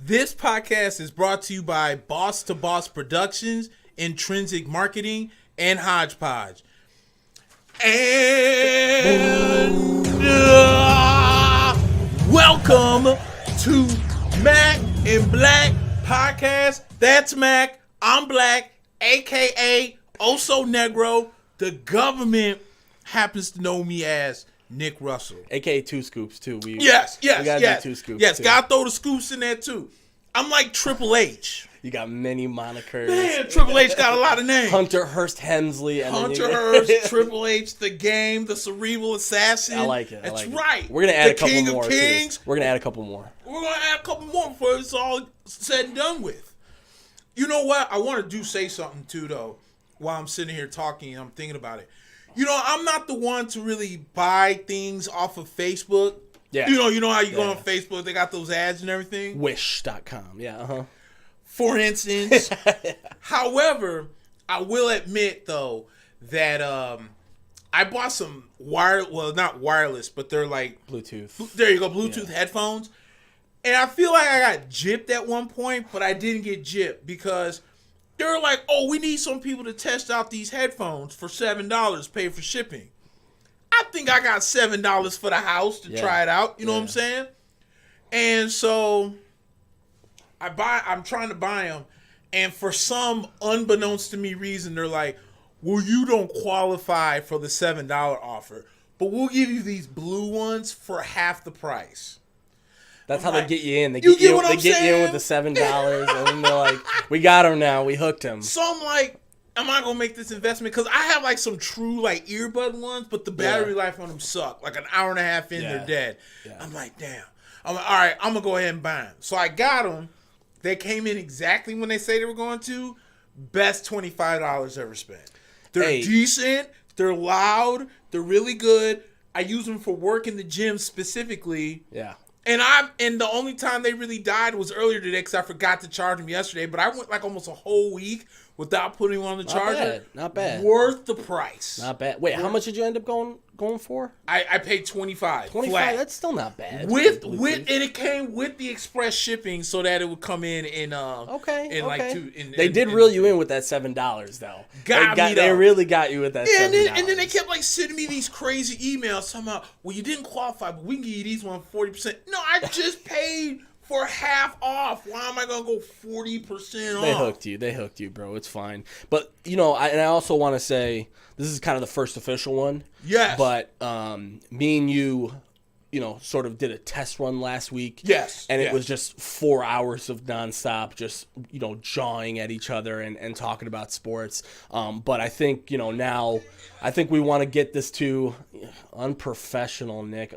This podcast is brought to you by Boss to Boss Productions, Intrinsic Marketing, and Hodgepodge. And welcome to Mack and Black Podcast. That's Mack. I'm Black, a.k.a. Oso Negro. The government happens to know me as Nick Russell. A.k.a. Two Scoops, too. Yes. We gotta do Two Scoops, yes, too. gotta throw the scoops in there, too. I'm like Triple H. You got many monikers. Man, Triple H got a lot of names. Hunter Hearst Hensley. And Hunter Hearst, Triple H, The Game, The Cerebral Assassin. I like it. That's right. We're going to add the a couple King more, of Kings. too. We're going to add a couple more. We're going to add a couple more before it's all said and done with. You know what? I want to say something, too, though, while I'm sitting here talking and I'm thinking about it. You know, I'm not the one to really buy things off of Facebook. Yeah. You know how you go on Facebook, they got those ads and everything? Wish.com. Yeah, For instance. However, I will admit, though, that I bought some not wireless, but they're like Bluetooth. There you go, Bluetooth headphones. And I feel like I got gypped at one point, but I didn't get gypped because they were like, oh, we need some people to test out these headphones for $7, pay for shipping. I think I got $7 for the house to try it out. You know what I'm saying? And so I'm trying to buy them. And for some unbeknownst to me reason, they're like, well, you don't qualify for the $7 offer, but we'll give you these blue ones for half the price. That's how they get you in. They get you in with the $7, and then they're like, we got him now. We hooked him. So I'm like, am I going to make this investment? Because I have like some true like earbud ones, but the battery life on them suck. Like an hour and a half in, they're dead. Yeah. I'm like, damn. I'm like, all right, I'm going to go ahead and buy them. So I got them. They came in exactly when they say they were going to. Best $25 ever spent. They're decent. They're loud. They're really good. I use them for work in the gym specifically. Yeah. And the only time they really died was earlier today because I forgot to charge them yesterday. But I went like almost a whole week without putting them on the charger. Not bad. Worth the price. Not bad. Wait, how much did you end up going for? I paid $25. 25. Flat. That's still not bad. And it came with the express shipping so that it would come in They did reel you in with that $7 though. They really got you with that $7. And then they kept like sending me these crazy emails talking about, well, you didn't qualify, but we can give you these ones 40%. No, I just paid for half off. Why am I going to go 40% off? They hooked you, bro. It's fine. But, I also want to say, this is kind of the first official one. Yes. But me and you, sort of did a test run last week. Yes. And it was just 4 hours of nonstop, just, jawing at each other and talking about sports. But I think, now, I think we want to get this to unprofessional, Nick.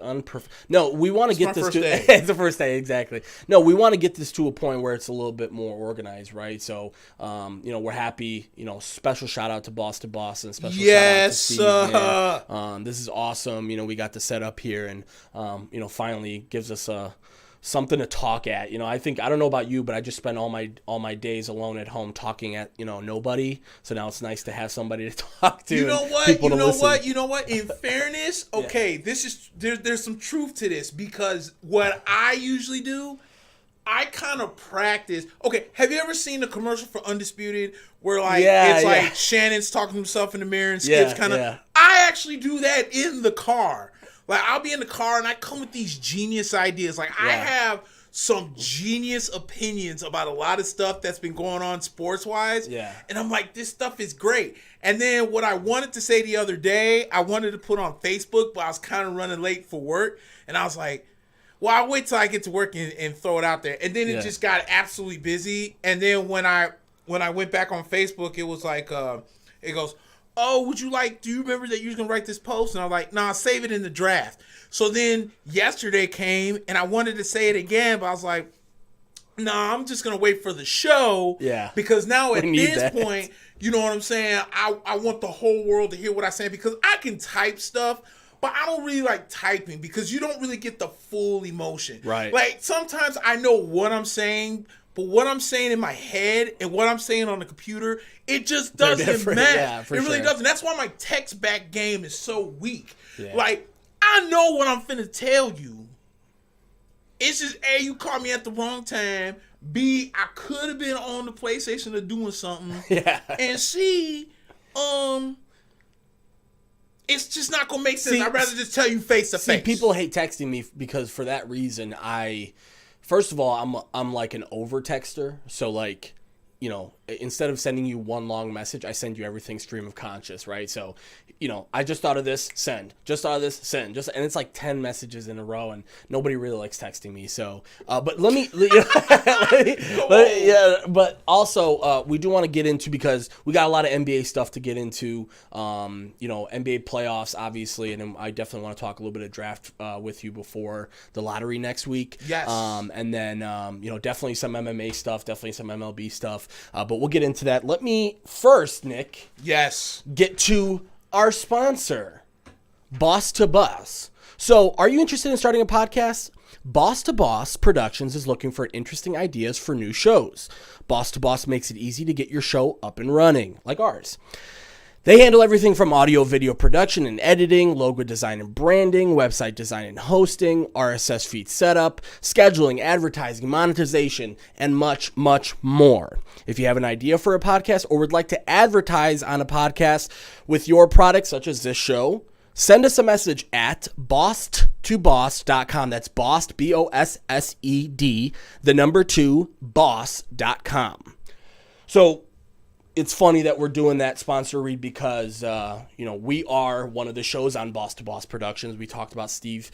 No, we want to get this to. It's the first day, exactly. No, we want to get this to a point where it's a little bit more organized, right? So, we're happy. Special shout out to Boss to Boss and special shout out to Steve. This is awesome. We got the setup here, and finally gives us something to talk at. I don't know about you, but I just spend all my days alone at home talking at nobody. So now it's nice to have somebody to talk to. You know what? In fairness, okay, there's some truth to this because what I usually do, I kind of practice. Okay, have you ever seen the commercial for Undisputed where like Shannon's talking to himself in the mirror and Skip's kind of? Yeah. I actually do that in the car. Like, I'll be in the car, and I come with these genius ideas. Like, I have some genius opinions about a lot of stuff that's been going on sports-wise. Yeah. And I'm like, this stuff is great. And then what I wanted to say the other day, I wanted to put on Facebook, but I was kind of running late for work. And I was like, well, I'll wait till I get to work and throw it out there. And then it just got absolutely busy. And then when I went back on Facebook, it was like, it goes, oh, do you remember that you was going to write this post? And I was like, nah, save it in the draft. So then yesterday came, and I wanted to say it again, but I was like, nah, I'm just going to wait for the show. Yeah. Because now at this point, you know what I'm saying? I want the whole world to hear what I say because I can type stuff, but I don't really like typing because you don't really get the full emotion. Right. Like, sometimes I know what I'm saying, but what I'm saying in my head and what I'm saying on the computer, it just doesn't match. Yeah, it really doesn't. That's why my text back game is so weak. Yeah. Like, I know what I'm finna tell you, It's just A, you caught me at the wrong time. B, I could have been on the PlayStation or doing something. Yeah. And C, it's just not gonna make sense. I'd rather just tell you face to face. People hate texting me because for that reason, first of all, I'm like an over texter. So like, you know, instead of sending you one long message, I send you everything stream of conscious, right? So, you know, I just thought of this, send. Just thought of this, send. And it's like 10 messages in a row, and nobody really likes texting me. So, but but also we do want to get into, because we got a lot of NBA stuff to get into. You know, NBA playoffs, obviously, and I definitely want to talk a little bit of draft with you before the lottery next week. Yes. And then you know, definitely some MMA stuff, definitely some MLB stuff. But we'll get into that. Let me first, Nick. Yes. Get to our sponsor, Boss to Boss. So, are you interested in starting a podcast? Boss to Boss Productions is looking for interesting ideas for new shows. Boss to Boss makes it easy to get your show up and running, like ours. They handle everything from audio, video production and editing, logo design and branding, website design and hosting, RSS feed setup, scheduling, advertising, monetization, and much, much more. If you have an idea for a podcast or would like to advertise on a podcast with your product, such as this show, send us a message at bossedtoboss.com. That's bossed, BOSSED, the number 2, boss.com. So, it's funny that we're doing that sponsor read because, you know, we are one of the shows on Boss to Boss Productions. We talked about Steve.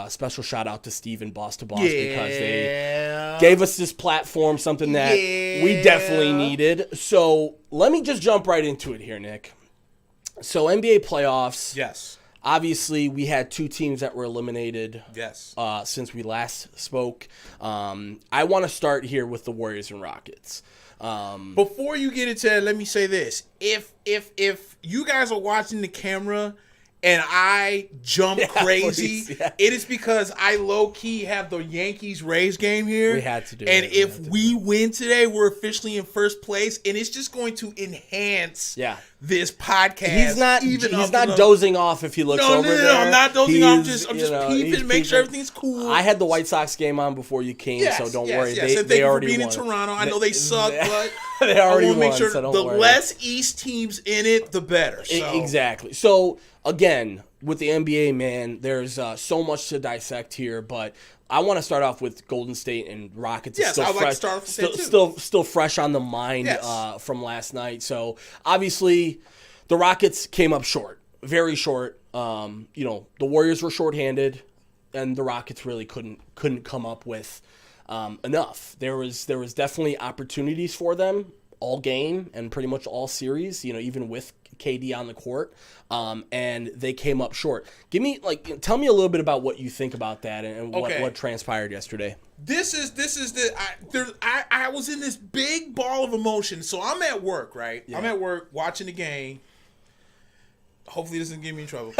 Special shout out to Steve and Boss to Boss because they gave us this platform, something that we definitely needed. So let me just jump right into it here, Nick. So NBA playoffs. Yes. Obviously, we had 2 teams that were eliminated. Yes. Since we last spoke. I want to start here with the Warriors and Rockets. Before you get into that, let me say this. If you guys are watching the camera and I jump crazy, please, it is because I low-key have the Yankees-Rays game here. We had to do and it. if we win today, we're officially in first place, and it's just going to enhance this podcast. He's not dozing off if he looks over there. No, I'm not dozing off. I'm just peeping, make sure everything's cool. I had the White Sox game on before you came, so don't worry. They already won. Being in Toronto, I know they suck, but they already won. Make sure so don't the worry. less East teams in it, the better. So. Exactly. So again, with the NBA, man, there's so much to dissect here, but I want to start off with Golden State and Rockets. Yes, I'd like to start off with still fresh on the mind from last night. So obviously, the Rockets came up short, very short. You know, the Warriors were shorthanded, and the Rockets really couldn't come up with enough. There was definitely opportunities for them all game and pretty much all series. You know, even with KD on the court, and they came up short. Tell me a little bit about what you think about that and what transpired yesterday. I was in this big ball of emotion. So I'm at work, right? Yeah. I'm at work watching the game. Hopefully, this doesn't get me in trouble.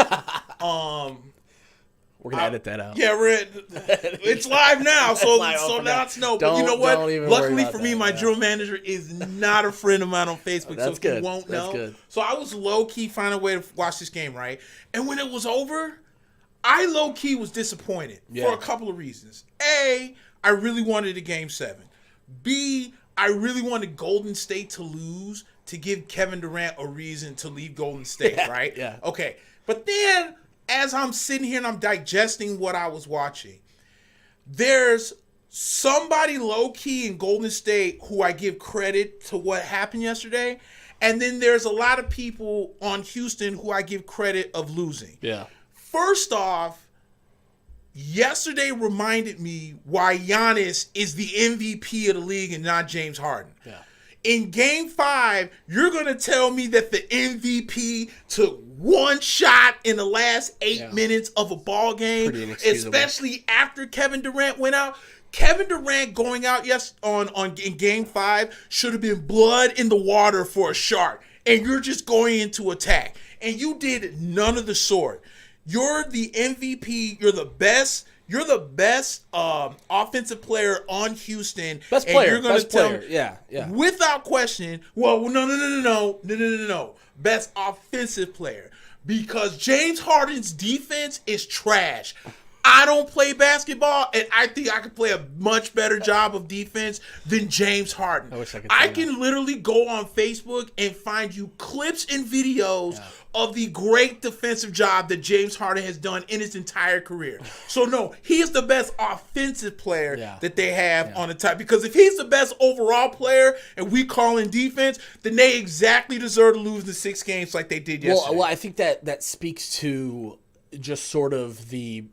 We're gonna edit that out. Yeah, it's live now, so now it's no. But you know what? Luckily for me, my drill manager is not a friend of mine on Facebook, so he won't know. Good. So I was low key finding a way to watch this game, right? And when it was over, I low key was disappointed for a couple of reasons. A, I really wanted a Game 7. B, I really wanted Golden State to lose to give Kevin Durant a reason to leave Golden State, right? Yeah. Okay, but then, as I'm sitting here and I'm digesting what I was watching, there's somebody low-key in Golden State who I give credit to what happened yesterday, and then there's a lot of people on Houston who I give credit of losing. Yeah. First off, yesterday reminded me why Giannis is the MVP of the league and not James Harden. Yeah. In Game 5, you're going to tell me that the MVP took one shot in the last 8 minutes of a ball game, especially after Kevin Durant went out. Kevin Durant going out in Game 5 should have been blood in the water for a shark, and you're just going into attack. And you did none of the sort. You're the MVP. You're the best. You're the best offensive player on Houston. Best player. You're going to tell me, yeah, without question. Well, no. Best offensive player, because James Harden's defense is trash. I don't play basketball, and I think I could play a much better job of defense than James Harden. I wish I could. I can literally go on Facebook and find you clips and videos of the great defensive job that James Harden has done in his entire career. So no, he is the best offensive player that they have on the top. Because if he's the best overall player and we call in defense, then they exactly deserve to lose the 6 games like they did yesterday. Well, I think that speaks to just sort of the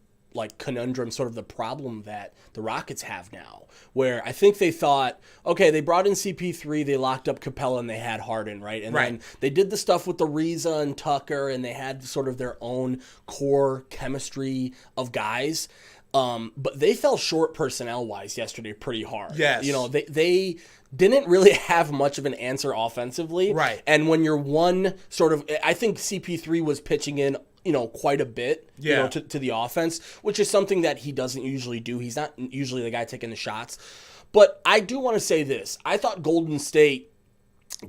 conundrum, sort of the problem that the Rockets have now, where I think they thought, okay, they brought in CP3, they locked up Capella, and they had Harden, right? And then they did the stuff with the Reza and Tucker, and they had sort of their own core chemistry of guys. But they fell short personnel-wise yesterday pretty hard. Yes. They didn't really have much of an answer offensively. Right. And when you're one sort of, I think CP3 was pitching in quite a bit, to the offense, which is something that he doesn't usually do. He's not usually the guy taking the shots. But I do want to say this. I thought Golden State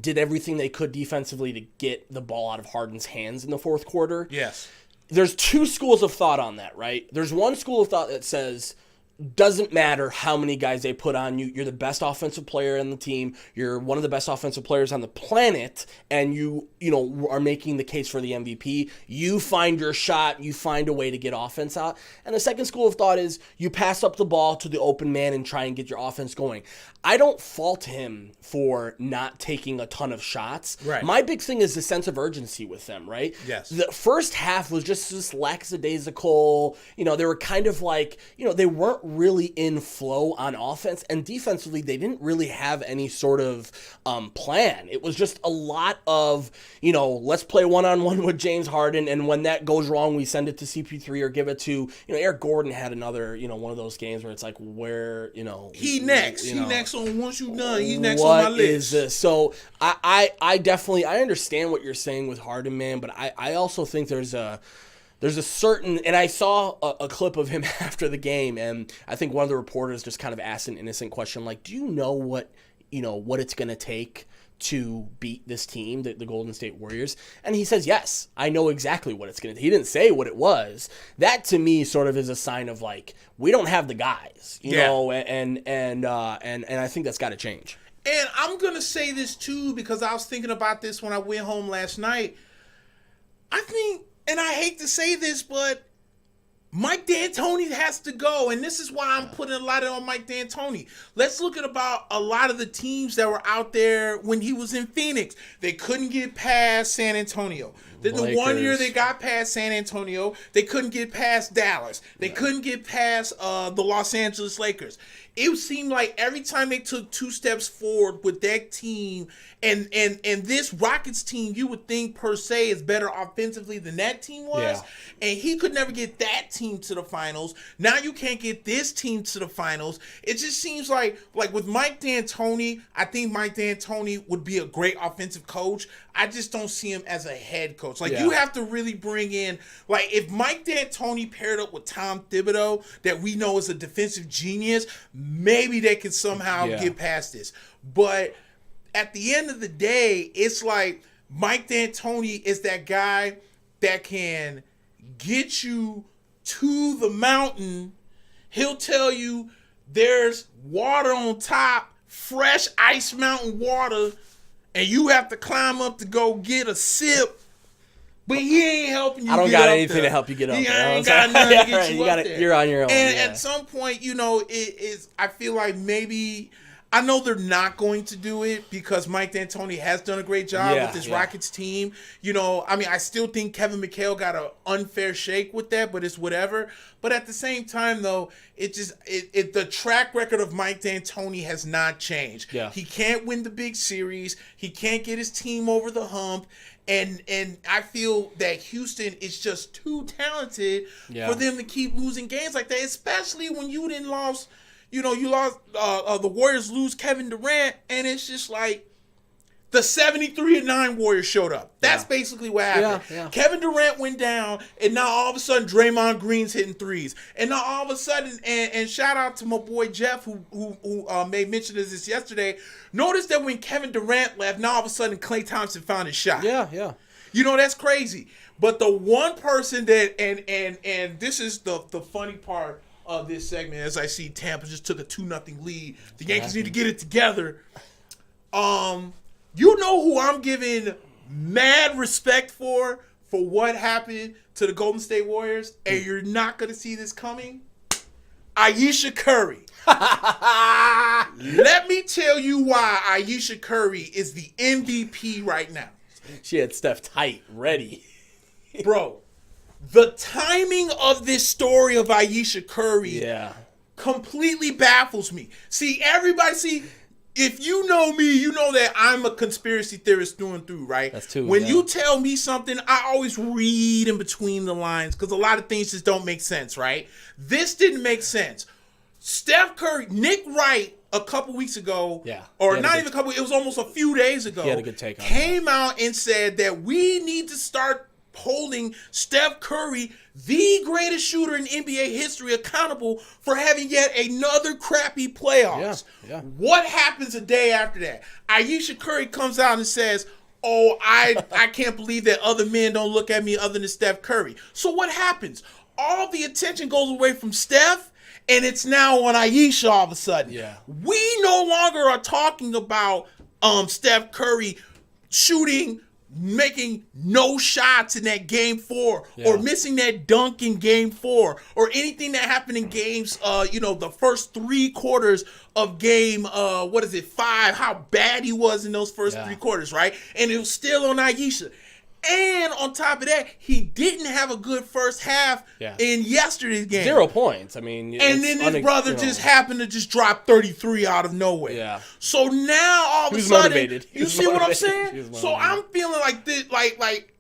did everything they could defensively to get the ball out of Harden's hands in the fourth quarter. Yes. There's 2 schools of thought on that, right? There's one school of thought that says, doesn't matter how many guys they put on you. You're the best offensive player on the team. You're one of the best offensive players on the planet, and you are making the case for the MVP. You find your shot. You find a way to get offense out. And the second school of thought is you pass up the ball to the open man and try and get your offense going. I don't fault him for not taking a ton of shots. Right. My big thing is the sense of urgency with them, right? Yes. The first half was just this lackadaisical. They were kind of they weren't really in flow on offense, and defensively they didn't really have any sort of plan. It was just a lot of, let's play one-on-one with James Harden, and when that goes wrong, we send it to CP3 or give it to, Eric Gordon had another, one of those games where it's like, where, He next. He next on once you done. He's next what on my list. Is this? So I definitely, I understand what you're saying with Harden, man, but I also think there's a certain, and I saw a clip of him after the game, and I think one of the reporters just kind of asked an innocent question, like, do you know what it's going to take to beat this team, the Golden State Warriors? And he says, yes, I know exactly what it's going to take. He didn't say what it was. That to me sort of is a sign of we don't have the guys, you know, and I think that's got to change. And I'm going to say this too, because I was thinking about this when I went home last night. I think, and I hate to say this, but Mike D'Antoni has to go, and this is why I'm putting a lot on Mike D'Antoni. Let's look at about a lot of the teams that were out there when he was in Phoenix. They couldn't get past San Antonio. Then the one year they got past San Antonio, they couldn't get past Dallas. They couldn't get past the Los Angeles Lakers. It seemed like every time they took 2 steps forward with that team, and this Rockets team, you would think per se is better offensively than that team was, and he could never get that team to the finals. Now you can't get this team to the finals. It just seems like with Mike D'Antoni, I think Mike D'Antoni would be a great offensive coach. I just don't see him as a head coach. You have to really bring in, if Mike D'Antoni paired up with Tom Thibodeau, that we know is a defensive genius, maybe they could somehow get past this. But at the end of the day, it's like Mike D'Antoni is that guy that can get you to the mountain. He'll tell you there's water on top, fresh ice mountain water, and you have to climb up to go get a sip. But he ain't helping you get up there. I don't got anything to help you get up there. He ain't got nothing to get you up there. You're on your own. And at some point, I feel like maybe, I know they're not going to do it because Mike D'Antoni has done a great job with this Rockets team. I still think Kevin McHale got an unfair shake with that, but it's whatever. But at the same time, though, the track record of Mike D'Antoni has not changed. Yeah. He can't win the big series. He can't get his team over the hump. And I feel that Houston is just too talented for them to keep losing games like that, especially when you didn't lost. You lost the Warriors lose Kevin Durant, and it's just like the 73-9 Warriors showed up. That's basically what happened. Yeah. Kevin Durant went down, and now all of a sudden Draymond Green's hitting threes. And now all of a sudden, and shout out to my boy Jeff who made mention of this yesterday. Notice that when Kevin Durant left, now all of a sudden Klay Thompson found his shot. Yeah. That's crazy. But the one person that and this is the funny part of this segment, as I see Tampa just took a 2-0 lead. The Yankees need to get it together. You know who I'm giving mad respect for what happened to the Golden State Warriors, and you're not gonna see this coming? Ayesha Curry. Let me tell you why Ayesha Curry is the MVP right now. She had Steph tight, ready. Bro, the timing of this story of Ayesha Curry completely baffles me. If you know me, you know that I'm a conspiracy theorist through and through, right? That's too. When you tell me something, I always read in between the lines because a lot of things just don't make sense, right? This didn't make sense. Steph Curry, Nick Wright, a couple weeks ago, or not even a couple, it was almost a few days ago, he had a good take on came out and said that we need to start holding Steph Curry, the greatest shooter in NBA history, accountable for having yet another crappy playoffs. Yeah. What happens a day after that? Ayesha Curry comes out and says, oh, I can't believe that other men don't look at me other than Steph Curry. So what happens? All the attention goes away from Steph, and it's now on Ayesha all of a sudden. Yeah. We no longer are talking about Steph Curry shooting, making no shots in that game 4, or missing that dunk in game 4, or anything that happened in games, the first 3 quarters of game, 5, how bad he was in those first 3 quarters, right? And it was still on Ayesha. And on top of that, he didn't have a good first half in yesterday's game. 0 points. I mean, and then his brother just happened to just drop 33 out of nowhere. Yeah. So now all of a sudden, you see what I'm saying? So I'm feeling like this, like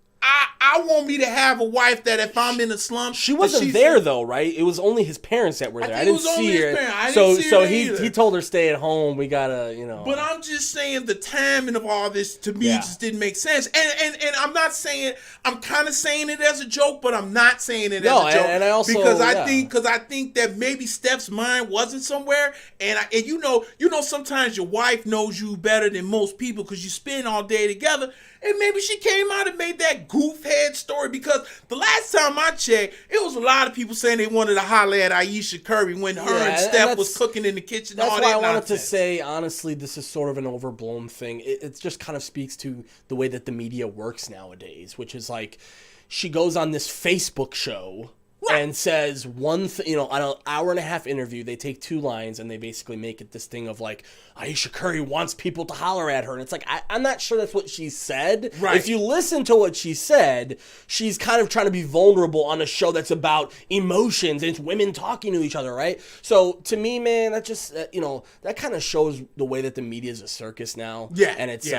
I want me to have a wife that if I'm in a slump, she wasn't there though, right? It was only his parents that were there. I didn't see her. So he told her stay at home. We gotta, But I'm just saying the timing of all this to me just didn't make sense. And I'm not saying, I'm kind of saying it as a joke, but I'm not saying it as a joke. And I also because I think that maybe Steph's mind wasn't somewhere, and sometimes your wife knows you better than most people because you spend all day together. And maybe she came out and made that goof head story, because the last time I checked, it was a lot of people saying they wanted to holler at Ayesha Curry when her and Steph was cooking in the kitchen. That's why I wanted to say, honestly, this is sort of an overblown thing. It just kind of speaks to the way that the media works nowadays, which is like she goes on this Facebook show and says one thing, on an hour and a half interview, they take 2 lines and they basically make it this thing of like, Ayesha Curry wants people to holler at her. And it's like, I'm not sure that's what she said. Right. If you listen to what she said, she's kind of trying to be vulnerable on a show that's about emotions and it's women talking to each other, right? So to me, man, that just, that kind of shows the way that the media is a circus now. Yeah. And it's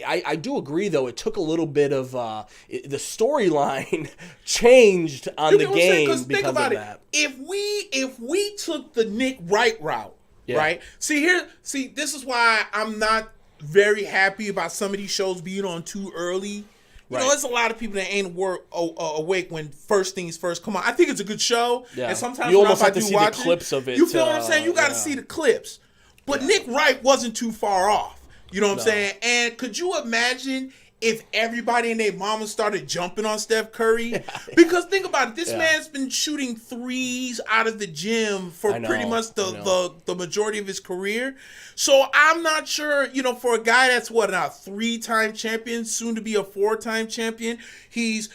I do agree though, it took a little bit of, the storyline changed on the game because think about of that. If we took the Nick Wright route, right? See, this is why I'm not very happy about some of these shows being on too early. There's a lot of people that ain't awake when first things first come on. I think it's a good show, and sometimes you almost have to see the clips of it. You feel what I'm saying? You got to see the clips. But Nick Wright wasn't too far off. You know what I'm saying? And could you imagine if everybody and their mama started jumping on Steph Curry? Because think about it, this man's been shooting threes out of the gym for pretty much the majority of his career. So I'm not sure, for a guy that's a 3-time champion, soon to be a 4-time champion, he's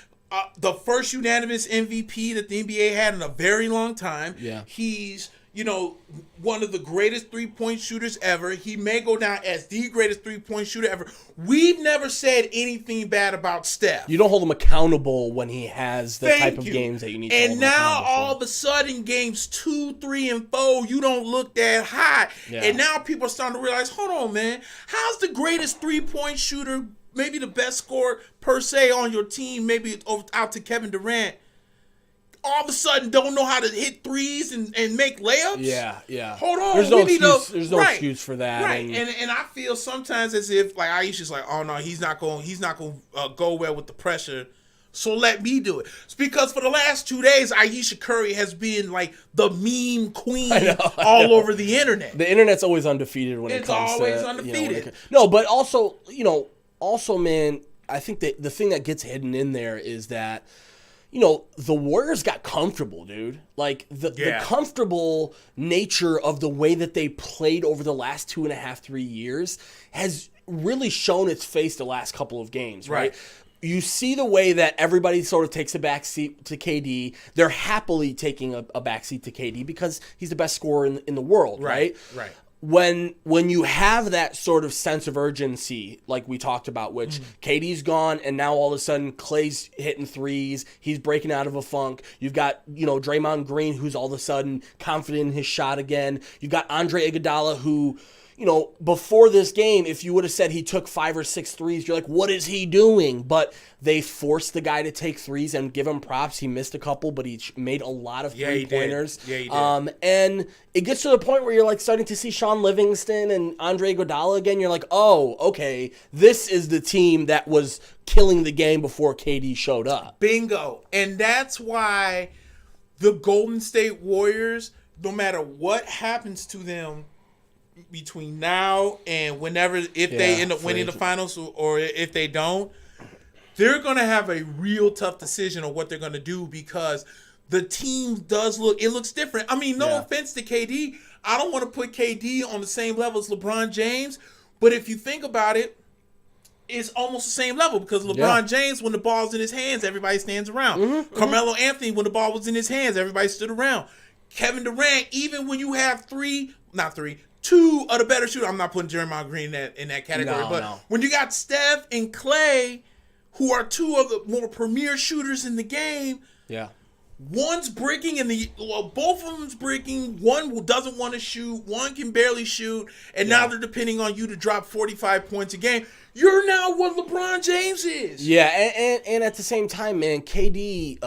the first unanimous MVP that the NBA had in a very long time. Yeah. He's one of the greatest three-point shooters ever. He may go down as the greatest three-point shooter ever. We've never said anything bad about Steph. You don't hold him accountable when he has the type of games that you need to hold him accountable for. And now, all of a sudden, games 2, 3, and 4, you don't look that hot. Yeah. And now people are starting to realize, hold on, man. How's the greatest three-point shooter, maybe the best scorer per se on your team, maybe out to Kevin Durant, all of a sudden don't know how to hit threes and make layups? Yeah. Hold on. There's no excuse for that. Right. And I feel sometimes as if like Ayesha's like, oh no, he's not going to go well with the pressure. So let me do it. It's because for the last 2 days, Ayesha Curry has been like the meme queen all over the internet. The internet's always undefeated when it comes to... It's always undefeated. No, but also, man, I think that the thing that gets hidden in there is that, you know, the Warriors got comfortable, dude. Like, the comfortable nature of the way that they played over the last 2.5, 3 years has really shown its face the last couple of games, right? You see the way that everybody sort of takes a backseat to KD. They're happily taking a backseat to KD because he's the best scorer in the world, right? Right. When you have that sort of sense of urgency, like we talked about, which KD's gone, and now all of a sudden Klay's hitting threes, he's breaking out of a funk. You've got, you know, Draymond Green, who's all of a sudden confident in his shot again. You've got Andre Iguodala, who, you know, before this game, if you would have said he took 5 or 6 threes, you're like, what is he doing? But they forced the guy to take threes, and give him props. He missed a couple, but he made a lot of three-pointers. Yeah, he did. And it gets to the point where you're like starting to see Sean Livingston and Andre Iguodala again. You're like, oh, okay, this is the team that was killing the game before KD showed up. Bingo. And that's why the Golden State Warriors, no matter what happens to them between now and whenever, if they end up winning the finals or if they don't, they're going to have a real tough decision on what they're going to do, because the team looks different. I mean, no offense to KD. I don't want to put KD on the same level as LeBron James, but if you think about it, it's almost the same level, because LeBron James, when the ball's in his hands, everybody stands around. Carmelo Anthony, when the ball was in his hands, everybody stood around. Kevin Durant, even when you have two of the better shooters. I'm not putting Draymond Green in that category, but when you got Steph and Klay, who are two of the more premier shooters in the game, one's breaking both of them's breaking. One doesn't want to shoot. One can barely shoot, and now they're depending on you to drop 45 points a game. You're now what LeBron James is. Yeah, and at the same time, man, KD.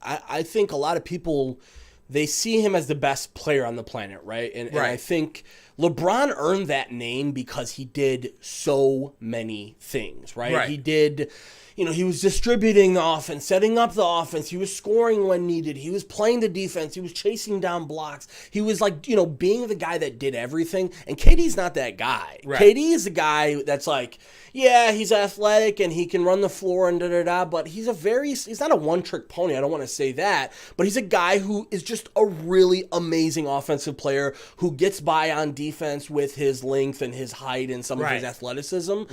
I think a lot of people, they see him as the best player on the planet, right? And I think LeBron earned that name because he did so many things, right? He did, you know, he was distributing the offense, setting up the offense. He was scoring when needed. He was playing the defense. He was chasing down blocks. He was like, you know, being the guy that did everything. And KD's not that guy. KD is the guy that's like, yeah, he's athletic and he can run the floor and da-da-da, but he's not a one-trick pony. I don't want to say that, but he's a guy who is just a really amazing offensive player who gets by on defense with his length and his height and some of his athleticism.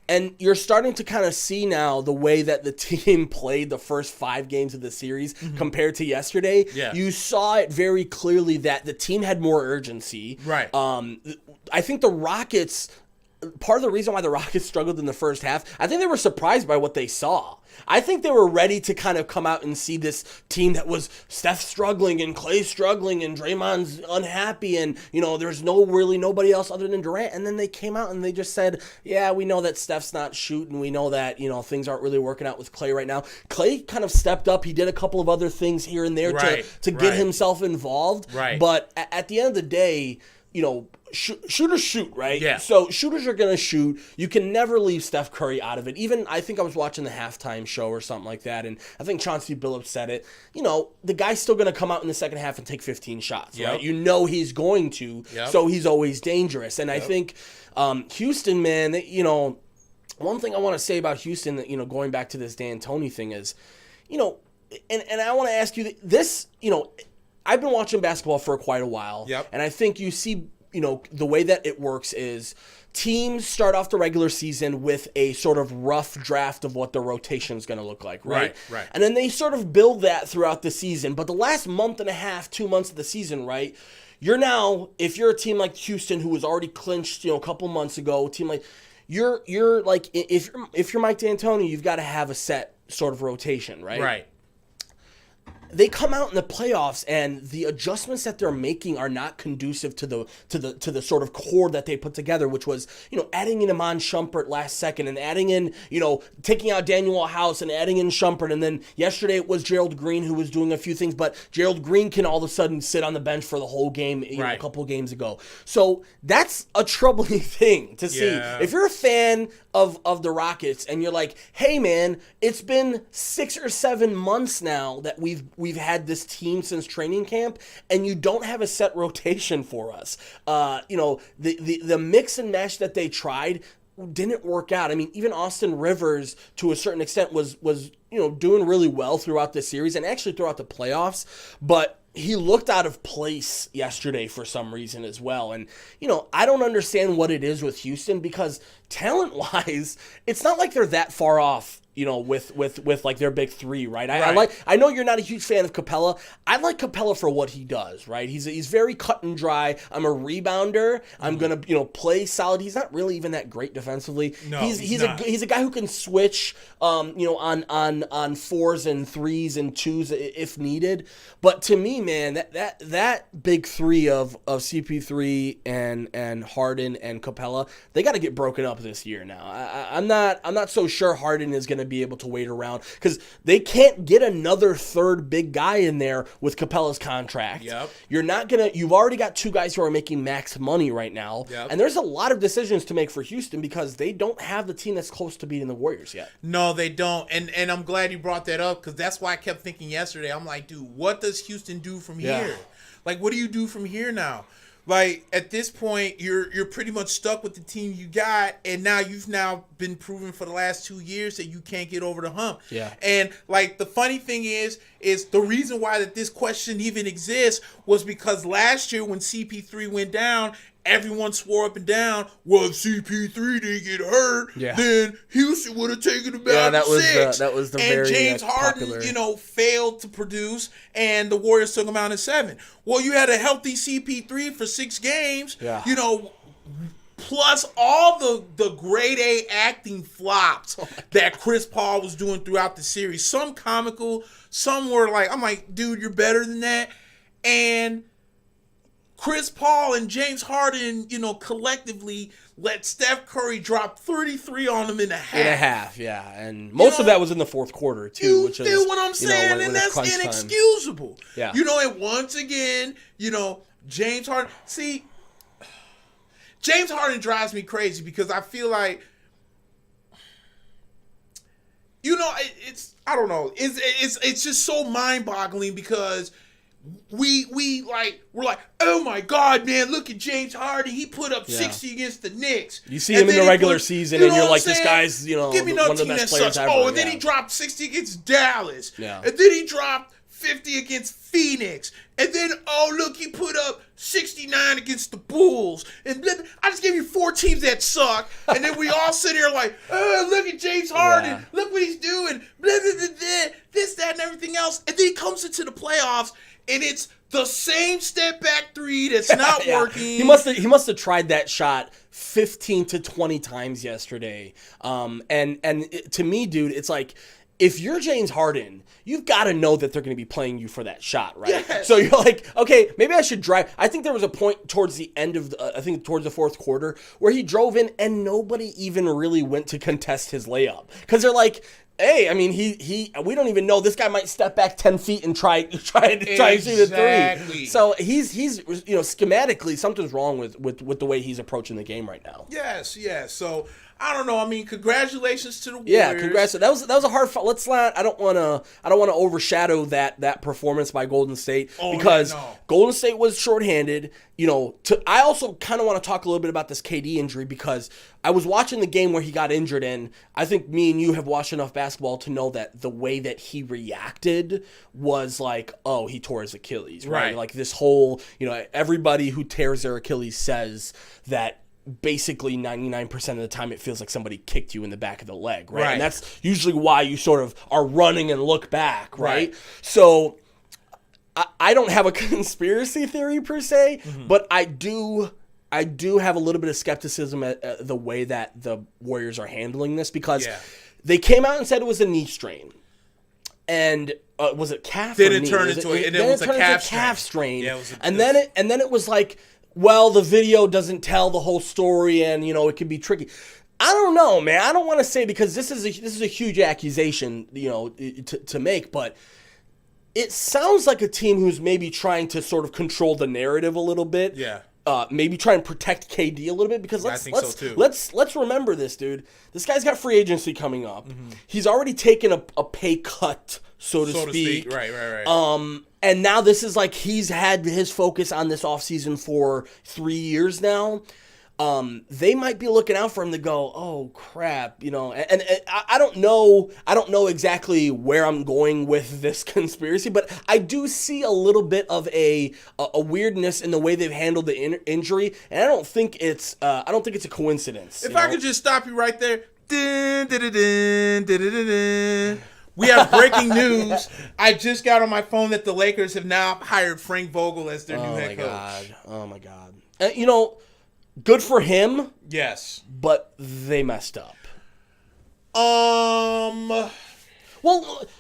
And you're starting to kind of see now the way that the team played the first 5 games of the series compared to yesterday. You saw it very clearly that the team had more urgency. I think the Rockets, part of the reason why the Rockets struggled in the first half, I think they were surprised by what they saw. I think they were ready to kind of come out and see this team that was Steph struggling and Klay struggling and Draymond's unhappy and, you know, there's nobody else other than Durant. And then they came out and they just said, yeah, we know that Steph's not shooting. We know that, you know, things aren't really working out with Klay right now. Klay kind of stepped up. He did a couple of other things here and there to get himself involved. But at the end of the day, you know, shooters shoot, right? So shooters are going to shoot. You can never leave Steph Curry out of it. Even, I think I was watching the halftime show or something like that, and I think Chauncey Billups said it. You know, the guy's still going to come out in the second half and take 15 shots, right? You know he's going to, so he's always dangerous. And I think Houston, man, you know, one thing I want to say about Houston, you know, going back to this D'Antoni thing is, you know, and I want to ask you this, you know, I've been watching basketball for quite a while, and I think you see, you know, the way that it works is teams start off the regular season with a sort of rough draft of what their rotation is going to look like, right? And then they sort of build that throughout the season. But the last month and a half, 2 months of the season, right, you're now, if you're a team like Houston who was already clinched, you know, a couple months ago, a team like, you're like, if you're Mike D'Antoni, you've got to have a set sort of rotation, right? They come out in the playoffs and the adjustments that they're making are not conducive to the sort of core that they put together, which was, you know, adding in Iman Shumpert last second and adding in, you know, taking out Daniel House and adding in Shumpert. And then yesterday it was Gerald Green who was doing a few things, but Gerald Green can all of a sudden sit on the bench for the whole game, you know, a couple of games ago. So that's a troubling thing to see. If you're a fan of the Rockets and you're like, hey man, it's been 6 or 7 months now that we've had this team since training camp, and you don't have a set rotation for us. You know, the mix and match that they tried, didn't work out. I mean, even Austin Rivers, to a certain extent, was doing really well throughout the series and actually throughout the playoffs, but he looked out of place yesterday for some reason as well. And, I don't understand what it is with Houston, because talent-wise, it's not like they're that far off, with like their big three, right? I know you're not a huge fan of Capella. I like Capella for what he does, right? He's very cut and dry. I'm a rebounder. I'm gonna play solid. He's not really even that great defensively. No, he's a guy who can switch on fours and threes and twos if needed. But to me, man, that big three of CP3 and Harden and Capella, they got to get broken up this year now. I'm not so sure Harden is gonna be able to wait around, because they can't get another third big guy in there with Capella's contract. Yep. You've already got two guys who are making max money right now. Yep. And there's a lot of decisions to make for Houston, because they don't have the team that's close to beating the Warriors yet. No, they don't. And I'm glad you brought that up, because that's why I kept thinking yesterday. I'm like, dude, what does Houston do from here? Like, what do you do from here now? Like, at this point, you're pretty much stuck with the team you got, and now you've been proven for the last 2 years that you can't get over the hump. Yeah. And, like, the funny thing is the reason why that this question even exists was because last year when CP3 went down, everyone swore up and down, well, if CP3 didn't get hurt, then Houston would have taken about 6. That was the and very James Harden, popular. failed to produce, and the Warriors took him out in 7. Well, you had a healthy CP3 for 6 games, plus all the grade A acting flops that Chris Paul was doing throughout the series. Some comical, some were like, I'm like, dude, you're better than that. And Chris Paul and James Harden, collectively let Steph Curry drop 33 on them in a half. In a half, yeah. And most of that was in the fourth quarter, too. You feel what I'm saying? And that's inexcusable. Yeah. And once again, James Harden. See, James Harden drives me crazy, because I feel like, I don't know. It's just so mind-boggling, because we're like, oh my God, man, look at James Harden. He put up 60 against the Knicks. You see him in the regular season, and you're like, this guy's, give me one of the team best that players sucks. ever. Oh, and then he dropped 60 against Dallas. Yeah. And then he dropped 50 against Phoenix. And then, oh, look, he put up 69 against the Bulls. And blah, blah. I just gave you 4 teams that suck. And then we all sit here like, oh, look at James Harden. Yeah. Look what he's doing. Blah, blah, blah, blah. This, that, and everything else. And then he comes into the playoffs, and it's the same step back 3 that's not working. He must have tried that shot 15 to 20 times yesterday. To me, dude, it's like, if you're James Harden, you've got to know that they're going to be playing you for that shot, right? Yes. So you're like, okay, maybe I should drive. I think there was a point towards the end of, towards the fourth quarter, where he drove in and nobody even really went to contest his layup. Because they're like, hey, I mean, we don't even know. This guy might step back 10 feet and try and shoot a 3. So he's schematically, something's wrong with the way he's approaching the game right now. Yes. So I don't know. I mean, congratulations to the Warriors. Yeah, congrats. That was a hard fight. Let's not. I don't want to overshadow that performance by Golden State, because Golden State was shorthanded. I also kind of want to talk a little bit about this KD injury, because I was watching the game where he got injured, and I think me and you have watched enough basketball to know that the way that he reacted was like, oh, he tore his Achilles, right? Like this whole, everybody who tears their Achilles says that basically 99% of the time it feels like somebody kicked you in the back of the leg, right? And that's usually why you sort of are running and look back, right? So I don't have a conspiracy theory per se, but I do have a little bit of skepticism at the way that the Warriors are handling this, because they came out and said it was a knee strain. And was it calf or knee? It was a calf strain. Yeah, and then it was like, well, the video doesn't tell the whole story, and it can be tricky. I don't know, man. I don't want to say, because this is a huge accusation, to make, but it sounds like a team who's maybe trying to sort of control the narrative a little bit. Yeah. Maybe try and protect KD a little bit, because let's remember this, dude. This guy's got free agency coming up. He's already taken a pay cut, so to speak. Right. And now this is like, he's had his focus on this offseason for 3 years now. they might be looking out for him to go, oh crap, and I don't know exactly where I'm going with this conspiracy, but I do see a little bit of a weirdness in the way they've handled the injury, and I don't think it's a coincidence. If I could just stop you right there. Dun, dun, dun, dun, dun, dun, dun. We have breaking news. I just got on my phone that the Lakers have now hired Frank Vogel as their new head coach. Oh my God. Good for him. Yes. But they messed up. Well,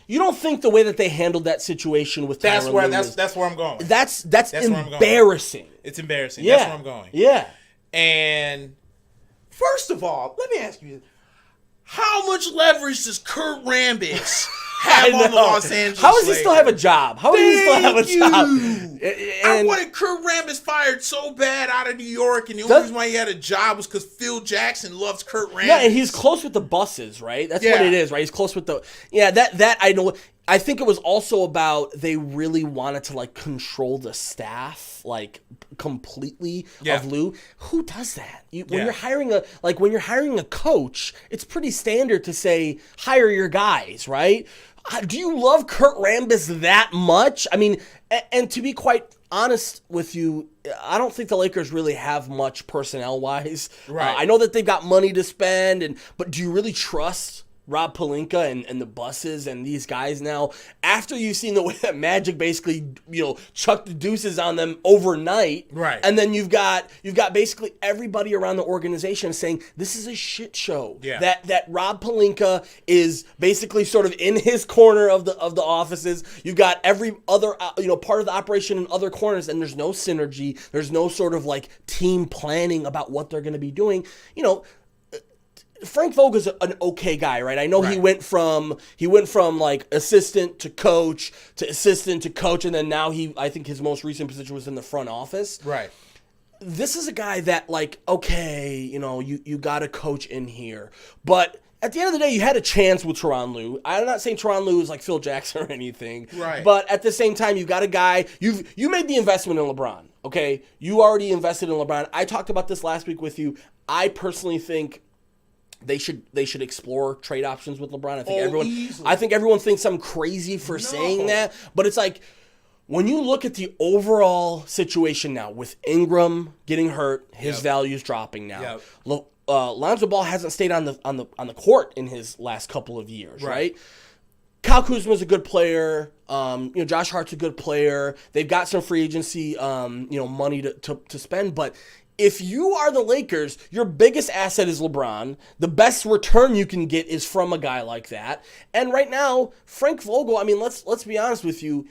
you don't think the way that they handled that situation with that's where I'm going. That's embarrassing. It's embarrassing. Yeah. That's where I'm going. Yeah. And first of all, let me ask you, how much leverage does Kurt Rambis have on the Los Angeles How does he Lakers? Still have a job? How does he still have a job? I wanted Kurt Rambis fired so bad out of New York, and the only reason why he had a job was because Phil Jackson loves Kurt Rambis. Yeah, and he's close with the buses, right? That's what it is, right? He's close with the... Yeah, that I know... I think it was also about they really wanted to control the staff completely of Lou. Who does that? When you're hiring a coach, it's pretty standard to say hire your guys, right? Do you love Kurt Rambis that much? I mean, and to be quite honest with you, I don't think the Lakers really have much personnel-wise. Right. I know that they've got money to spend, but do you really trust Rob Pelinka and the buses and these guys now, after you've seen the way that Magic basically, chucked the deuces on them overnight, right? And then you've got basically everybody around the organization saying this is a shit show. Yeah. That Rob Pelinka is basically sort of in his corner of the offices. You've got every other part of the operation in other corners, and there's no synergy. There's no sort of team planning about what they're going to be doing. Frank Vogel's an okay guy, right? I know he went from assistant to coach, and then now I think his most recent position was in the front office. Right. This is a guy that you got a coach in here, but at the end of the day, you had a chance with Tyronn Lue. I'm not saying Tyronn Lue is like Phil Jackson or anything, right? But at the same time, you got a guy. You made the investment in LeBron. Okay, you already invested in LeBron. I talked about this last week with you. I personally think they should explore trade options with LeBron. I think everyone thinks I'm crazy for saying that, but it's when you look at the overall situation now with Ingram getting hurt, his value's dropping now. Yep. Lonzo Ball hasn't stayed on the court in his last couple of years, right? Kyle Kuzma's a good player. Josh Hart's a good player. They've got some free agency, money to spend, but if you are the Lakers, your biggest asset is LeBron. The best return you can get is from a guy like that. And right now, Frank Vogel, I mean, let's be honest with you,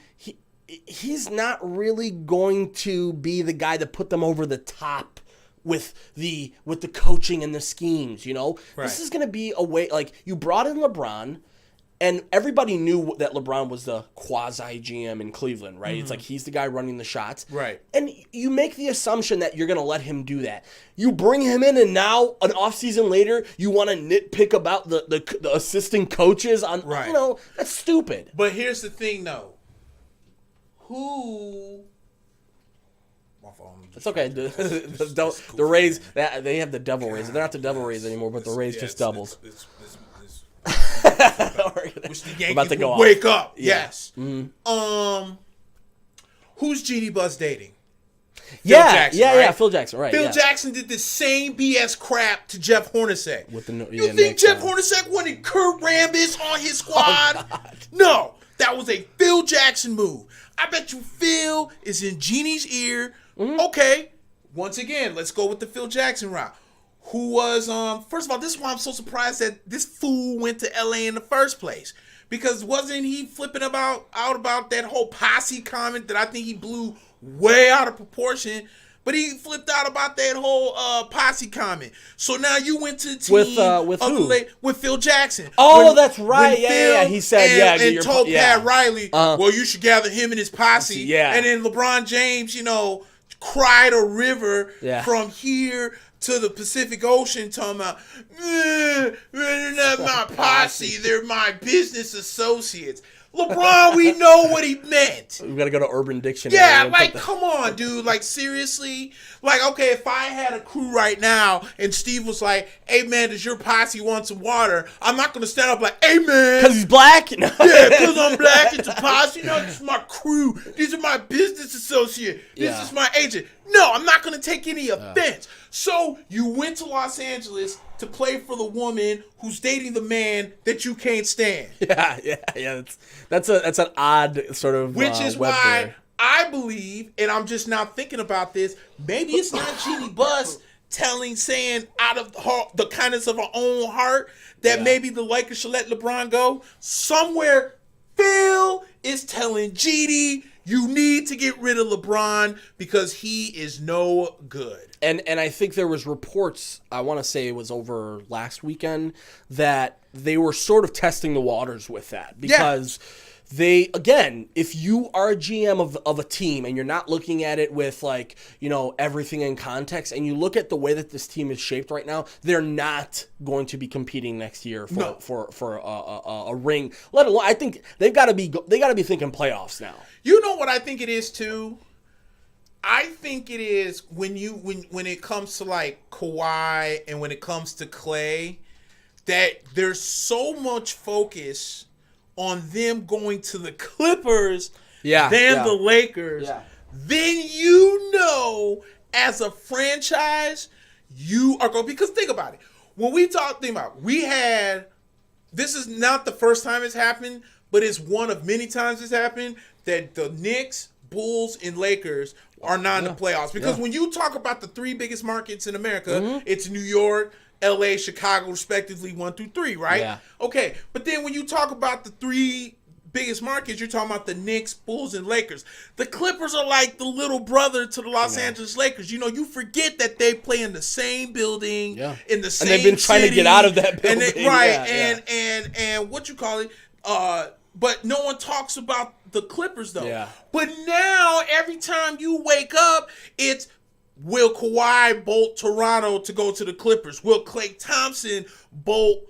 he's not really going to be the guy to put them over the top with the coaching and the schemes, Right. This is going to be a way, you brought in LeBron, and everybody knew that LeBron was the quasi-GM in Cleveland, right? Mm-hmm. It's he's the guy running the shots. Right. And you make the assumption that you're going to let him do that. You bring him in, and now, an offseason later, you want to nitpick about the assistant coaches on, right. That's stupid. But here's the thing, though. Who... It's okay. The Rays, they have the Devil Rays. They're not the Devil Rays anymore, but the Rays just doubled. Which the Yankees will wake up. Yeah. Yes. Mm-hmm. Who's Jeannie Buss dating? Phil Jackson, Phil Jackson, right. Phil Jackson did the same BS crap to Jeff Hornacek. You think Nick, Jeff Hornacek wanted Kurt Rambis on his squad? Oh, no. That was a Phil Jackson move. I bet you Phil is in Jeannie's ear. Mm-hmm. Okay. Once again, let's go with the Phil Jackson route. Who was, first of all, this is why I'm so surprised that this fool went to LA in the first place. Because wasn't he flipping out about that whole posse comment that I think he blew way out of proportion? But he flipped out about that whole posse comment. So now you went to the team with who? With Phil Jackson. Oh, that's right. Yeah. He said, and told Pat Riley, well, you should gather him and his posse. Yeah. And then LeBron James, cried a river from here to the Pacific Ocean, talking about, they're not my posse, they're my business associates. LeBron, we know what he meant. We got to go to Urban Dictionary. Yeah, like, come on, dude. Like, seriously? Like, okay, if I had a crew right now and Steve was like, hey, man, does your posse want some water? I'm not going to stand up like, hey, man. Because he's black? No. Yeah, because I'm black. It's a posse. No, this is my crew. These are my business associate. This is my agent. No, I'm not going to take any offense. So you went to Los Angeles to play for the woman who's dating the man that you can't stand. Yeah. That's an odd sort of which is why there. I believe, and I'm just now thinking about this, maybe it's not Jeannie Buss saying out of the kindness of her own heart that maybe the Lakers should let LeBron go. Somewhere Phil is telling Jeannie, you need to get rid of LeBron because he is no good. And I think there was reports, I want to say it was over last weekend, that they were sort of testing the waters with that. Because they, again, if you are a GM of a team and you're not looking at it with, like, you know, everything in context, and you look at the way that this team is shaped right now, they're not going to be competing next year for a ring. Let alone, I think they got to be thinking playoffs now. You know what I think it is too? I think it is when it comes to like Kawhi and when it comes to Klay, that there's so much focus on them going to the Clippers than the Lakers. Yeah. Then you know, as a franchise, you are going, because think about it. When we this is not the first time it's happened, but it's one of many times it's happened that the Knicks, Bulls, and Lakers are not in the playoffs. Because when you talk about the three biggest markets in America, it's New York, LA, Chicago, respectively, 1 through 3, right? Yeah. Okay, but then when you talk about the three biggest markets, you're talking about the Knicks, Bulls, and Lakers. The Clippers are like the little brother to the Los Angeles Lakers. You know, you forget that they play in the same building, in the same and they've been trying to get out of that building. And what you call it, but no one talks about the Clippers, though. Yeah. But now, every time you wake up, it's, will Kawhi bolt Toronto to go to the Clippers? Will Klay Thompson bolt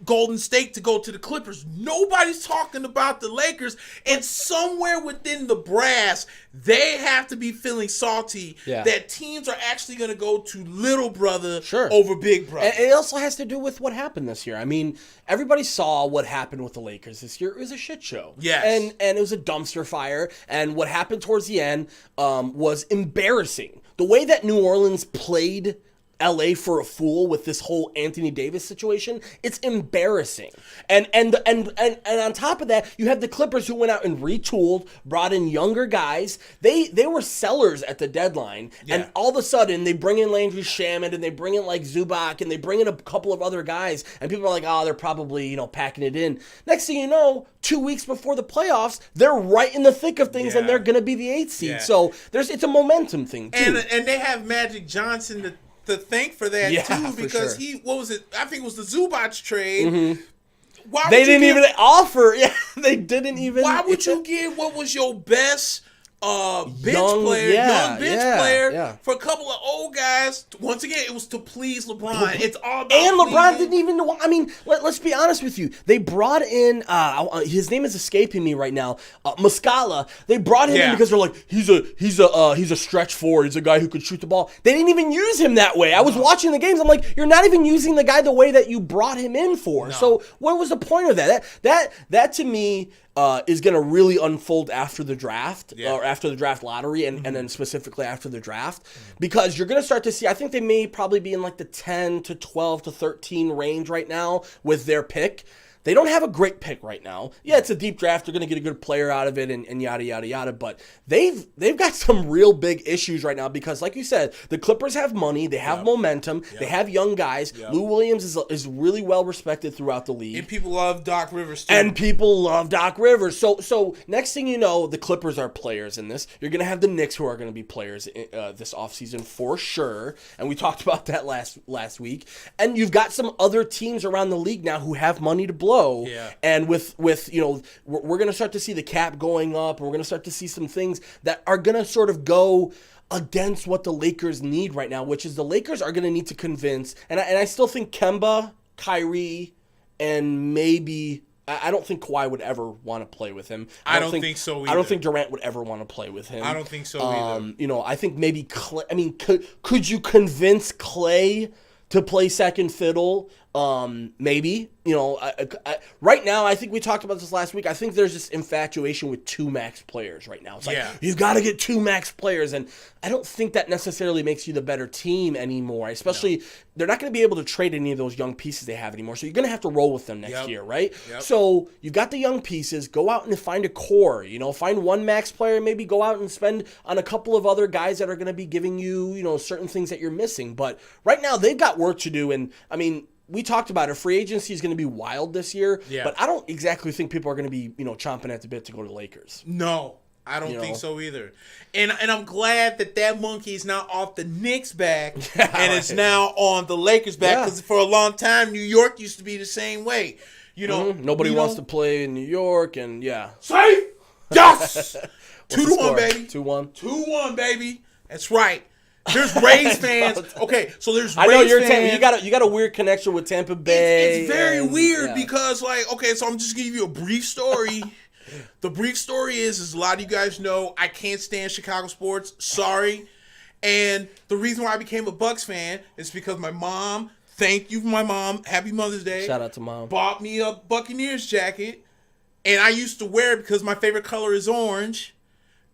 Golden State to go to the Clippers? Nobody's talking about the Lakers. And somewhere within the brass, they have to be feeling salty that teams are actually going to go to little brother over big brother. And it also has to do with what happened this year. I mean, everybody saw what happened with the Lakers this year. It was a shit show. Yes. And it was a dumpster fire. And what happened towards the end was embarrassing. The way that New Orleans played LA for a fool with this whole Anthony Davis situation, it's embarrassing. And on top of that, you have the Clippers who went out and retooled, brought in younger guys. They were sellers at the deadline, and all of a sudden they bring in Landry Shamet and they bring in like Zubac and they bring in a couple of other guys, and people are like, oh, they're probably, you know, packing it in. Next thing you know, 2 weeks before the playoffs, they're right in the thick of things and they're going to be the 8th seed. So it's a momentum thing too. And they have Magic Johnson to thank for that too, because I think it was the Zubac trade. They didn't even offer. Yeah, they didn't even. Why would you give what was your best bench player for a couple of old guys? Once again, it was to please LeBron. It's all about LeBron didn't even know. I mean, let's be honest with you. They brought in his name is escaping me right now. Muscala. They brought him in because they're like, he's a stretch forward. He's a guy who could shoot the ball. They didn't even use him that way. I was watching the games. I'm like, you're not even using the guy the way that you brought him in for. No. So what was the point of that? That to me is going to really unfold after the draft or after the draft lottery and then specifically after the draft, because you're going to start to see, I think they may probably be in like the 10 to 12 to 13 range right now with their pick. They don't have a great pick right now. Yeah, it's a deep draft. They're going to get a good player out of it and yada, yada, yada. But they've got some real big issues right now because, like you said, the Clippers have money. They have momentum. They have young guys. Lou Williams is really well respected throughout the league. And people love Doc Rivers, too. So next thing you know, the Clippers are players in this. You're going to have the Knicks who are going to be players this offseason for sure. And we talked about that last week. And you've got some other teams around the league now who have money to blow. And with you know, we're going to start to see the cap going up, and we're going to start to see some things that are going to sort of go against what the Lakers need right now, which is the Lakers are going to need to convince, and I still think Kemba, Kyrie, and maybe I don't think Kawhi would ever want to play with him. I don't think so either. I don't think Durant would ever want to play with him. I don't think so either. You know, I think maybe Clay, I mean, could you convince Clay to play second fiddle? Maybe. You know, right now, I think we talked about this last week. I think there's this infatuation with two max players right now. It's like, you've got to get two max players. And I don't think that necessarily makes you the better team anymore. Especially, they're not going to be able to trade any of those young pieces they have anymore. So you're going to have to roll with them next year, right? Yep. So you've got the young pieces. Go out and find a core. You know, find one max player. Maybe go out and spend on a couple of other guys that are going to be giving you, you know, certain things that you're missing. But right now, they've got work to do. And, I mean, we talked about it. Free agency is going to be wild this year, but I don't exactly think people are going to be, you know, chomping at the bit to go to the Lakers. No, I don't think so either. And I'm glad that monkey is now off the Knicks' back and it's now on the Lakers' back because for a long time, New York used to be the same way. You know, nobody wants to play in New York, and safe. Yes, 2-1, baby. 2-1. 2-1, baby. That's right. There's Rays fans. Okay, so there's Rays I know you're fans. You got a weird connection with Tampa Bay. It's very weird because, like, okay, so I'm just gonna give you a brief story. The brief story is a lot of you guys know I can't stand Chicago sports. Sorry. And the reason why I became a Bucks fan is because my mom, thank you, my mom, happy Mother's Day. Shout out to Mom. Bought me a Buccaneers jacket, and I used to wear it because my favorite color is orange.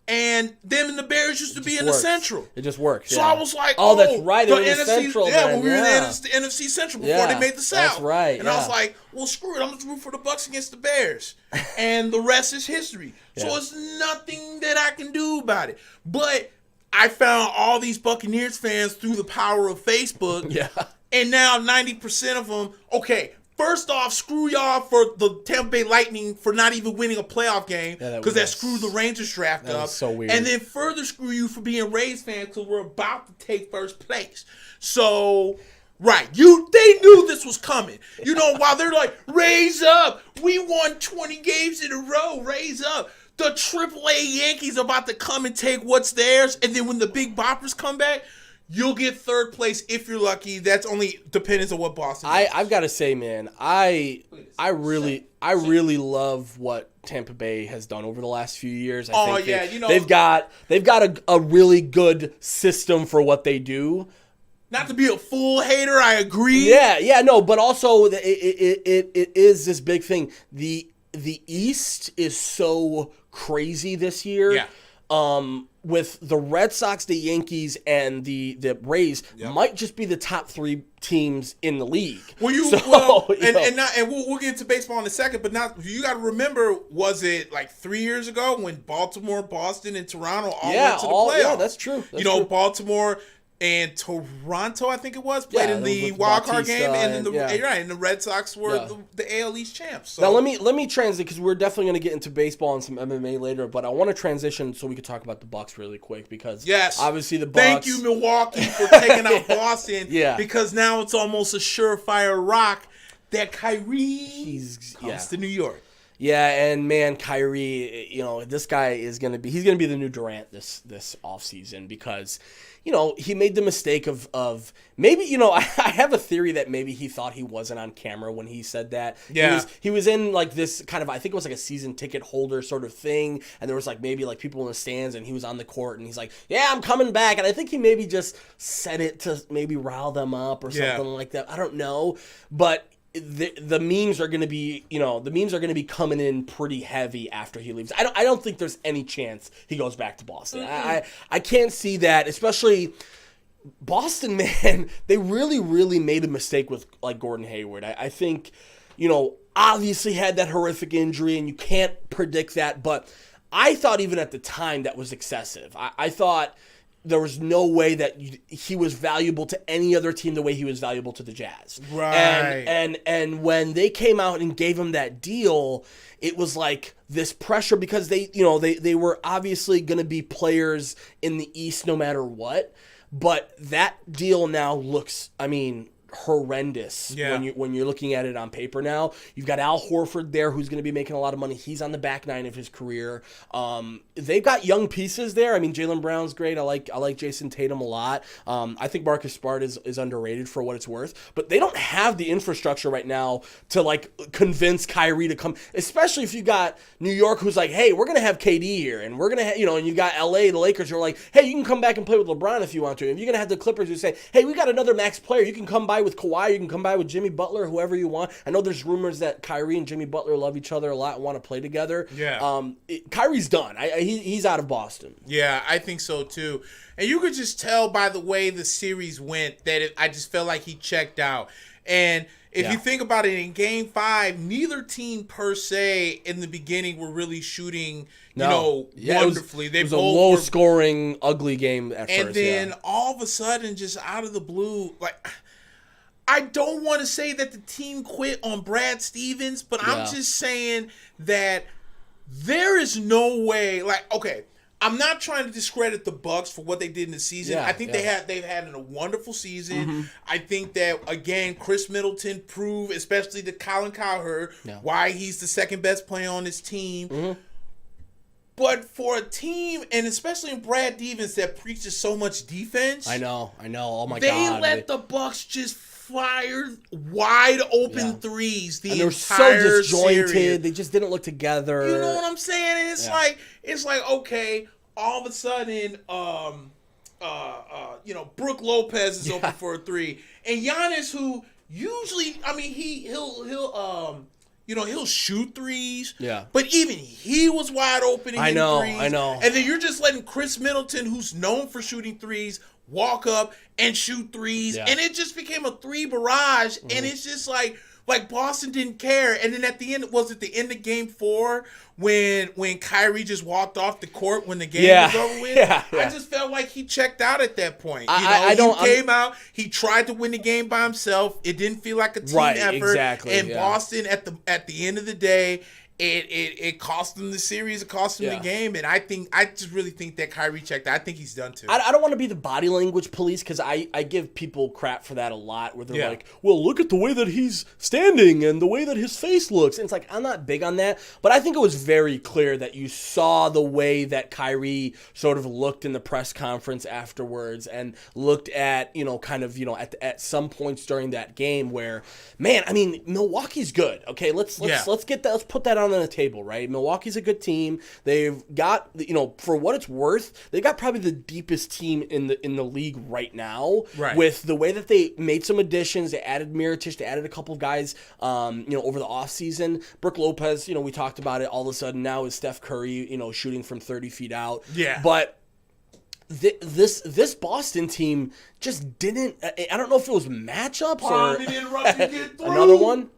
And them and the Bears used to be in the Central. It just worked. So I was like, that's right. They were in the NFC, Central. Yeah, when we were in the NFC Central before they made the South. That's right. And I was like, well, screw it. I'm going to root for the Bucks against the Bears. And the rest is history. So it's nothing that I can do about it. But I found all these Buccaneers fans through the power of Facebook. Yeah. And now 90% of them, okay, first off, screw y'all for the Tampa Bay Lightning for not even winning a playoff game because that screwed the Rangers draft up. Was so weird. And then further screw you for being Rays fans because we're about to take first place. So, right, they knew this was coming. You know, while they're like, Rays up, we won 20 games in a row, Rays up. The AAA Yankees are about to come and take what's theirs, and then when the big boppers come back, you'll get third place if you're lucky. That's only dependent on what Boston does. I've got to say, man, I really love what Tampa Bay has done over the last few years. I think they've got a really good system for what they do. Not to be a full hater, I agree. No, but also it is this big thing. The East is so crazy this year. Yeah. With the Red Sox, the Yankees, and the Rays might just be the top three teams in the league. We'll get into baseball in a second, but you got to remember, was it like 3 years ago when Baltimore, Boston, and Toronto all went to the playoffs? Yeah, that's true. Baltimore and Toronto, I think it was, played in the wild card game, and then the Red Sox were the AL East champs. So. Now let me translate because we're definitely going to get into baseball and some MMA later, but I want to transition so we can talk about the Bucks really quick because obviously the Bucks. Thank you, Milwaukee, for taking out Boston. Because now it's almost a surefire rock that Kyrie comes to New York. Yeah, and man, Kyrie, you know, this guy he's gonna be the new Durant this offseason because, you know, he made the mistake of maybe, you know, I have a theory that maybe he thought he wasn't on camera when he said that. Yeah. He was in like this kind of, I think it was like a season ticket holder sort of thing, and there was like maybe like people in the stands, and he was on the court, and he's like, yeah, I'm coming back. And I think he maybe just said it to maybe rile them up or something like that. I don't know. But the memes are going to be coming in pretty heavy after he leaves. I don't think there's any chance he goes back to Boston. Mm-hmm. I can't see that, especially Boston, man. They really made a mistake with like Gordon Hayward. I think, you know, obviously had that horrific injury and you can't predict that, but I thought even at the time that was excessive. I thought there was no way that he was valuable to any other team the way he was valuable to the Jazz. Right. And when they came out and gave him that deal, it was like this pressure because they were obviously going to be players in the East no matter what. But that deal now looks, I mean, horrendous when you're looking at it on paper now. You've got Al Horford there who's going to be making a lot of money. He's on the back nine of his career. They've got young pieces there. I mean, Jaylen Brown's great. I like Jason Tatum a lot. I think Marcus Smart is underrated for what it's worth. But they don't have the infrastructure right now to like convince Kyrie to come, especially if you got New York who's like, hey, we're going to have KD here, and we're going to and you got LA, the Lakers who are like, hey, you can come back and play with LeBron if you want to. And you're going to have the Clippers who say, hey, we got another max player. You can come by with Kawhi, you can come by with Jimmy Butler, whoever you want. I know there's rumors that Kyrie and Jimmy Butler love each other a lot and want to play together. Yeah. Kyrie's done. He's out of Boston. Yeah, I think so too. And you could just tell by the way the series went that I just felt like he checked out. And if you think about it, in Game 5, neither team per se in the beginning were really shooting, wonderfully. It was a low-scoring, ugly game at first. And then all of a sudden, just out of the blue, like, I don't want to say that the team quit on Brad Stevens, but I'm just saying that there is no way, like, okay, I'm not trying to discredit the Bucks for what they did in the season. Yeah, I think they've had a wonderful season. Mm-hmm. I think that, again, Chris Middleton proved, especially to Colin Cowherd, why he's the second best player on this team. Mm-hmm. But for a team, and especially in Brad Stevens that preaches so much defense, I know. Oh my God, they let the Bucks just fire wide open threes the entire so disjointed. Series. They just didn't look together. You know what I'm saying? It's like okay, all of a sudden, Brook Lopez is open for a three, and Giannis, who usually, I mean, he'll shoot threes. Yeah. But even he was wide open in threes. I know. And then you're just letting Chris Middleton, who's known for shooting threes, walk up and shoot threes. Yeah. And it just became a three barrage. Mm-hmm. And it's just like Boston didn't care. And then at the end, was it the end of Game 4 when Kyrie just walked off the court when the game was over with? Yeah. I just felt like he checked out at that point. He came out. He tried to win the game by himself. It didn't feel like a team effort. Exactly. And Boston, at the end of the day, it cost them the series. It cost them the game. And I just really think that Kyrie checked out. I think he's done too. I don't want to be the body language police because I give people crap for that a lot where they're like, well, look at the way that he's standing and the way that his face looks. And it's like, I'm not big on that. But I think it was very clear that you saw the way that Kyrie sort of looked in the press conference afterwards and looked at, at some points during that game where, man, I mean, Milwaukee's good. Okay, let's get that. Let's put that on the table, right? Milwaukee's a good team. They've got, for what it's worth, they've got probably the deepest team in the league right now. Right. With the way that they made some additions, they added Mirotić, they added a couple of guys, over the offseason. Brook Lopez, we talked about it. All of a sudden now is Steph Curry, shooting from 30 feet out. Yeah. But this Boston team just didn't. I don't know if it was matchups or another one.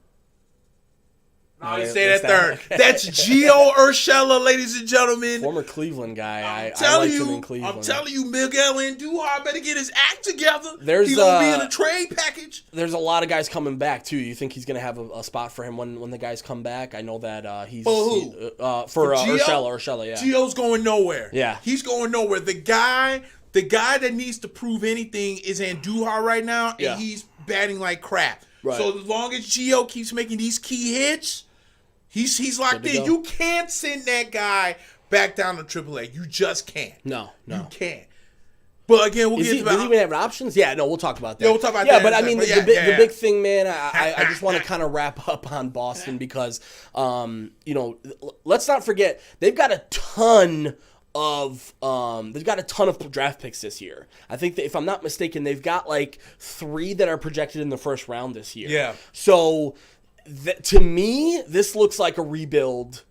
No, I didn't say that third. Okay. That's Gio Urshela, ladies and gentlemen. Former Cleveland guy. I liked him in Cleveland. I'm telling you, Miguel Andujar better get his act together. He's going to be in a trade package. There's a lot of guys coming back, too. You think he's going to have a spot for him when the guys come back? I know that he's... For Urshela, yeah. Gio's going nowhere. Yeah. He's going nowhere. The guy that needs to prove anything is Andujar right now, and he's batting like crap. Right. So as long as Gio keeps making these key hits... He's locked in. You can't send that guy back down to AAA. You just can't. No. You can't. But again, does he even have options? Yeah, no, we'll talk about that. Yeah, we'll talk about that. Yeah, but I mean, the big thing, man, I just want to kind of wrap up on Boston because, let's not forget, they've got a ton of draft picks this year. I think that if I'm not mistaken, they've got like 3 that are projected in the first round this year. Yeah. So to me, this looks like a rebuild,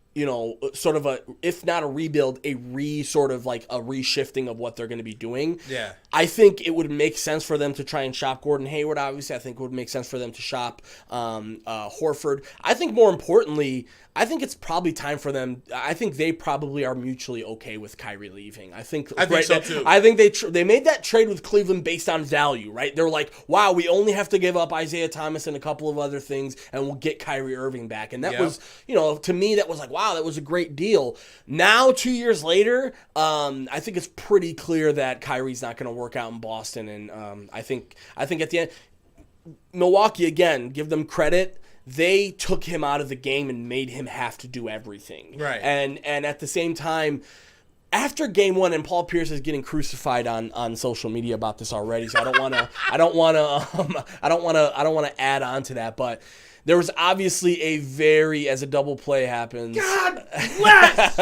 sort of if not a rebuild, a reshifting of what they're going to be doing. Yeah. I think it would make sense for them to try and shop Gordon Hayward, obviously. I think it would make sense for them to shop Horford. I think more importantly, I think it's probably time for them. I think they probably are mutually okay with Kyrie leaving. I think so too. I think they made that trade with Cleveland based on value, right? They're like, wow, we only have to give up Isaiah Thomas and a couple of other things, and we'll get Kyrie Irving back. And that was, to me, that was like, wow, that was a great deal. Now, 2 years later, I think it's pretty clear that Kyrie's not going to work out in Boston, and I think at the end. Milwaukee, again, give them credit. They took him out of the game and made him have to do everything. Right. And at the same time, after game one, and Paul Pierce is getting crucified on social media about this already, so I don't want to add on to that, but there was obviously as a double play happens. God bless.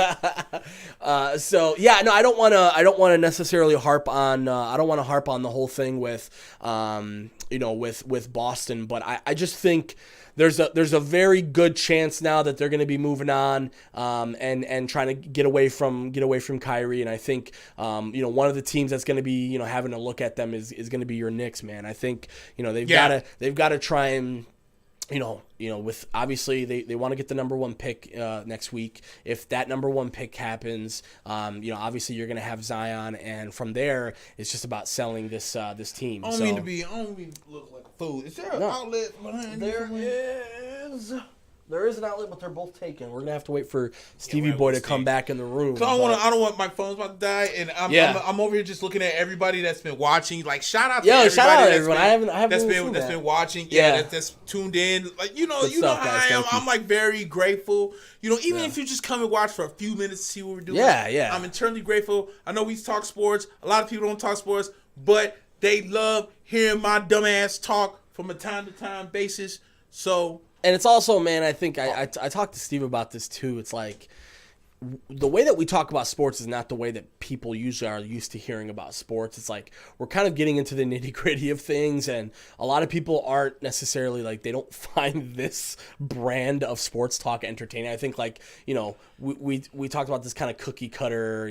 So yeah, no, I don't want to necessarily harp on. I don't want to harp on the whole thing with, with Boston, but I just think there's a very good chance now that they're going to be moving on, and trying to get away from Kyrie, and I think, one of the teams that's going to be, having a look at them is going to be your Knicks, man. I think, they've got to try and. With obviously they want to get the number one pick next week. If that number one pick happens, obviously you're going to have Zion, and from there it's just about selling this team. I don't mean to look like a fool. Is there an outlet behind you? There is an outlet, but they're both taken. We're gonna have to wait for Stevie Boy to come back in the room. I don't want my phone's about to die, and I'm over here just looking at everybody that's been watching. Like, shout out to everyone. I haven't that's been watching. That's tuned in. Like, you know how I am. I'm like very grateful. Even if you just come and watch for a few minutes to see what we're doing. Yeah. I'm eternally grateful. I know we talk sports. A lot of people don't talk sports, but they love hearing my dumbass talk from a time to time basis. So. And it's also, man, I think I talked to Steve about this too. It's like the way that we talk about sports is not the way that people usually are used to hearing about sports. It's like we're kind of getting into the nitty-gritty of things, and a lot of people aren't necessarily like, they don't find this brand of sports talk entertaining. I think, like, we talked about this kind of cookie cutter,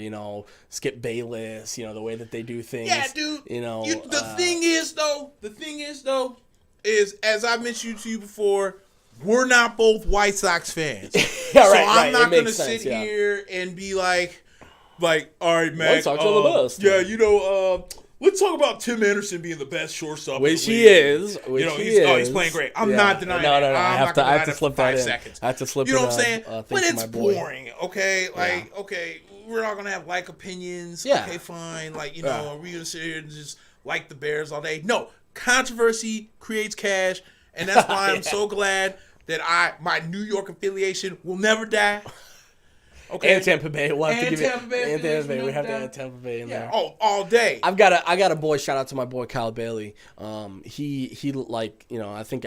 Skip Bayless, the way that they do things. Yeah, dude. The thing is though, is, as I mentioned to you before, we're not both White Sox fans. I'm not going to sit here and be like, all right, man. White Sox are the best. Yeah, let's talk about Tim Anderson being the best shortstop. Which he is. He's playing great. I'm not denying that. No. I have to slip that in. Seconds. I have to slip You know what I'm saying? But it's boring, okay? Okay, we're all going to have opinions. Yeah. Okay, fine. Are we going to sit here and just like the Bears all day? No. Controversy creates cash, and that's why I'm so glad that my New York affiliation will never die. Okay. And Tampa Bay. We'll have to give Tampa Bay. And Tampa Bay. We have to add Tampa Bay in there. Oh, all day. I got a boy. Shout out to my boy Kyle Bailey. He like, I think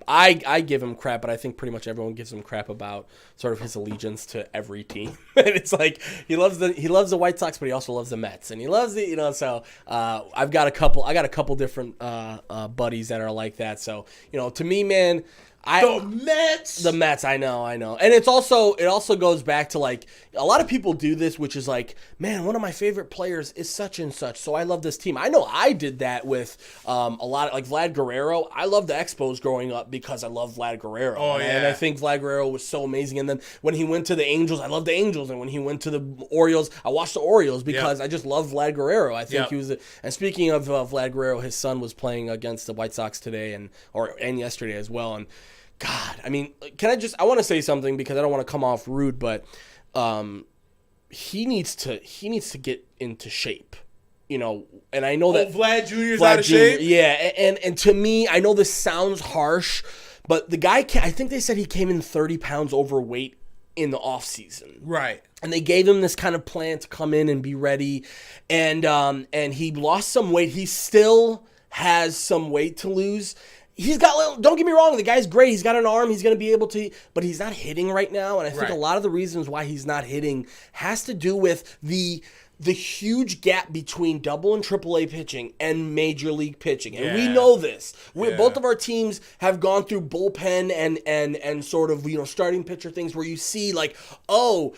I give him crap, but I think pretty much everyone gives him crap about sort of his allegiance to every team. And it's like he loves the White Sox, but he also loves the Mets, and he loves the So I got a couple different buddies that are like that. So to me, man. The Mets, I know. And it also goes back to, like, a lot of people do this, which is like, man, one of my favorite players is such and such, so I love this team. I know I did that with a lot of, like, Vlad Guerrero. I loved the Expos growing up because I love Vlad Guerrero. Oh, yeah. And I think Vlad Guerrero was so amazing. And then when he went to the Angels, I loved the Angels. And when he went to the Orioles, I watched the Orioles because I just love Vlad Guerrero. I think he was and speaking of Vlad Guerrero, his son was playing against the White Sox today and yesterday as well. And God, I mean, I want to say something because I don't want to come off rude, but he needs to get into shape, and I know that Vlad Jr.'s out of shape. Yeah, and to me, I know this sounds harsh, but the guy, I think they said he came in 30 pounds overweight in the off season. Right. And they gave him this kind of plan to come in and be ready, and he lost some weight. He still has some weight to lose. Don't get me wrong, the guy's great. He's got an arm. He's going to be able to, but he's not hitting right now. And I think a lot of the reasons why he's not hitting has to do with the huge gap between double and triple A pitching and major league pitching. And we know this. Both of our teams have gone through bullpen and sort of, starting pitcher things where you see like, the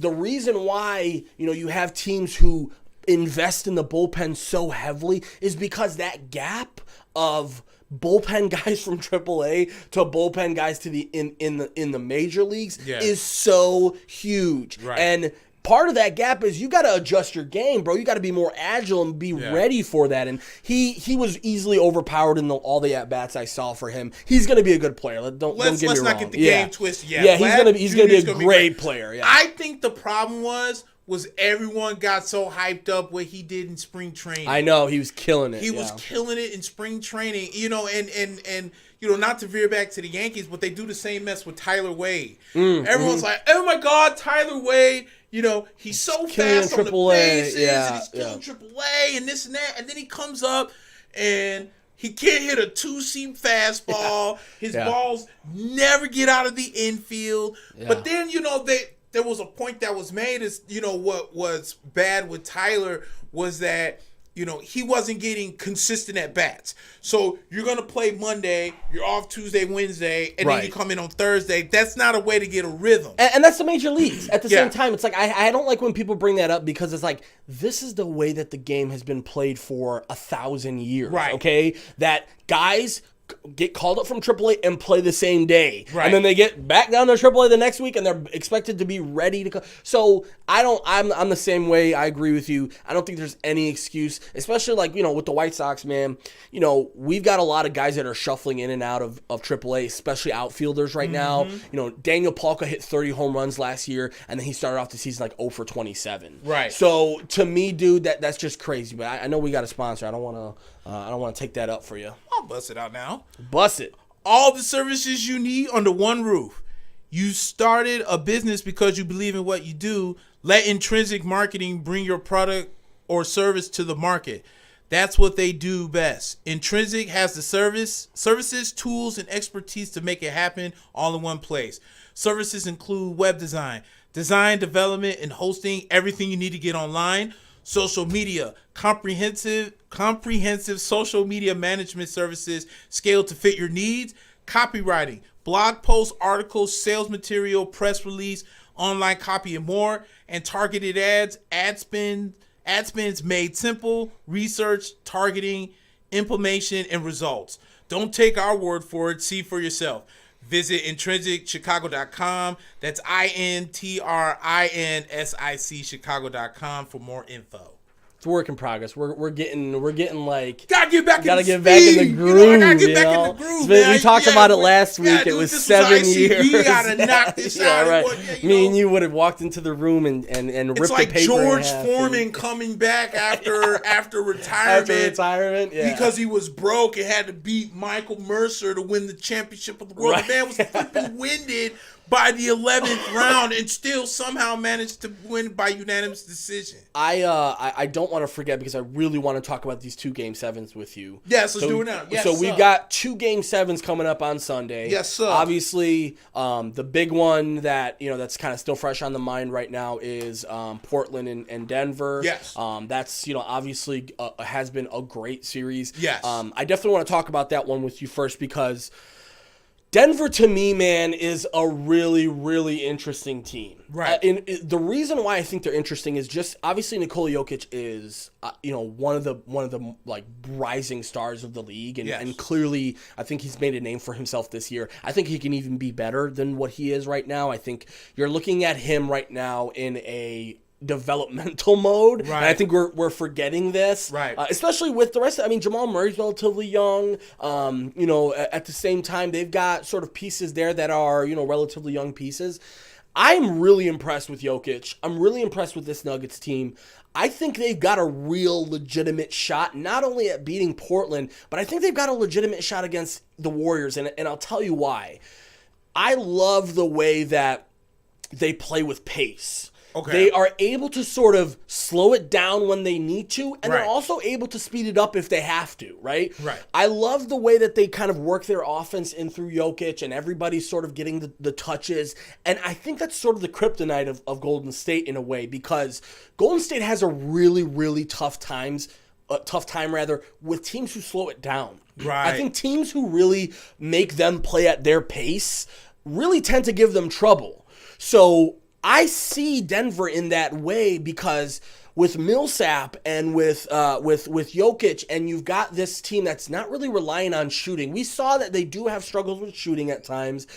reason why, you have teams who invest in the bullpen so heavily is because that gap of bullpen guys from AAA to bullpen guys to the in the major leagues is so huge. Right. And part of that gap is you got to adjust your game, bro. You got to be more agile and be ready for that. And he was easily overpowered in all the at bats I saw for him. He's going to be a good player. Don't get me wrong. Let's not get the game twisted. Yeah, he's going to be a great player. Yeah. I think the problem was was everyone got so hyped up what he did in spring training. I know, he was killing it. He was killing it in spring training. And not to veer back to the Yankees, but they do the same mess with Tyler Wade. Everyone's like, oh my God, Tyler Wade. He's so fast on the bases, and he's killing AAA and this and that. And then he comes up and he can't hit a two-seam fastball. His balls never get out of the infield. Yeah. But then, there was a point that was made is, what was bad with Tyler was that, he wasn't getting consistent at bats. So you're going to play Monday, you're off Tuesday, Wednesday, and then you come in on Thursday. That's not a way to get a rhythm. And that's the major leagues. At the same time, it's like, I don't like when people bring that up because it's like, this is the way that the game has been played for 1,000 years. Right. Okay? That guys get called up from AAA and play the same day. Right. And then they get back down to AAA the next week and they're expected to be ready to go. So I'm the same way. I agree with you. I don't think there's any excuse, especially with the White Sox, man. We've got a lot of guys that are shuffling in and out of AAA, especially outfielders right now. Daniel Palka hit 30 home runs last year and then he started off the season 0 for 27. Right. So to me, dude, that's just crazy. But I know we got a sponsor. I don't want to take that up for you. I'll bust it out now. Bust it. All the services you need under one roof. You started a business because you believe in what you do. Let Intrinsic Marketing bring your product or service to the market. That's what they do best. Intrinsic has the services, tools, and expertise to make it happen all in one place. Services include web design, development, and hosting, everything you need to get online. Social media, comprehensive social media management services scaled to fit your needs, copywriting, blog posts, articles, sales material, press release, online copy, and more, and targeted ads, ad spends made simple, research, targeting, implementation, and results. Don't take our word for it. See for yourself. Visit intrinsic.chicago.com. That's INTRINSIC Chicago.com for more info. It's a work in progress. We're getting like gotta get back in the groove. I gotta get back in the groove. Man. We talked about it last week. It was 7 years. You gotta knock this out. Right. Me and you would have walked into the room and ripped the paper. It's like George Foreman coming back after retirement. Because he was broke and had to beat Michael Mercer to win the championship of the world. Right. The man was flipping winded by the 11th round and still somehow managed to win by unanimous decision. I don't want to forget because I really want to talk about these 2 Game 7s with you. Yes, let's do it now. Yes, so we've got 2 Game 7s coming up on Sunday. Yes, sir. Obviously, the big one that that's kind of still fresh on the mind right now is Portland and Denver. Yes. That's obviously has been a great series. Yes. I definitely want to talk about that one with you first because Denver, to me, man, is a really, really interesting team. Right. And the reason why I think they're interesting is just obviously Nikola Jokic is, one of the like rising stars of the league, and clearly I think he's made a name for himself this year. I think he can even be better than what he is right now. I think you're looking at him right now in a developmental mode. Right. And I think we're forgetting this. Right. Especially with the rest of, Jamal Murray's relatively young. At the same time, they've got sort of pieces there that are, relatively young pieces. I'm really impressed with Jokic. I'm really impressed with this Nuggets team. I think they've got a real legitimate shot, not only at beating Portland, but I think they've got a legitimate shot against the Warriors, and I'll tell you why. I love the way that they play with pace. Okay. They are able to sort of slow it down when they need to, and they're also able to speed it up if they have to, right? Right. I love the way that they kind of work their offense in through Jokic, and everybody's sort of getting the touches. And I think that's sort of the kryptonite of Golden State in a way, because Golden State has a really, really tough time with teams who slow it down. Right. I think teams who really make them play at their pace really tend to give them trouble. So I see Denver in that way because with Millsap and with Jokic, and you've got this team that's not really relying on shooting. We saw that they do have struggles with shooting at times.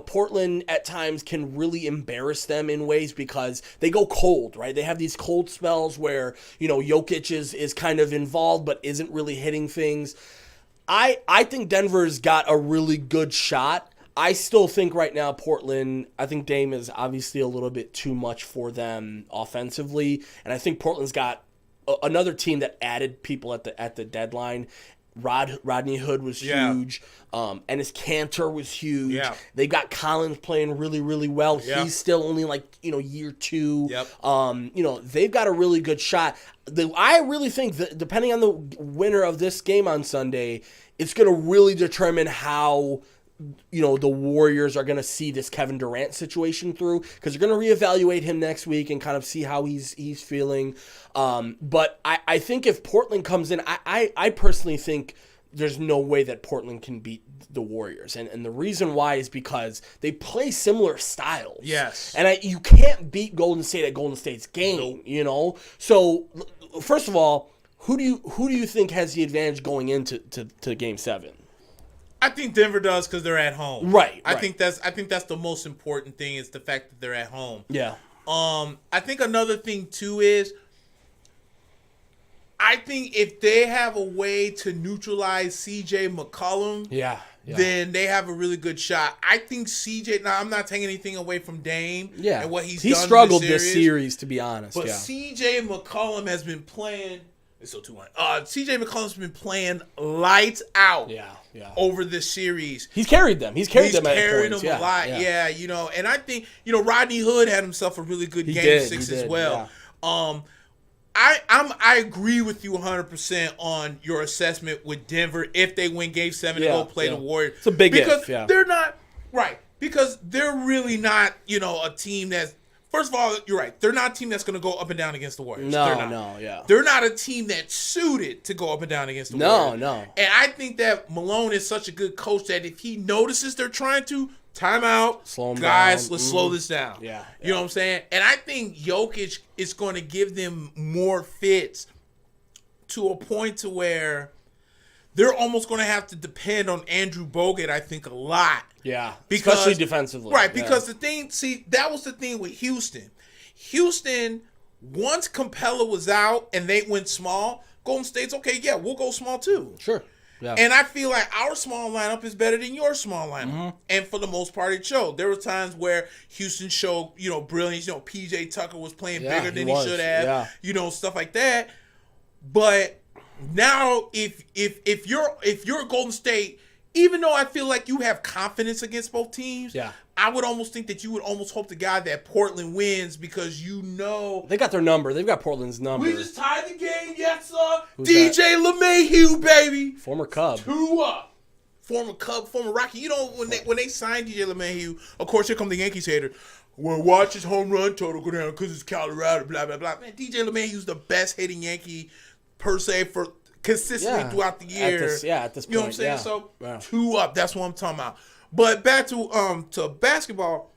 Portland at times can really embarrass them in ways because they go cold, right? They have these cold spells where, Jokic is kind of involved but isn't really hitting things. I think Denver's got a really good shot. I still think right now Portland, I think Dame is obviously a little bit too much for them offensively, and I think Portland's got another team that added people at the deadline. Rodney Hood was huge. Ennis Cantor was huge. Yeah. They've got Collins playing really, really well. Yeah. He's still only year 2. Yep. They've got a really good shot. I really think that depending on the winner of this game on Sunday, it's going to really determine how the Warriors are going to see this Kevin Durant situation through, because they're going to reevaluate him next week and kind of see how he's feeling. But I think if Portland comes in, I personally think there's no way that Portland can beat the Warriors. And the reason why is because they play similar styles. Yes. And you can't beat Golden State at Golden State's game, So, first of all, who do you think has the advantage going into Game 7? I think Denver does because they're at home. Right. I think that's the most important thing is the fact that they're at home. Yeah. I think another thing too is I think if they have a way to neutralize CJ McCollum, then they have a really good shot. I think CJ. Now I'm not taking anything away from Dame. And what he's done. He struggled this series, to be honest. But CJ McCollum has been playing. It's so 2-1. CJ McCollum's been playing lights out. Over this series. He's carried them. He's carried them a lot. Yeah. And I think Rodney Hood had himself a really good game 6 as well. Yeah. I agree with you 100% on your assessment with Denver if they win Game 7 to go play the Warriors. It's a big because if, they're not right because they're really not a team that's. First of all, you're right. They're not a team that's going to go up and down against the Warriors. They're not a team that's suited to go up and down against the Warriors. No. And I think that Malone is such a good coach that if he notices they're trying to, time out, slow them guys, down. Let's slow this down. Yeah. You know what I'm saying? And I think Jokic is going to give them more fits to a point to where they're almost going to have to depend on Andrew Bogut, I think, a lot. Yeah, especially defensively. Right, because the thing, that was the thing with Houston. Houston, once Capella was out and they went small, Golden State's, okay, yeah, we'll go small too. Sure. Yeah. And I feel like our small lineup is better than your small lineup. Mm-hmm. And for the most part, it showed. There were times where Houston showed, brilliance. PJ Tucker was playing bigger than he should have. Stuff like that. But now, if you're Golden State, even though I feel like you have confidence against both teams, I would almost think that you would almost hope to God that Portland wins because they got their number. They've got Portland's number. We just tied the game, yes sir. DJ LeMahieu, baby, former Cub, 2-up. Former Cub, former Rocky. When they signed DJ LeMahieu, of course here come the Yankees hater. Well, watch his home run total go down because it's Colorado. Blah blah blah. Man, DJ LeMahieu's the best hitting Yankee per se for. Consistently throughout the year. At this point. You know what I'm saying? So 2-up. That's what I'm talking about. But back to basketball,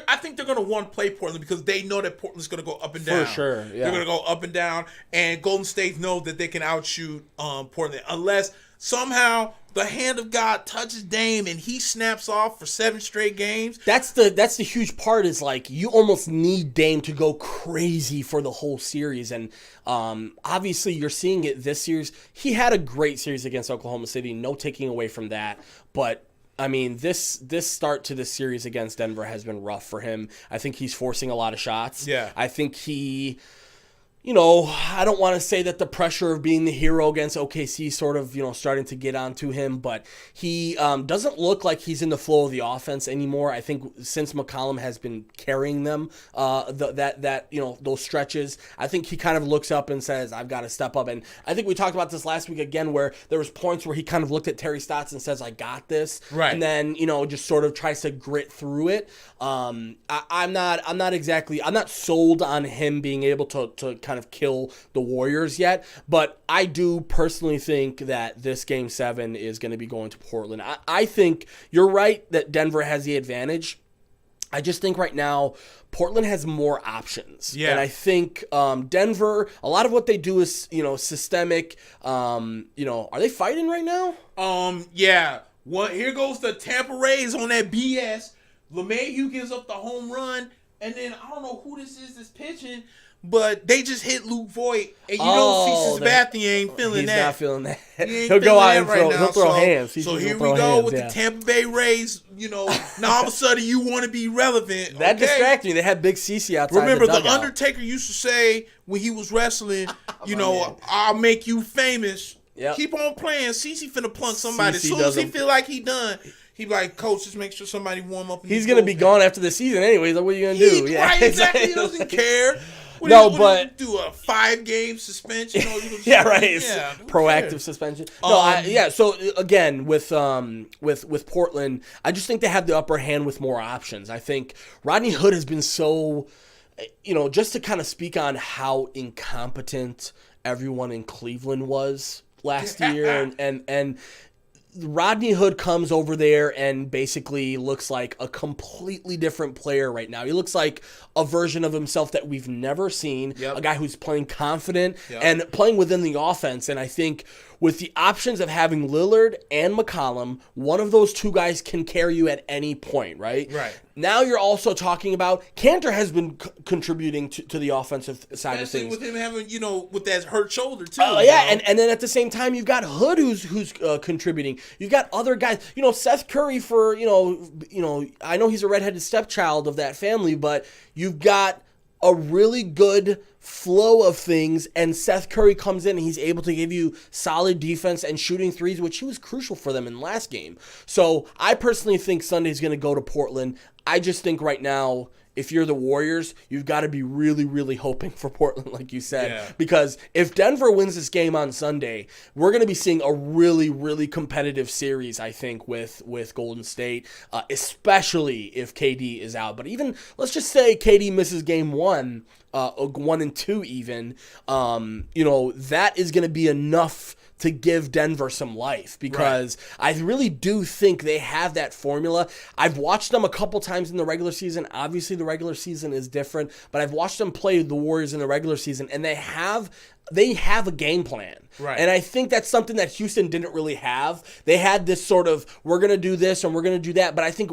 I think they're going to play Portland because they know that Portland's going to go up and down. For sure. Yeah. They're going to go up and down, and Golden State knows that they can outshoot Portland unless somehow the hand of God touches Dame and he snaps off for 7 straight games. That's the huge part is you almost need Dame to go crazy for the whole series. And obviously you're seeing it this series. He had a great series against Oklahoma City, no taking away from that. But I mean, this start to this series against Denver has been rough for him. I think he's forcing a lot of shots. Yeah. I think he... I don't want to say that the pressure of being the hero against OKC sort of, starting to get onto him, but he doesn't look like he's in the flow of the offense anymore. I think since McCollum has been carrying them, those stretches, I think he kind of looks up and says, I've got to step up. And I think we talked about this last week again, where there was points where he kind of looked at Terry Stotts and says, I got this. Right. And then, just sort of tries to grit through it. I'm not sold on him being able to kind of kill the Warriors yet, but I do personally think that this Game 7 is going to be going to Portland. I think you're right that Denver has the advantage. I just think right now Portland has more options. Yeah. And I think Denver, a lot of what they do is, systemic. Are they fighting right now? Yeah. Here goes the Tampa Rays on that BS. LeMahieu gives up the home run, and then I don't know who this is that's pitching, but they just hit Luke Voigt, and you know CeCe Sabathia ain't feeling that. He's not feeling that. He'll go out and throw hands. So here we go with the Tampa Bay Rays. You know, now all of a sudden you want to be relevant. That distracted me. They had Big CeCe outside. Remember, the Undertaker used to say when he was wrestling, you know, I'll make you famous. Yep. Keep on playing. CeCe finna plunk somebody. As soon as he feel like he done, he like, coach, just make sure somebody warm up. He's gonna be gone after the season anyway. Like, what are you gonna do? Yeah, right, exactly. He doesn't care. But do a 5-game suspension. Yeah, right. Proactive suspension. No, So again, with Portland, I just think they have the upper hand with more options. I think Rodney Hood has been so, you know, just to kind of speak on how incompetent everyone in Cleveland was last year, and Rodney Hood comes over there and basically looks like a completely different player right now. He looks like a version of himself that we've never seen, a guy who's playing confident and playing within the offense. And I think with the options of having Lillard and McCollum, one of those two guys can carry you at any point, right? Right. Now you're also talking about Cantor has been contributing to the offensive side of things. With him having, you know, with that hurt shoulder too. And then at the same time you've got Hood who's contributing. You've got other guys. You know, Seth Curry for, you know, I know he's a redheaded stepchild of that family, but you've got a really good flow of things, and Seth Curry comes in and he's able to give you solid defense and shooting threes, which he was crucial for them in the last game. So I personally think Sunday's going to go to Portland. I just think right now, if you're the Warriors, you've got to be really, really hoping for Portland, like you said. Because if Denver wins this game on Sunday, we're going to be seeing a really, really competitive series, I think, with Golden State, especially if KD is out. But even, let's just say KD misses game 1, 1 and 2 even, you know, that is going to be enough to give Denver some life, because I really do think they have that formula. I've watched them a couple times in the regular season. Obviously, the regular season is different, but I've watched them play the Warriors in the regular season, and they have a game plan. Right. And I think that's something that Houston didn't really have. They had this sort of, we're going to do this and we're going to do that. But I think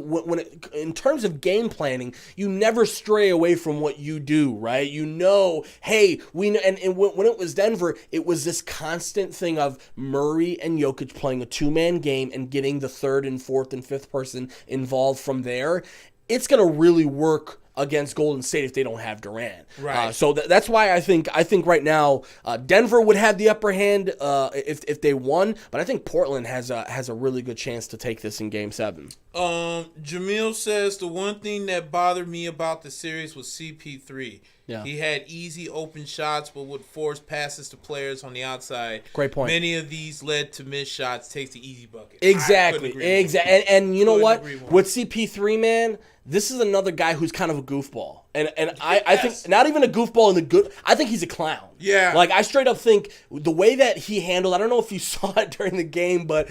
in terms of game planning, you never stray away from what you do, right? You know, hey, when it was Denver, it was this constant thing of Murray and Jokic playing a two-man game and getting the third and fourth and fifth person involved from there. It's going to really work against Golden State if they don't have Durant. Right. So that's why I think right now Denver would have the upper hand if they won, but I think Portland has a really good chance to take this in Game 7. Jamil says the one thing that bothered me about the series was CP3. Yeah. He had easy open shots, but would force passes to players on the outside. Great point. Many of these led to missed shots. Takes the easy bucket. Exactly. And you know what? With CP3, man, this is another guy who's kind of a goofball. And I think not even a goofball in the good. I think he's a clown. Yeah. Like, I straight up think the way that he handled, I don't know if you saw it during the game, but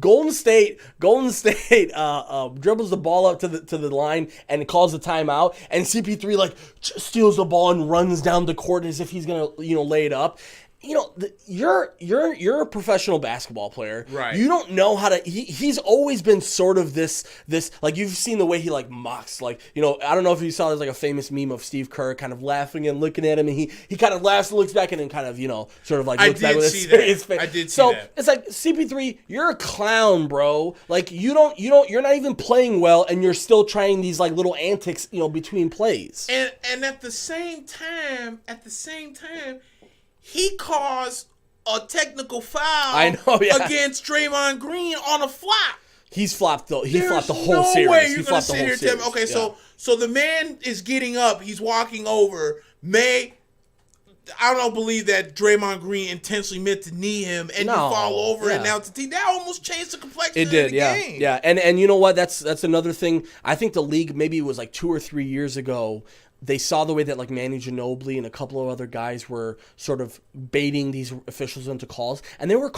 Golden State dribbles the ball up to the line and calls the timeout, and CP3 like steals the ball and runs down the court as if he's gonna lay it up. You know, you're a professional basketball player. Right. You don't know how to. He's always been sort of this like, you've seen the way he like mocks, like, I don't know if you saw, there's like a famous meme of Steve Kerr kind of laughing and looking at him, and he kind of laughs and looks back and then kind of sort of like looks back with a serious face. I did see so that. It's like, CP3, you're a clown, bro. Like, you're not even playing well, and you're still trying these like little antics, between plays. And at the same time. He caused a technical foul against Draymond Green on a flop. He's flopped though. He flopped the whole series. Way you're gonna sit here and tell me, okay, so the man is getting up, he's walking over. I don't believe that Draymond Green intentionally meant to knee him, and you fall over, and now that almost changed the complexion of the game. Yeah. And you know what? That's another thing. I think the league, maybe it was like 2 or 3 years ago, they saw the way that like Manu Ginobili and a couple of other guys were sort of baiting these officials into calls, and they were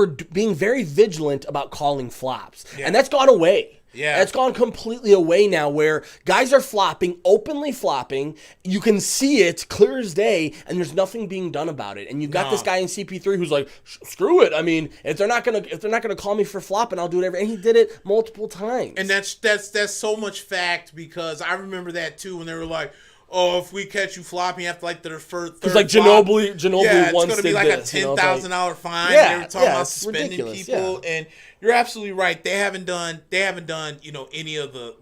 being very vigilant about calling flops. Yeah. And that's gone away. Yeah. It's gone completely away now, where guys are openly flopping. You can see it clear as day, and there's nothing being done about it. And you've got this guy in CP3 who's like, screw it. I mean, if they're not gonna call me for flopping, I'll do whatever. And he did it multiple times. And that's so much fact, because I remember that too, when they were like, if we catch you flopping after like the third because like Ginobili it's once going to be did like this, a $10,000 fine. Yeah, They were talking about it's suspending ridiculous, people, and you're absolutely right. They haven't done any of the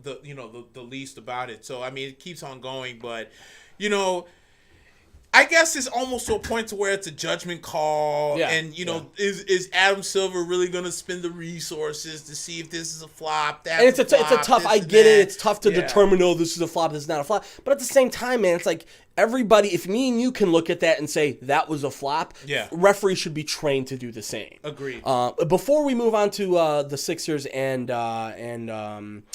least about it. So I mean, it keeps on going, but I guess it's almost to a point to where it's a judgment call, and is Adam Silver really going to spend the resources to see if this is a flop? That's and it's a tough. I get it. It's tough to determine. Oh, this is a flop. This is not a flop. But at the same time, man, it's like everybody. If me and you can look at that and say that was a flop, referees should be trained to do the same. Agreed. Before we move on to the Sixers and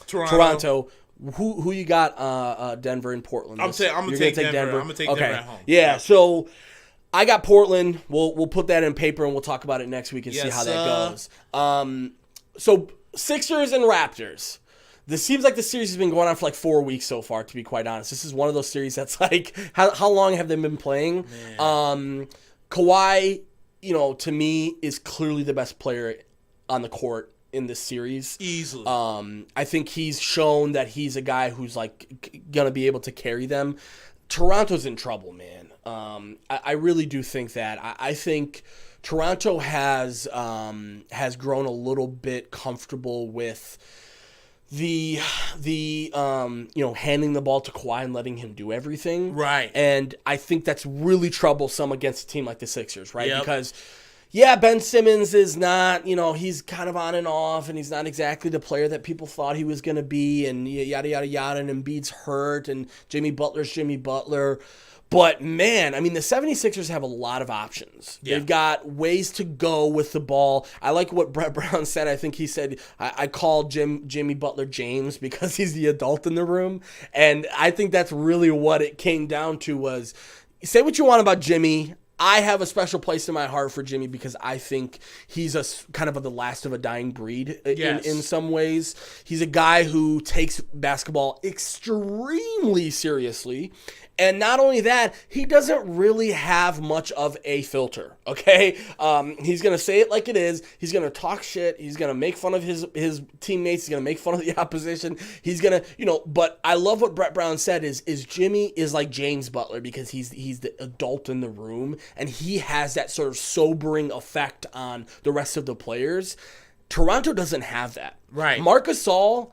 Toronto. Who you got? Denver and Portland. I'm gonna take Denver. I'm gonna take Denver at home. Yeah. So I got Portland. We'll put that in paper and we'll talk about it next week and see how that goes. So Sixers and Raptors. This seems like the series has been going on for like 4 weeks so far. To be quite honest, this is one of those series that's like how long have they been playing? Kawhi, to me is clearly the best player on the court in this series. Easily. I think he's shown that he's a guy who's like gonna be able to carry them. Toronto's in trouble, man. I really do think that. I think Toronto has grown a little bit comfortable with the handing the ball to Kawhi and letting him do everything. Right. And I think that's really troublesome against a team like the Sixers, right? Yep. Because Ben Simmons is not, he's kind of on and off, and he's not exactly the player that people thought he was going to be, and yada, yada, yada, and Embiid's hurt, and Jimmy Butler's Jimmy Butler. But, man, I mean, the 76ers have a lot of options. Yeah. They've got ways to go with the ball. I like what Brett Brown said. I think he said, I called Jimmy Butler James because he's the adult in the room. And I think that's really what it came down to was, say what you want about Jimmy. I have a special place in my heart for Jimmy because I think he's a kind of the last of a dying breed in some ways. He's a guy who takes basketball extremely seriously. And not only that, he doesn't really have much of a filter, okay? He's going to say it like it is. He's going to talk shit. He's going to make fun of his teammates. He's going to make fun of the opposition. He's going to, but I love what Brett Brown said is Jimmy is like James Butler because he's the adult in the room, and he has that sort of sobering effect on the rest of the players. Toronto doesn't have that. Right. Marc Gasol,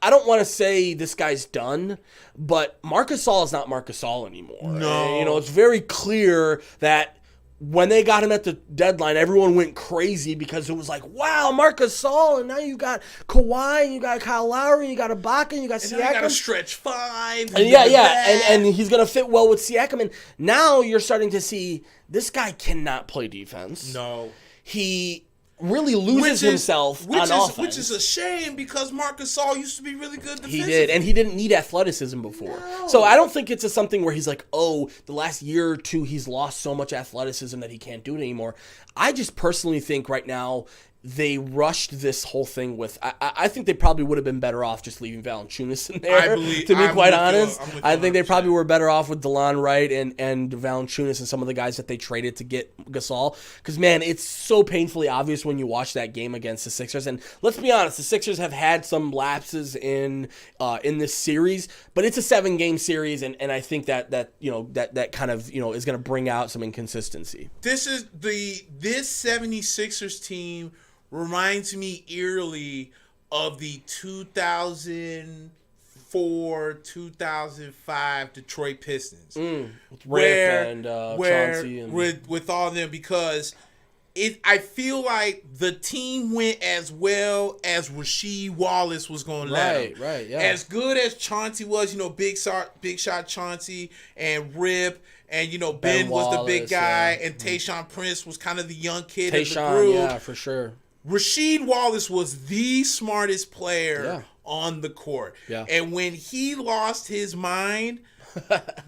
I don't want to say this guy's done, but Marc Gasol is not Marc Gasol anymore. No. It's very clear that when they got him at the deadline, everyone went crazy because it was like, wow, Marc Gasol, and now you got Kawhi, and you got Kyle Lowry, and you got Ibaka, and you got Siakam. You got a stretch five. And he's going to fit well with Siakam. And now you're starting to see this guy cannot play defense. No. He really loses himself on offense. Which is a shame because Marc Gasol used to be really good defensively. He did, and he didn't need athleticism before. No. So I don't think it's something where he's like, the last year or two he's lost so much athleticism that he can't do it anymore. I just personally think right now they rushed this whole thing with. I think they probably would have been better off just leaving Valanciunas in there. To be quite honest, I think they probably were better off with DeLon Wright and Valanciunas and some of the guys that they traded to get Gasol. Because man, it's so painfully obvious when you watch that game against the Sixers. And let's be honest, the Sixers have had some lapses in this series, but it's a 7-game series, and I think that kind of is going to bring out some inconsistency. This 76ers team reminds me eerily of the 2004-2005 Detroit Pistons. With Rip and Chauncey. With all them, because I feel like the team went as well as Rasheed Wallace was going to let them. Right, yeah. As good as Chauncey was, big shot Chauncey and Rip, and Ben was the big guy, and Tayshaun Prince was kind of the young kid in the group. Yeah, for sure. Rasheed Wallace was the smartest player on the court. Yeah. And when he lost his mind,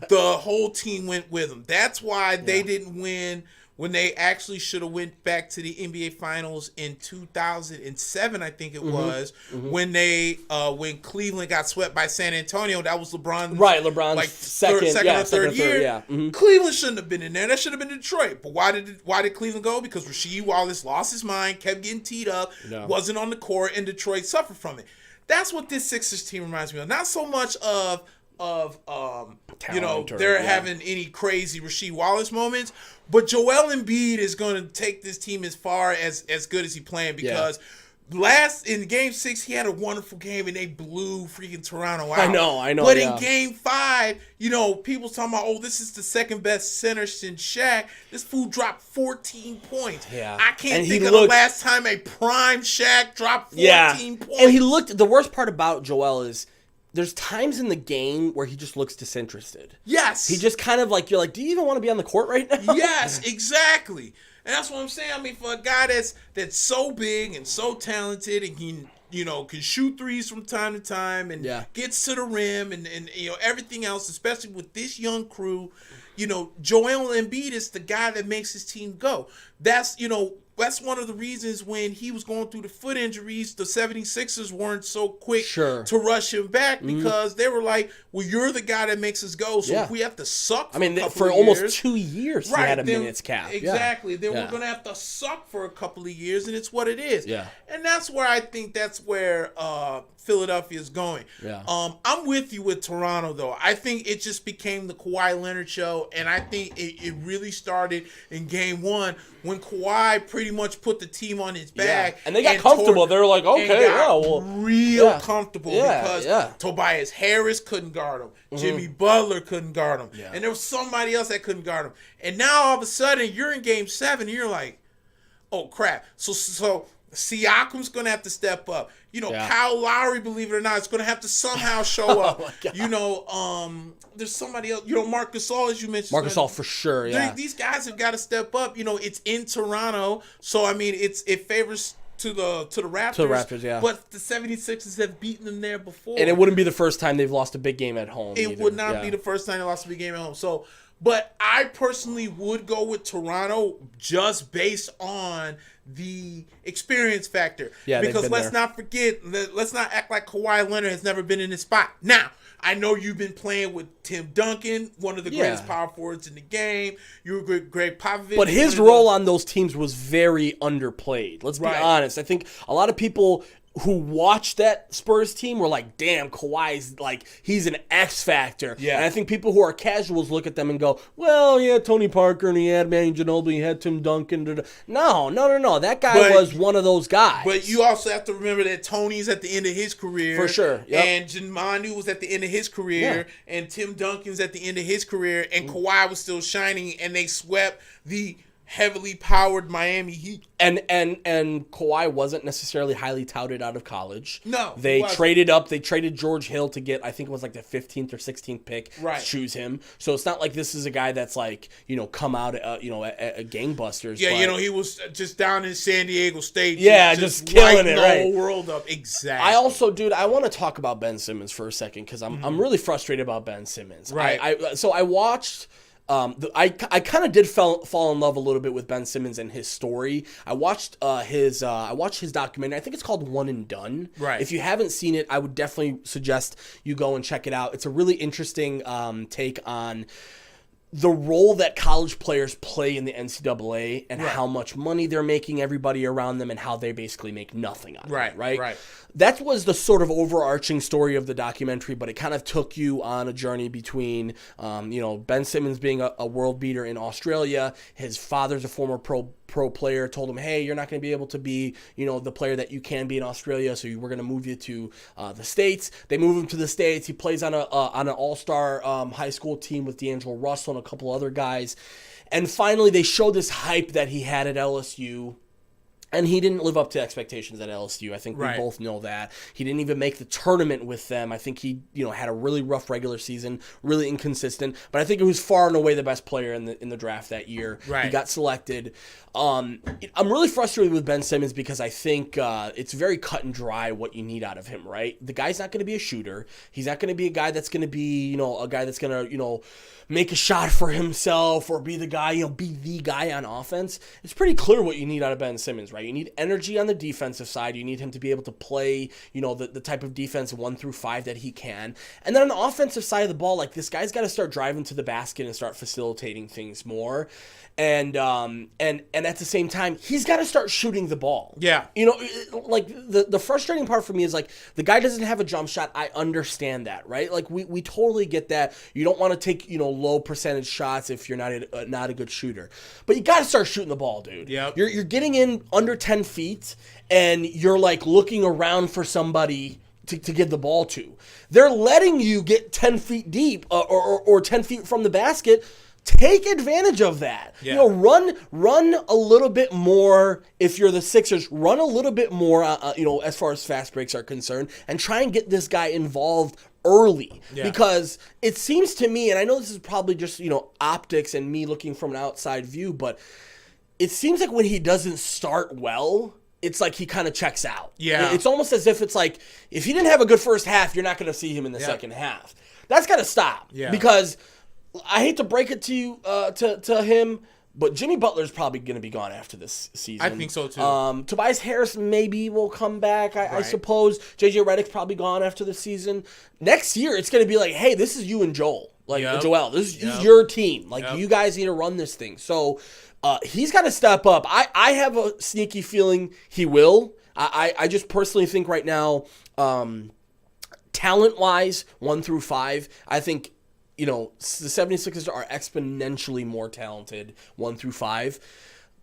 the whole team went with him. That's why they didn't win when they actually should have went back to the NBA Finals in 2007, I think it was, when when Cleveland got swept by San Antonio. That was LeBron's second or third year. Yeah. Cleveland shouldn't have been in there. That should have been Detroit. But why did Cleveland go? Because Rasheed Wallace lost his mind, kept getting teed up, wasn't on the court, and Detroit suffered from it. That's what this Sixers team reminds me of. Not so much of of Talent they're having any crazy Rasheed Wallace moments, but Joel Embiid is going to take this team as far as good as he playing because in Game 6 he had a wonderful game and they blew freaking Toronto out. I know. But in Game 5, people talking about, oh, this is the second best center since Shaq. This fool dropped 14 points. Yeah. I can't think of the last time a prime Shaq dropped 14 points. And he looked. The worst part about Joel is there's times in the game where he just looks disinterested. Yes. He just kind of like, you're like, do you even want to be on the court right now? Yes, exactly. And that's what I'm saying. I mean, for a guy that's so big and so talented and he, can shoot threes from time to time and gets to the rim and everything else, especially with this young crew, Joel Embiid is the guy that makes his team go. That's one of the reasons when he was going through the foot injuries, the 76ers weren't so quick to rush him back because they were like, well, you're the guy that makes us go. So if we have to suck for almost 2 years, he had a minutes cap. Exactly. Then we're going to have to suck for a couple of years, and it's what it is. Yeah. And that's where I think Philadelphia is going. Yeah. I'm with you with Toronto, though. I think it just became the Kawhi Leonard show, and I think it really started in Game 1 when Kawhi pretty much put the team on his back. Yeah. And they got comfortable. They were like, okay, real comfortable because Tobias Harris couldn't guard him. Jimmy Butler couldn't guard him. Yeah. And there was somebody else that couldn't guard him. And now all of a sudden you're in Game 7 and you're like, oh, crap. So Siakam's going to have to step up. Kyle Lowry, believe it or not, is going to have to somehow show up. There's somebody else. Marc Gasol, as you mentioned. Marc Gasol for sure, yeah. These guys have got to step up. It's in Toronto. So, I mean, it favors to the Raptors. To the Raptors, yeah. But the 76ers have beaten them there before. And it wouldn't be the first time they've lost a big game at home. It would not be the first time they lost a big game at home. So, but I personally would go with Toronto just based on the experience factor. Yeah, because let's not forget, let's not act like Kawhi Leonard has never been in this spot. Now, I know you've been playing with Tim Duncan, one of the greatest power forwards in the game. You were Greg Popovich. But his role on those teams was very underplayed. Let's be honest. I think a lot of people who watched that Spurs team were like, damn, Kawhi's like, he's an X factor. Yeah. And I think people who are casuals look at them and go, well, yeah, Tony Parker and he had Manu Ginobili, he had Tim Duncan. No. That guy was one of those guys. But you also have to remember that Tony's at the end of his career. For sure. Yep. And Manu was at the end of his career. Yeah. And Tim Duncan's at the end of his career. And Kawhi was still shining. And they swept the heavily powered Miami Heat. And Kawhi wasn't necessarily highly touted out of college. No. They traded up. They traded George Hill to get, I think it was like the 15th or 16th pick to choose him. So it's not like this is a guy that's like, come out at gangbusters. Yeah, he was just down in San Diego State. Yeah, just killing it, right? The whole world up. Exactly. I also, dude, I want to talk about Ben Simmons for a second because I'm really frustrated about Ben Simmons. Right. So I watched... I kind of did fall in love a little bit with Ben Simmons and his story. I watched his documentary. I think it's called One and Done. Right. If you haven't seen it, I would definitely suggest you go and check it out. It's a really interesting take on the role that college players play in the NCAA and how much money they're making everybody around them and how they basically make nothing on it. Right. That was the sort of overarching story of the documentary, but it kind of took you on a journey between, Ben Simmons being a world beater in Australia. His father's a former pro player, told him, hey, you're not going to be able to be, the player that you can be in Australia, so we're going to move you to the States. They move him to the States. He plays on an all-star high school team with D'Angelo Russell and a couple other guys. And finally, they show this hype that he had at LSU. And he didn't live up to expectations at LSU. I think we both know that. He didn't even make the tournament with them. I think he, had a really rough regular season, really inconsistent. But I think he was far and away the best player in the draft that year. Right. He got selected. I'm really frustrated with Ben Simmons because I think it's very cut and dry what you need out of him, right? The guy's not going to be a shooter. He's not going to be a guy that's going to be, a guy that's going to, make a shot for himself or be the guy, be the guy on offense. It's pretty clear what you need out of Ben Simmons, right? right? You need energy on the defensive side. You need him to be able to play, the type of defense 1 through 5 that he can. And then on the offensive side of the ball, like, this guy's got to start driving to the basket and start facilitating things more. And at the same time, he's got to start shooting the ball. Yeah. Like, the frustrating part for me is, like, the guy doesn't have a jump shot. I understand that, right? Like, we totally get that. You don't want to take, low percentage shots if you're not a good shooter. But you got to start shooting the ball, dude. Yep. You're getting in under 10 feet, and you're, like, looking around for somebody to give the ball to. They're letting you get 10 feet deep or 10 feet from the basket. Take advantage of that. Yeah. Run a little bit more. If you're the Sixers, run a little bit more, as far as fast breaks are concerned, and try and get this guy involved early. Yeah. Because it seems to me, and I know this is probably just, optics and me looking from an outside view, but it seems like when he doesn't start well, it's like he kind of checks out. Yeah. It's almost as if it's like, if he didn't have a good first half, you're not going to see him in the second half. That's got to stop. Yeah. Because I hate to break it to you, to him, but Jimmy Butler's probably going to be gone after this season. I think so, too. Tobias Harris maybe will come back, I suppose. JJ Redick's probably gone after the season. Next year, it's going to be like, hey, this is you and Joel. Like, Joel, this is your team. Like, you guys need to run this thing. So, he's got to step up. I have a sneaky feeling he will. I just personally think right now, talent-wise, 1 through 5, I think, the 76ers are exponentially more talented 1 through 5.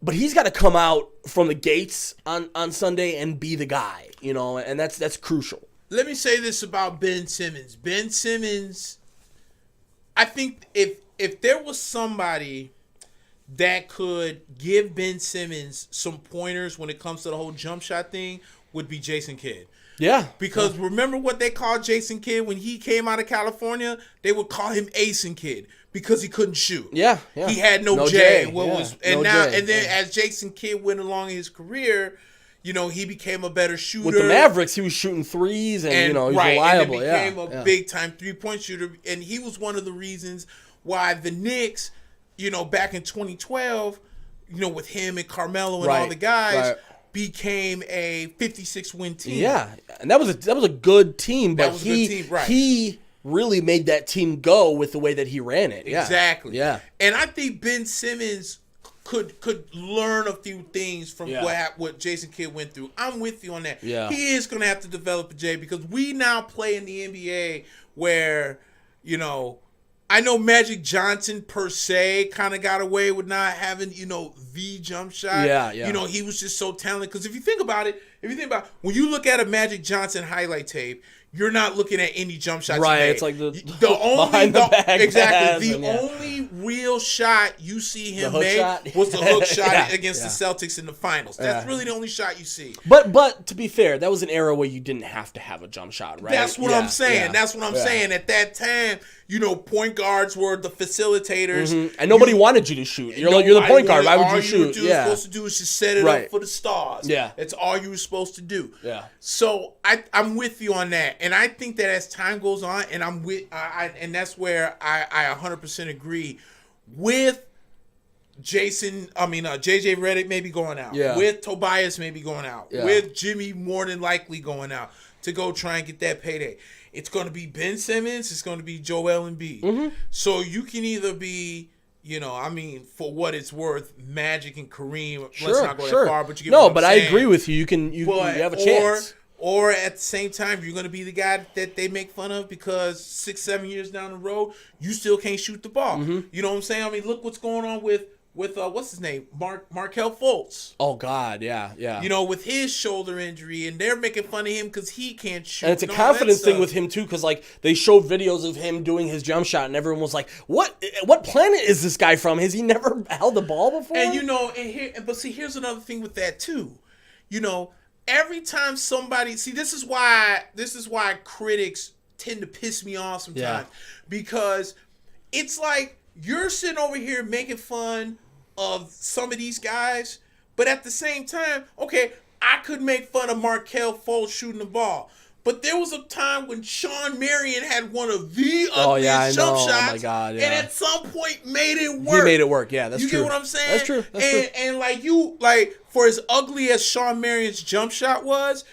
But he's got to come out from the gates on Sunday and be the guy, and that's crucial. Let me say this about Ben Simmons. Ben Simmons, I think if there was somebody that could give Ben Simmons some pointers when it comes to the whole jump shot thing, would be Jason Kidd. Yeah. Because remember what they called Jason Kidd when he came out of California? They would call him Ace Kidd because he couldn't shoot. Yeah. He had no J. And then as Jason Kidd went along in his career, he became a better shooter. With the Mavericks, he was shooting threes and he was reliable. And became a big-time three-point shooter. And he was one of the reasons why the Knicks, back in 2012, with him and Carmelo and all the guys, became a 56-win team. Yeah, and that was a good team, but he really made that team go with the way that he ran it. Exactly. Yeah. And I think Ben Simmons could learn a few things from what Jason Kidd went through. I'm with you on that. Yeah. He is going to have to develop a J because we now play in the NBA where, I know Magic Johnson per se kind of got away with not having, the jump shot. Yeah. He was just so talented. Because if you think about it, when you look at a Magic Johnson highlight tape, you're not looking at any jump shots. Right, he made. it's like the only behind the back exactly pass, the only real shot you see him make shot? was the hook shot against the Celtics in the finals. That's really the only shot you see. But to be fair, that was an era where you didn't have to have a jump shot, right? That's what I'm saying. That's what I'm saying. At that time, point guards were the facilitators, and nobody wanted you to shoot. You're the point guard. Why would you shoot? All you were supposed to do is just set it up for the stars. Yeah, that's all you were supposed to do. Yeah. So I'm with you on that, and I think that as time goes on, and and that's where I 100% agree with JJ Redick maybe going out, with Tobias maybe going out, with Jimmy more than likely going out to go try and get that payday. It's going to be Ben Simmons. It's going to be Joel Embiid. Mm-hmm. So you can either be, for what it's worth, Magic and Kareem. Let's not go that far, but you get what I'm saying. I agree with you. You have a chance. Or at the same time, you're going to be the guy that they make fun of because 6-7 years down the road, you still can't shoot the ball. Mm-hmm. You know what I'm saying? Look what's going on with what's his name? Markelle Fultz. Oh, God, yeah. With his shoulder injury, and they're making fun of him because he can't shoot. And it's a confidence thing with him, too, because, they showed videos of him doing his jump shot, and everyone was like, what planet is this guy from? Has he never held the ball before? And, here's another thing with that, too. Every time somebody... See, this is why critics tend to piss me off sometimes. Because it's like you're sitting over here making fun of some of these guys, but at the same time, okay, I could make fun of Markelle Fultz shooting the ball, But there was a time when Sean Marion had one of the ugliest jump shots. Oh my God, yeah. And at some point made it work. He made it work. Yeah, that's true. You get what I'm saying? That's true. And for as ugly as Sean Marion's jump shot was,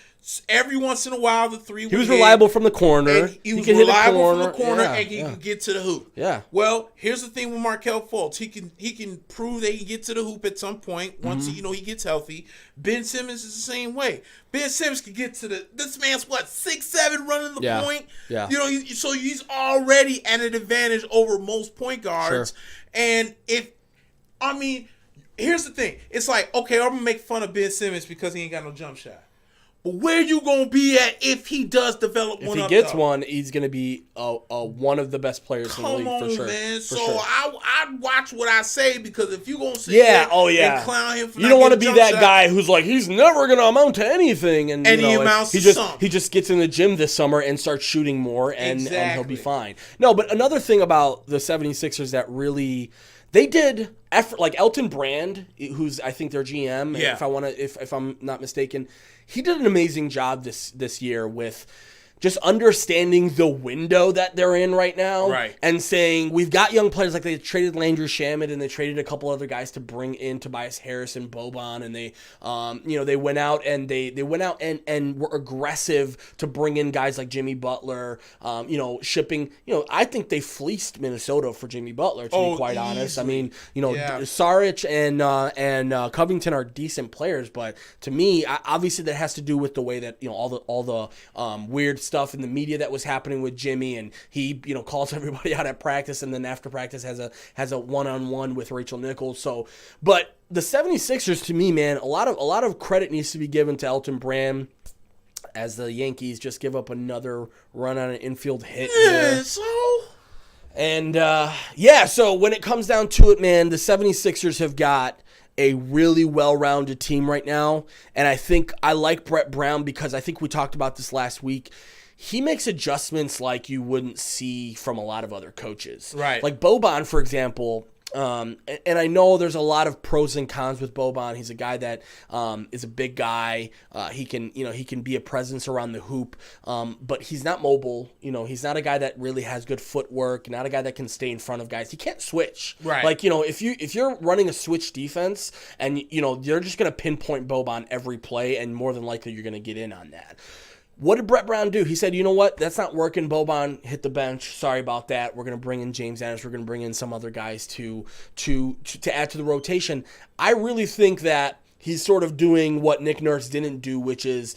every once in a while the three. He was reliable from the corner. He was reliable from the corner, and he could get to the hoop. Yeah. Well, here's the thing with Markelle Fultz. He can prove that he can get to the hoop at some point once he gets healthy. Ben Simmons is the same way. Ben Simmons can get to this man's 6'7" running the point. Yeah. So he's already at an advantage over most point guards. Sure. And here's the thing. It's like, okay, I'm gonna make fun of Ben Simmons because he ain't got no jump shot. But where you gonna be at if he does develop one? If he gets one, he's gonna be one of the best players in the league for sure. Man. For so sure. I watch what I say, because if you gonna sit there and clown him for you don't want to be that guy who's like, he's never gonna amount to anything, and he amounts to something. He just gets in the gym this summer and starts shooting more, and he'll be fine. No, but another thing about the 76ers that really. They did effort, like Elton Brand, who's I think their GM. Yeah. If I'm not mistaken, he did an amazing job this year with just understanding the window that they're in right now, right? And saying we've got young players, like they traded Landry Shamet and they traded a couple other guys to bring in Tobias Harris and Boban, and they went out and they went out and were aggressive to bring in guys like Jimmy Butler, shipping. I think they fleeced Minnesota for Jimmy Butler, to be quite honest. I mean, Saric and Covington are decent players, but to me, obviously that has to do with the way that all the weird stuff in the media that was happening with Jimmy, and he calls everybody out at practice, and then after practice has a one-on-one with Rachel Nichols. So, but the 76ers, to me, man, a lot of credit needs to be given to Elton Brand, as the Yankees just give up another run on an infield hit. And so when it comes down to it, man, the 76ers have got a really well-rounded team right now, and I think I like Brett Brown because I think we talked about this last week. He makes adjustments like you wouldn't see from a lot of other coaches. Right. Like Boban, for example, and I know there's a lot of pros and cons with Boban. He's a guy that is a big guy. He can be a presence around the hoop, but he's not mobile. He's not a guy that really has good footwork. Not a guy that can stay in front of guys. He can't switch. Right. Like if you're running a switch defense and you're just gonna pinpoint Boban every play, and more than likely you're gonna get in on that. What did Brett Brown do? He said, you know what? That's not working. Boban hit the bench. Sorry about that. We're going to bring in James Ennis. We're going to bring in some other guys to add to the rotation. I really think that he's sort of doing what Nick Nurse didn't do, which is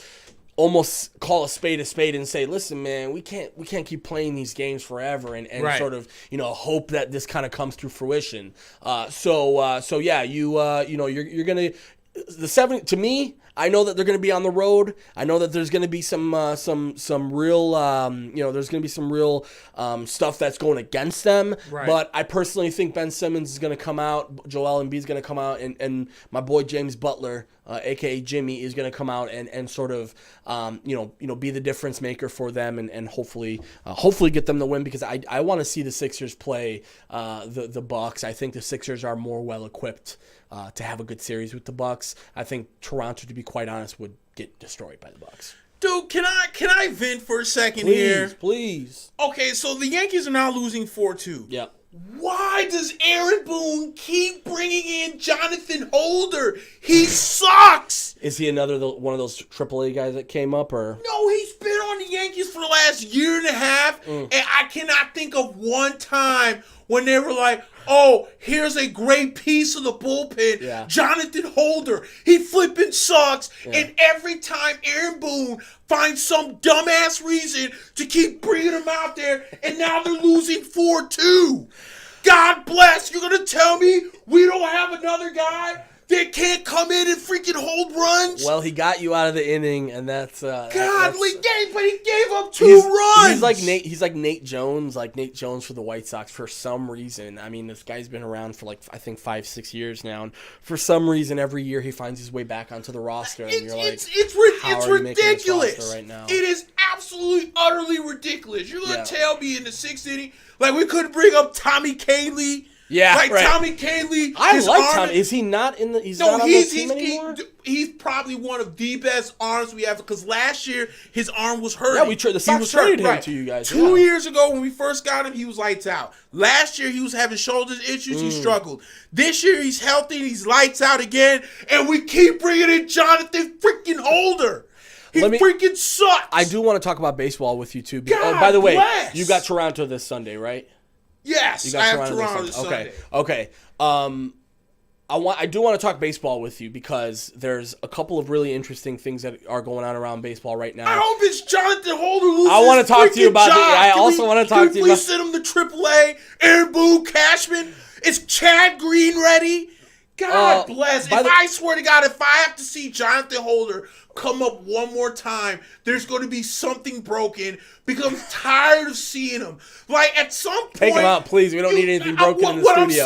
almost call a spade and say, listen, man, we can't keep playing these games forever and right. sort of, hope that this kind of comes to fruition. You're going to, to me, I know that they're going to be on the road. I know that there's going to be some real, there's going to be some real stuff that's going against them. Right. But I personally think Ben Simmons is going to come out, Joel Embiid is going to come out, and my boy James Butler, aka Jimmy, is going to come out and sort of, be the difference maker for them and hopefully get them the win, because I want to see the Sixers play the Bucks. I think the Sixers are more well equipped to have a good series with the Bucks. I think Toronto, to be quite honest, would get destroyed by the Bucks. Dude, can I vent for a second here? Please. Okay, so the Yankees are now losing 4-2. Yep. Why does Aaron Boone keep bringing in Jonathan Holder? He sucks. Is he another one of those AAA guys that came up, or? No, he's been on the Yankees for the last year and a half, and I cannot think of one time when they were like, oh, here's a great piece of the bullpen. Yeah. Jonathan Holder. He flipping sucks. Yeah. And every time Aaron Boone finds some dumbass reason to keep bringing him out there, and now they're losing 4-2. God bless. You're going to tell me we don't have another guy that can't come in and freaking hold runs? Well, he got you out of the inning, and that's but he gave up two runs. He's like Nate Jones, for the White Sox for some reason. I mean, this guy's been around for I think 5-6 years now, and for some reason, every year he finds his way back onto the roster. And It's ridiculous right now. It is absolutely utterly ridiculous. You're gonna tell me in the 6th inning, we couldn't bring up Tommy Kahnle Yeah, like right. Tommy Kahnle. I like Tommy. Is he not in the? He's not on the team anymore. He's probably one of the best arms we have because last year his arm was hurt. Yeah, the Sox traded him to you guys. 2 years ago when we first got him, he was lights out. Last year he was having shoulder issues. He struggled. This year he's healthy. He's lights out again, and we keep bringing in Jonathan freaking Holder. He freaking sucks. I do want to talk about baseball with you too. By the way, you got Toronto this Sunday, right? Yes, I have Toronto this Sunday. Okay. I do want to talk baseball with you because there's a couple of really interesting things that are going on around baseball right now. I hope it's Jonathan Holder loses. I want to talk to you about I also want to talk to you about. Please send him to AAA. Aaron Boone, Cashman. Is Chad Green ready? God bless. I swear to God, if I have to see Jonathan Holder come up one more time, there's going to be something broken because I'm tired of seeing him. Like, at some point... Take him out, please. We don't need anything broken in the what studio.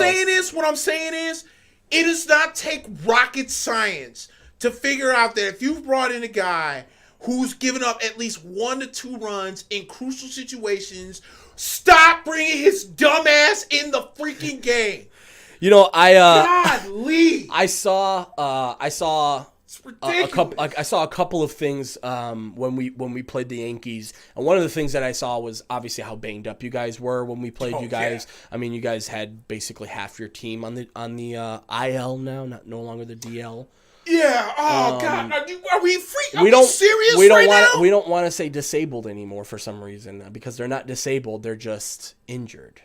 What I'm saying is, it does not take rocket science to figure out that if you've brought in a guy who's given up at least 1 to 2 runs in crucial situations, stop bringing his dumb ass in the freaking game. You know, Godly. I saw a couple of things when we played the Yankees, and one of the things that I saw was obviously how banged up you guys were when we played you guys. Yeah. I mean, you guys had basically half your team on the IL now, no longer the DL. Yeah. Oh God, are we freaking? Are we serious now? We don't want to say disabled anymore for some reason because they're not disabled; they're just injured.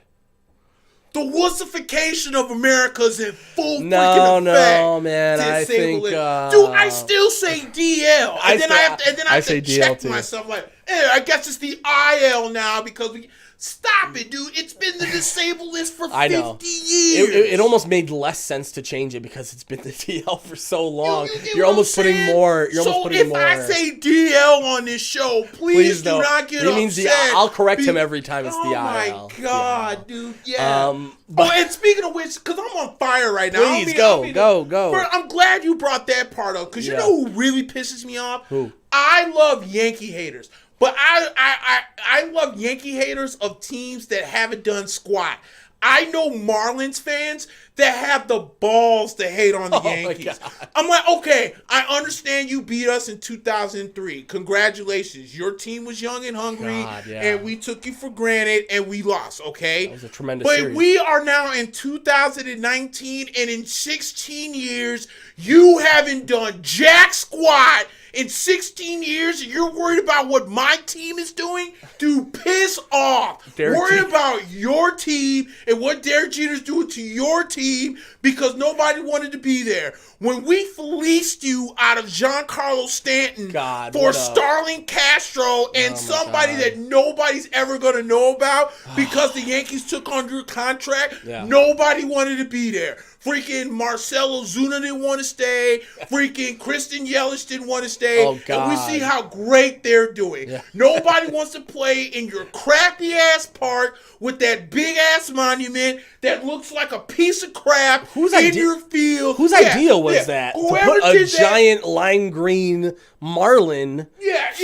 The wussification of America's in full freaking effect. No, man. I think, dude, I still say DL, and then I have to check myself. Like, I guess it's the IL now because we. Stop it, dude. It's been the disabled list for 50 years. It almost made less sense to change it because it's been the DL for so long. You're almost putting more. If I say DL on this show, please do not get upset. I'll correct him every time it's the IL. Oh, my God, dude. Yeah. And speaking of which, because I'm on fire right now. Please, go. I'm glad you brought that part up because you know who really pisses me off? Who? I love Yankee haters. But I love Yankee haters of teams that haven't done squat. I know Marlins fans that have the balls to hate on the Yankees. I'm like, okay, I understand you beat us in 2003. Congratulations. Your team was young and hungry, and we took you for granted, and we lost, okay? That was a tremendous series. But we are now in 2019, and in 16 years, you haven't done jack squat. In 16 years, and you're worried about what my team is doing? Dude, piss off. Worry about your team and what Derek Jeter's doing to your team because nobody wanted to be there. When we fleeced you out of Giancarlo Stanton for Starlin Castro and somebody that nobody's ever going to know about because the Yankees took under contract, nobody wanted to be there. Freaking Marcelo Zuna didn't want to stay. Freaking Kristen Yelich didn't want to stay. Oh, God. And we see how great they're doing. Yeah. Nobody wants to play in your crappy-ass park with that big-ass monument that looks like a piece of crap your field. Whose idea was that? Whoever to put a giant lime green marlin,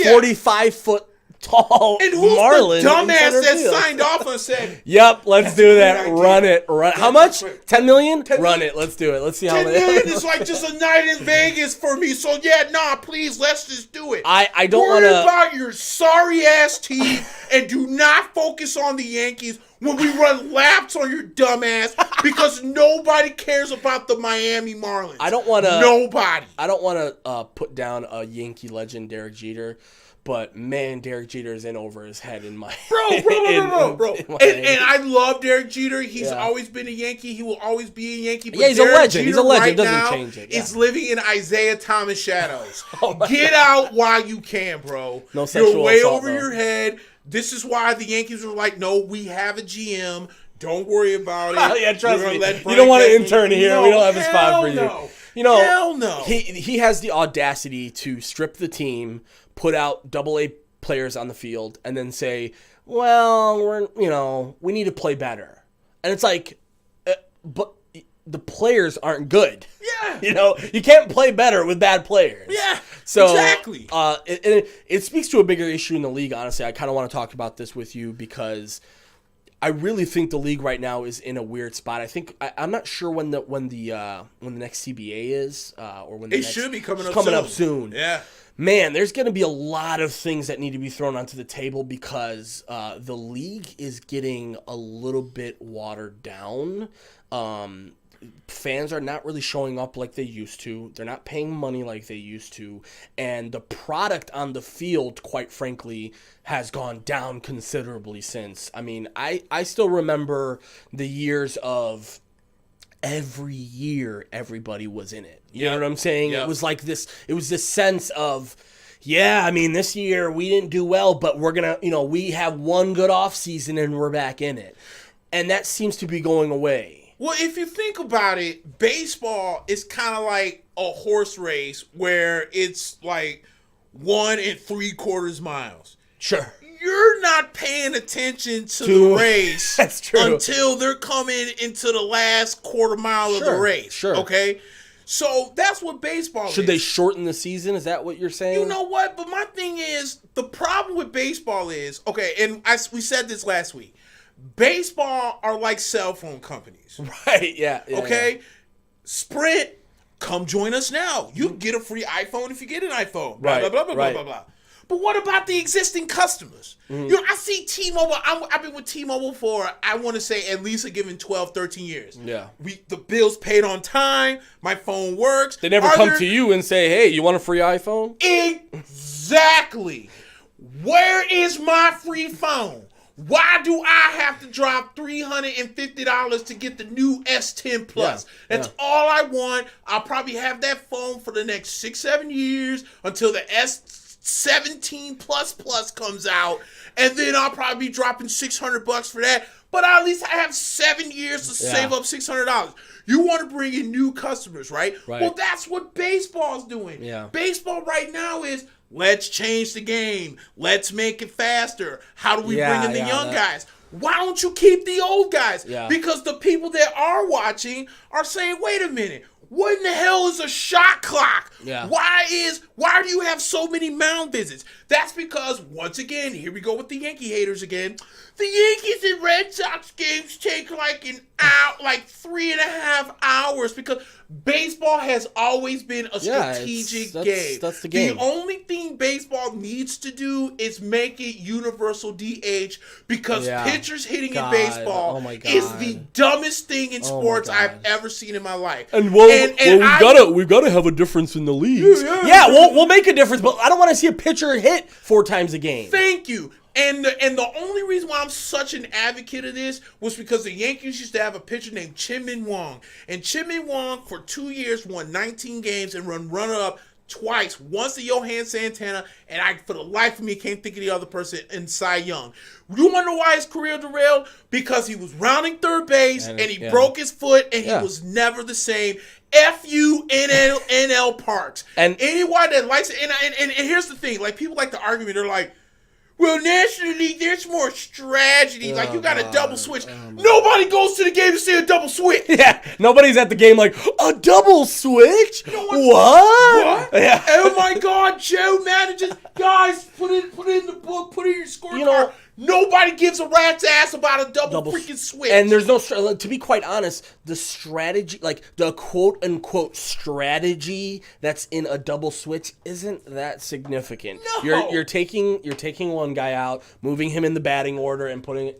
45-foot tall and who's marlin the dumbass that signed off and said, "Yep, let's do that. Run it. How much? $10 million? Run it. Let's do it. Let's see how many." $10 million is like just a night in Vegas for me. So please, let's just do it. I don't want to worry about your sorry ass team and do not focus on the Yankees when we run laps on your dumb ass because nobody cares about the Miami Marlins. Nobody. I don't want to put down a Yankee legend, Derek Jeter. But, man, Derek Jeter is in over his head in my... Bro. And I love Derek Jeter. He's always been a Yankee. He will always be a Yankee. But he's Derek a legend. Jeter He's a legend. Right Doesn't now change it. is living in Isaiah Thomas shadows. Get out while you can, bro. No sexual You're way assault, over your head. This is why the Yankees were like, no, we have a GM. Don't worry about it. Yeah, trust me. You don't want to intern here. No, we don't have a spot for you. No. You know, hell no. He has the audacity to strip the team, put out AA players on the field, and then say, well, we need to play better. And it's like, but the players aren't good. Yeah. You can't play better with bad players. Yeah, so, exactly. It speaks to a bigger issue in the league, honestly. I kind of want to talk about this with you because I really think the league right now is in a weird spot. I think I'm not sure when the next CBA is or when it should be coming up soon. Yeah. Man, there's going to be a lot of things that need to be thrown onto the table because the league is getting a little bit watered down. Fans are not really showing up like they used to. They're not paying money like they used to. And the product on the field, quite frankly, has gone down considerably since. I mean, I still remember the years of every year everybody was in it. You know what I'm saying? Yep. It was like this sense of, yeah, I mean, this year we didn't do well, but we're going to, we have one good off season and we're back in it. And that seems to be going away. Well, if you think about it, baseball is kind of like a horse race where it's like 1 3/4 miles. Sure. You're not paying attention to the race That's true. until they're coming into the last quarter mile of the race. Sure. Okay? So that's what baseball is. Should they shorten the season? Is that what you're saying? You know what? But my thing is, the problem with baseball is, okay, and we said this last week, baseball are like cell phone companies. Right, yeah. Okay? Yeah. Sprint, come join us now. You can get a free iPhone if you get an iPhone. Blah, right, blah, blah, blah, right. blah, blah, blah. But what about the existing customers? Mm-hmm. I see T-Mobile. I've been with T-Mobile for, I want to say, at least a given 12, 13 years. Yeah. The bills paid on time. My phone works. They never come to you and say, hey, you want a free iPhone? Exactly. Where is my free phone? Why do I have to drop $350 to get the new S10 Plus? That's all I want. I'll probably have that phone for the next 6-7 years until the S17 Plus comes out, and then I'll probably be dropping $600 for that. But at least I have 7 years to save up $600. You want to bring in new customers, right? Well, that's what baseball's doing. Yeah. Baseball right now is, let's change the game. Let's make it faster. How do we bring in the young guys? Why don't you keep the old guys? Yeah. Because the people that are watching are saying, wait a minute, what in the hell is a shot clock? Yeah. Why do you have so many mound visits? That's because, once again, here we go with the Yankee haters again. The Yankees and Red Sox games take like 3.5 hours because baseball has always been a strategic game. That's the game. The only thing baseball needs to do is make it universal DH because pitchers hitting in baseball is the dumbest thing in sports I've ever seen in my life. And we've got to have a difference in the leagues. We'll make a difference, but I don't want to see a pitcher hit 4 times a game. Thank you. And the only reason why I'm such an advocate of this was because the Yankees used to have a pitcher named Chim-Min Wong. And Chim-Min Wong, for 2 years, won 19 games and run runner-up twice. Once to Johan Santana, and I, for the life of me, can't think of the other person in Cy Young. You want to know why his career derailed? Because he was rounding third base, and he broke his foot, and he was never the same. F-U NL Parks. And anyone that likes it, and here's the thing, like, people like to argue me, they're like, well, National League, there's more strategy. Like, you got a double switch. Nobody goes to the game to see a double switch. Yeah, nobody's at the game like, a double switch? You know what? Yeah. Oh, my God, Joe manages. Guys, put it in the book. Put it in your scorecard. Nobody gives a rat's ass about a double freaking switch. And there's no, to be quite honest, the strategy, like the quote unquote strategy that's in a double switch isn't that significant. No. You're taking one guy out, moving him in the batting order and putting,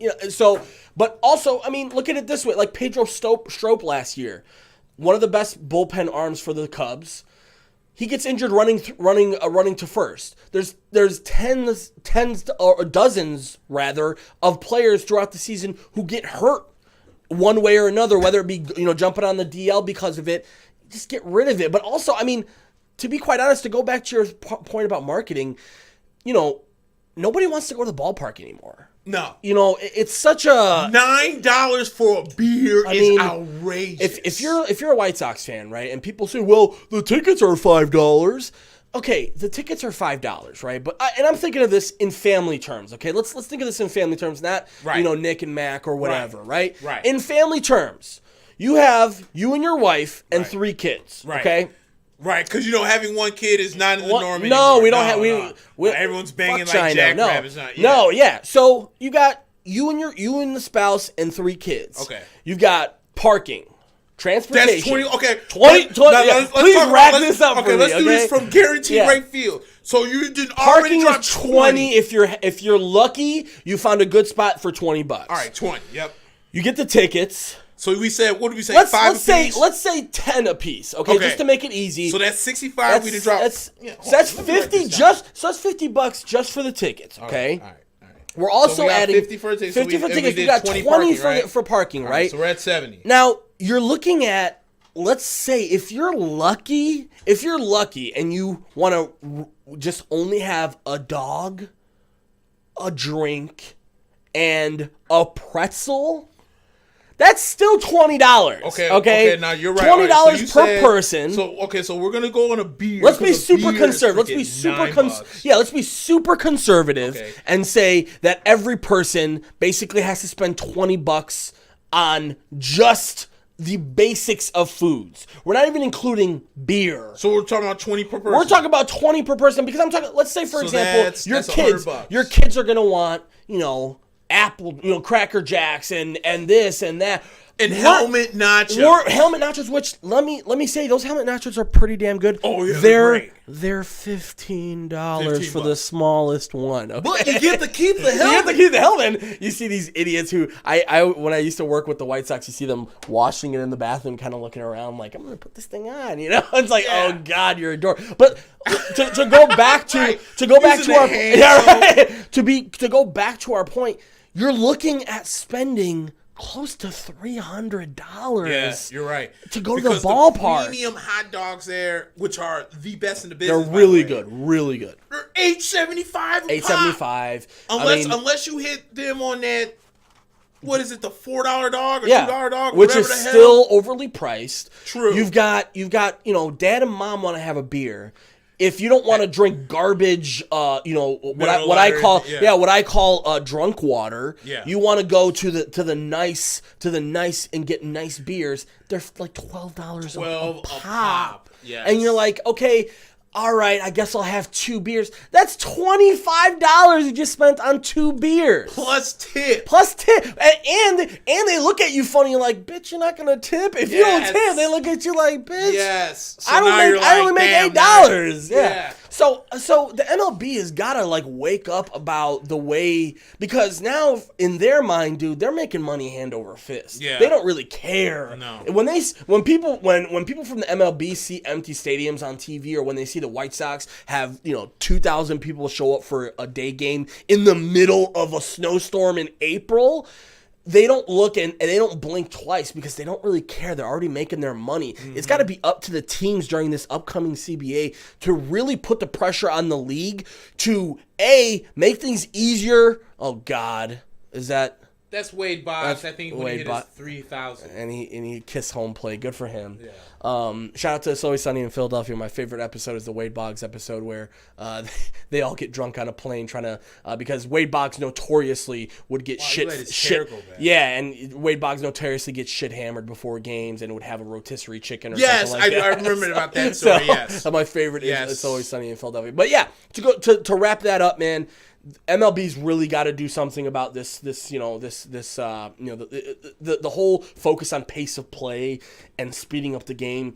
but also, I mean, look at it this way, like Pedro Strop last year, one of the best bullpen arms for the Cubs. He gets injured running to first. There's tens or dozens rather of players throughout the season who get hurt one way or another, whether it be jumping on the DL because of it. Just get rid of it. But also, I mean, to be quite honest, to go back to your point about marketing, nobody wants to go to the ballpark anymore. No. It's such a $9 for a beer is outrageous. If you're a White Sox fan, right, and people say, well, the tickets are $5. Okay, the tickets are $5, right? But and I'm thinking of this in family terms. Okay, let's think of this in family terms, not Nick and Mac or whatever, right? Right. In family terms, you have you and your wife and 3 kids. Right. Okay. Right, because having one kid is not in the norm anymore. No, we don't have. We everyone's banging like China. jackrabbits. No, yeah. So you got you and the spouse and 3 kids. Okay. You've got parking, transportation. That's 20. Okay. 20. Let's please talk rack about, this up for me. Let's do this from guaranteed rate field. So you didn't already Parking drop is 20. If you're lucky, you found a good spot for $20. All right, 20. Yep. You get the tickets. So we said, what did we say? Let's 5 apiece? let's say 10 apiece. Okay, just to make it easy. So that's 65. We didn't drop. That's 50. That's $50 just for the tickets. Okay. All right. We're also adding 50 for tickets. 50 for tickets. We got 20 parking, for parking, right? So we're at 70. Now you're looking at, let's say, if you're lucky, and you want to just only have a dog, a drink, and a pretzel. That's still $20. Okay. Now you're right. $20 per person. So we're gonna go on a beer. Let's be super conservative. Let's be super conservative and say that every person basically has to spend $20 on just the basics of foods. We're not even including beer. So we're talking about 20 per person. We're talking about 20 per person because I'm talking. Let's say for example, $100. Your kids are gonna want apple, Cracker Jacks and this and that. And helmet nachos. Which let me say, those helmet nachos are pretty damn good. Oh yeah, they're $15 for the smallest one. Okay? But you get to keep the helmet. You get to keep the helmet. And you see these idiots who when I used to work with the White Sox, you see them washing it in the bathroom, kind of looking around like, I'm gonna put this thing on. It's like, oh God, you're a dork. But to go back to our point, you're looking at spending close to $300. Yeah, you're right. To go to the ballpark. The premium hot dogs there, which are the best in the business. They're really good. They're $8.75. $8.75. Unless you hit them on that. What is it? The $4 dog or $2 dog, which is still overly priced. True. You've got Dad and Mom want to have a beer. If you don't want to drink garbage, what I call drunk water. Yeah. You want to go to the nice and get nice beers. They're like $12 a pop. Yes. And you're like, okay, all right, I guess I'll have 2 beers. That's $25 you just spent on 2 beers. Plus tip. And they look at you funny, like, bitch, you're not going to tip? If you don't tip, they look at you like, bitch. Yes. So I only make $8. Yeah. So the MLB has got to wake up about the way, because now in their mind, dude, they're making money hand over fist. Yeah. They don't really care. No. When people from the MLB see empty stadiums on TV, or when they see the White Sox have 2,000 people show up for a day game in the middle of a snowstorm in April, they don't look and they don't blink twice because they don't really care. They're already making their money. Mm-hmm. It's got to be up to the teams during this upcoming CBA to really put the pressure on the league to make things easier. Oh God, that's Wade Boggs. I think when he hit his 3,000. And he kissed home plate. Good for him. Yeah. Shout out to It's Always Sunny in Philadelphia. My favorite episode is the Wade Boggs episode where they all get drunk on a plane trying to because Wade Boggs notoriously would get shit. Yeah, and Wade Boggs notoriously gets shit hammered before games and would have a rotisserie chicken or something like that. I remember about that story. Yes. My favorite is It's Always Sunny in Philadelphia. But yeah, to wrap that up, man. MLB's really got to do something about the whole focus on pace of play and speeding up the game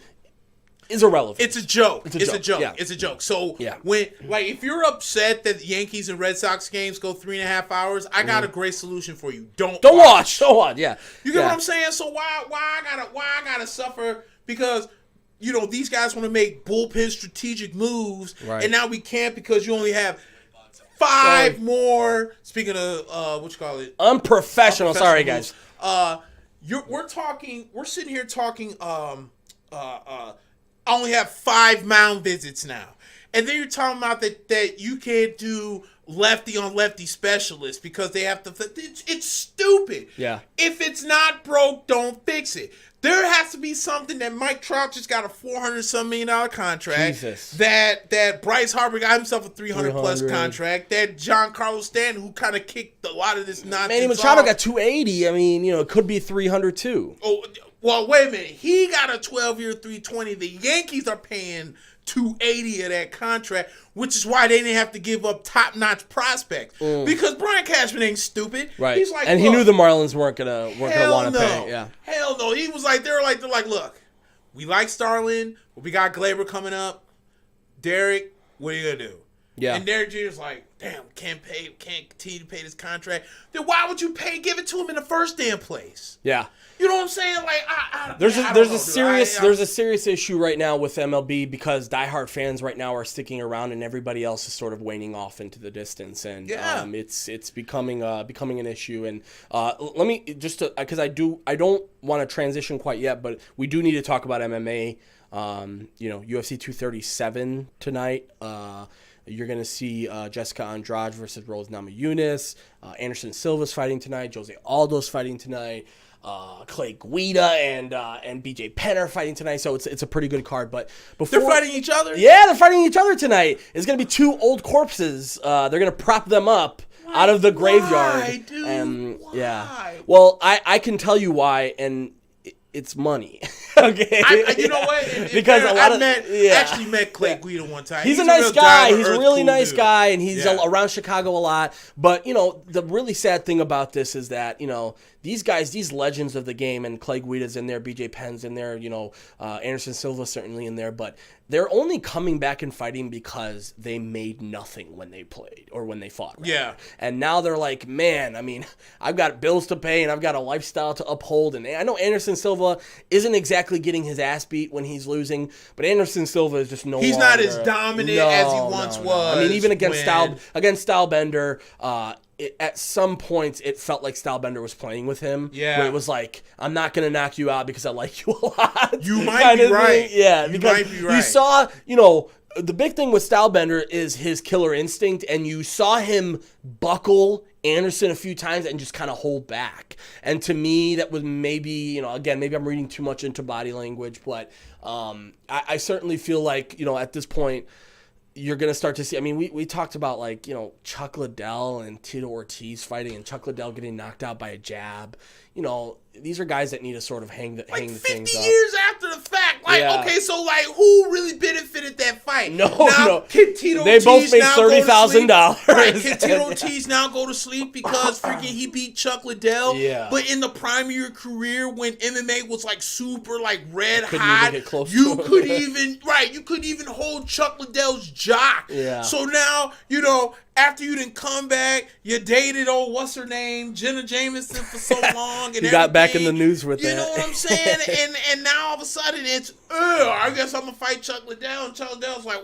is irrelevant. It's a joke. It's a joke. Yeah. It's a joke. So when if you're upset that the Yankees and Red Sox games go 3.5 hours, I got a great solution for you. Don't watch. Don't watch. Yeah. You get what I'm saying? So why I gotta suffer because these guys want to make bullpen strategic moves, right. And now we can't because you only have 5 more. Speaking of what you call it, unprofessional. Sorry, guys. We're sitting here talking. I only have 5 mound visits now, and then you're talking about that you can't do lefty on lefty specialists because they have to. It's stupid. Yeah. If it's not broke, don't fix it. There has to be something that Mike Trout just got a $400-some million contract. Jesus. That Bryce Harper got himself a $300+ contract. That Giancarlo Stanton, who kind of kicked a lot of this nonsense. Manny Machado got $280. I mean, it could be $300 too. Oh, well, wait a minute. He got a 12-year $320. The Yankees are paying $280 of that contract, which is why they didn't have to give up top-notch prospects. Because Brian Cashman ain't stupid. Right. He's like, and he knew the Marlins weren't gonna want to pay. Yeah. Hell no. He was like, they're like, look, we like Starlin, but we got Glaber coming up. Derek, what are you gonna do? Yeah. And Derek Jeter's like, damn, can't continue to pay this contract. Then why would you give it to him in the first damn place? Yeah. You know what I'm saying? Like, there's a serious issue right now with MLB because diehard fans right now are sticking around and everybody else is sort of waning off into the distance, and it's becoming an issue. And let me just because I don't want to transition quite yet, but we do need to talk about MMA. UFC 237 tonight. You're going to see Jessica Andrade versus Rose Namajunas. Anderson Silva's fighting tonight. Jose Aldo's fighting tonight. Clay Guida and BJ Penn are fighting tonight. So it's a pretty good card. But before they're fighting each other? Yeah, they're fighting each other tonight. It's going to be two old corpses. They're going to prop them up out of the graveyard. Why, dude? Why? Yeah. Well, I can tell you why, and it's money. Okay. You know what? Because I actually met Clay Guida one time. He's a nice guy. He's a really nice guy, and he's around Chicago a lot. But, the really sad thing about this is that, these guys, these legends of the game, and Clay Guida's in there, BJ Penn's in there, Anderson Silva's certainly in there, but they're only coming back and fighting because they made nothing when they played or when they fought. Rather. Yeah. And now they're like, man, I've got bills to pay and I've got a lifestyle to uphold. And I know Anderson Silva isn't exactly getting his ass beat when he's losing, but Anderson Silva is just He's not as dominant as he once was. Even against Stylebender, at some points, it felt like Stylebender was playing with him. Yeah. Where it was like, I'm not going to knock you out because I like you a lot. You might be right. Yeah. Because you saw, the big thing with Stylebender is his killer instinct, and you saw him buckle Anderson a few times and just kind of hold back. And to me, that was maybe, again, maybe I'm reading too much into body language, but I certainly feel like, at this point, you're going to start to see, we talked about Chuck Liddell and Tito Ortiz fighting and Chuck Liddell getting knocked out by a jab. These are guys that need to sort of hang the things up. 50 years after the fact. Okay, so who really benefited that fight? No. Can Tito they Ortiz both made $30,000. Right, can Tito Ortiz now go to sleep because freaking he beat Chuck Liddell? Yeah. But in the prime of your career when MMA was super red hot, you couldn't even hold Chuck Liddell's jock. Yeah. So now, after you didn't come back, you dated what's her name, Jenna Jameson for so long. And you got back in the news with that. You know what I'm saying? and now all of a sudden it's, I guess I'm going to fight Chuck Liddell. And Chuck Liddell's like,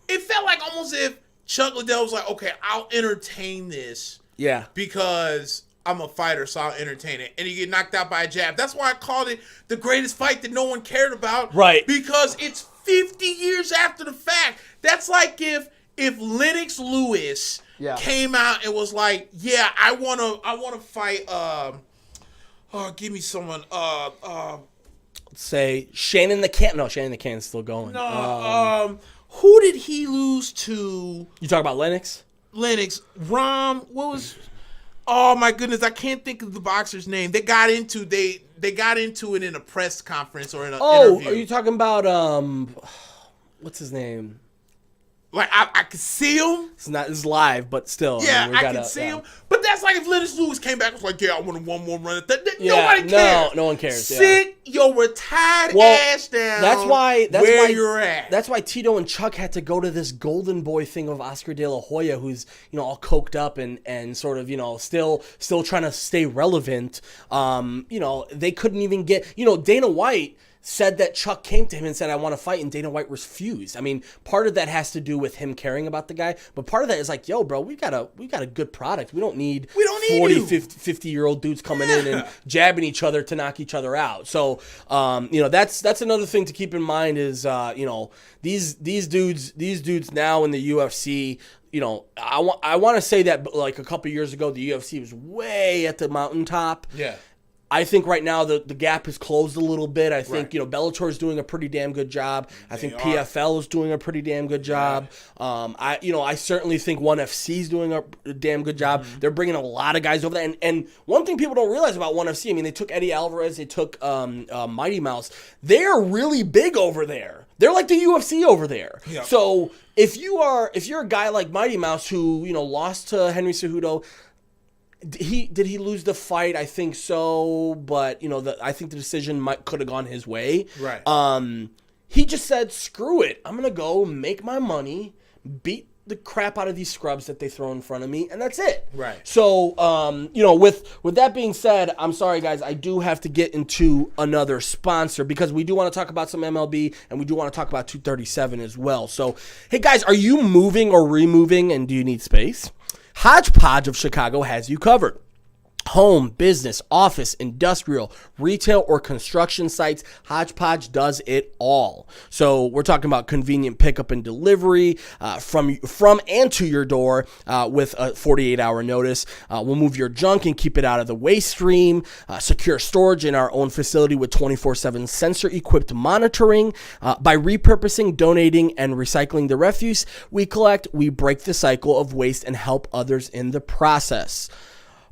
it felt like almost if Chuck Liddell was like, okay, I'll entertain this. Yeah. Because I'm a fighter, so I'll entertain it. And you get knocked out by a jab. That's why I called it the greatest fight that no one cared about. Right. Because it's 50 years after the fact. That's like if Lennox Lewis came out and was like, yeah, I wanna fight give me someone say Shannon the Can. No, Shannon the Can's still going. No, who did he lose to? You talk about Lennox? What was? Oh my goodness, I can't think of the boxer's name. They got into it in a press conference or in an interview. Are you talking about what's his name? I could see him. It's live, but still. Yeah, I can see him. But that's like if Lennox Lewis came back and was like, yeah, I want one more run at that. Nobody cares. No one cares. Sit your retired ass down. That's why you're at. That's why Tito and Chuck had to go to this golden boy thing of Oscar De La Hoya, who's all coked up and sort of still trying to stay relevant. They couldn't even get Dana White said that Chuck came to him and said, I want to fight, and Dana White refused. Part of that has to do with him caring about the guy, but part of that is like, yo, bro, we got a good product. We don't need 40, 50-year-old dudes coming in and jabbing each other to knock each other out. So, that's another thing to keep in mind is, these dudes now in the UFC, I want to say that like a couple years ago, the UFC was way at the mountaintop. Yeah. I think right now the gap has closed a little bit. I think Bellator is doing a pretty damn good job. I think PFL is doing a pretty damn good job. I certainly think ONE FC is doing a damn good job. Mm-hmm. They're bringing a lot of guys over there. And one thing people don't realize about ONE FC, they took Eddie Alvarez, they took Mighty Mouse. They're really big over there. They're like the UFC over there. Yep. So if you're a guy like Mighty Mouse who, lost to Henry Cejudo, did he lose the fight? I think so, but I think the decision could have gone his way. Right. He just said, "Screw it. I'm gonna go make my money, beat the crap out of these scrubs that they throw in front of me, and that's it." Right. So, with that being said, I'm sorry guys, I do have to get into another sponsor because we do want to talk about some MLB and we do want to talk about 237 as well. So, hey guys, are you moving or removing and do you need space? Hodgepodge of Chicago has you covered. Home, business, office, industrial, retail, or construction sites, Hodgepodge does it all. So we're talking about convenient pickup and delivery from and to your door with a 48-hour notice. We'll move your junk and keep it out of the waste stream. Secure storage in our own facility with 24/7 sensor-equipped monitoring. By repurposing, donating, and recycling the refuse we collect, we break the cycle of waste and help others in the process.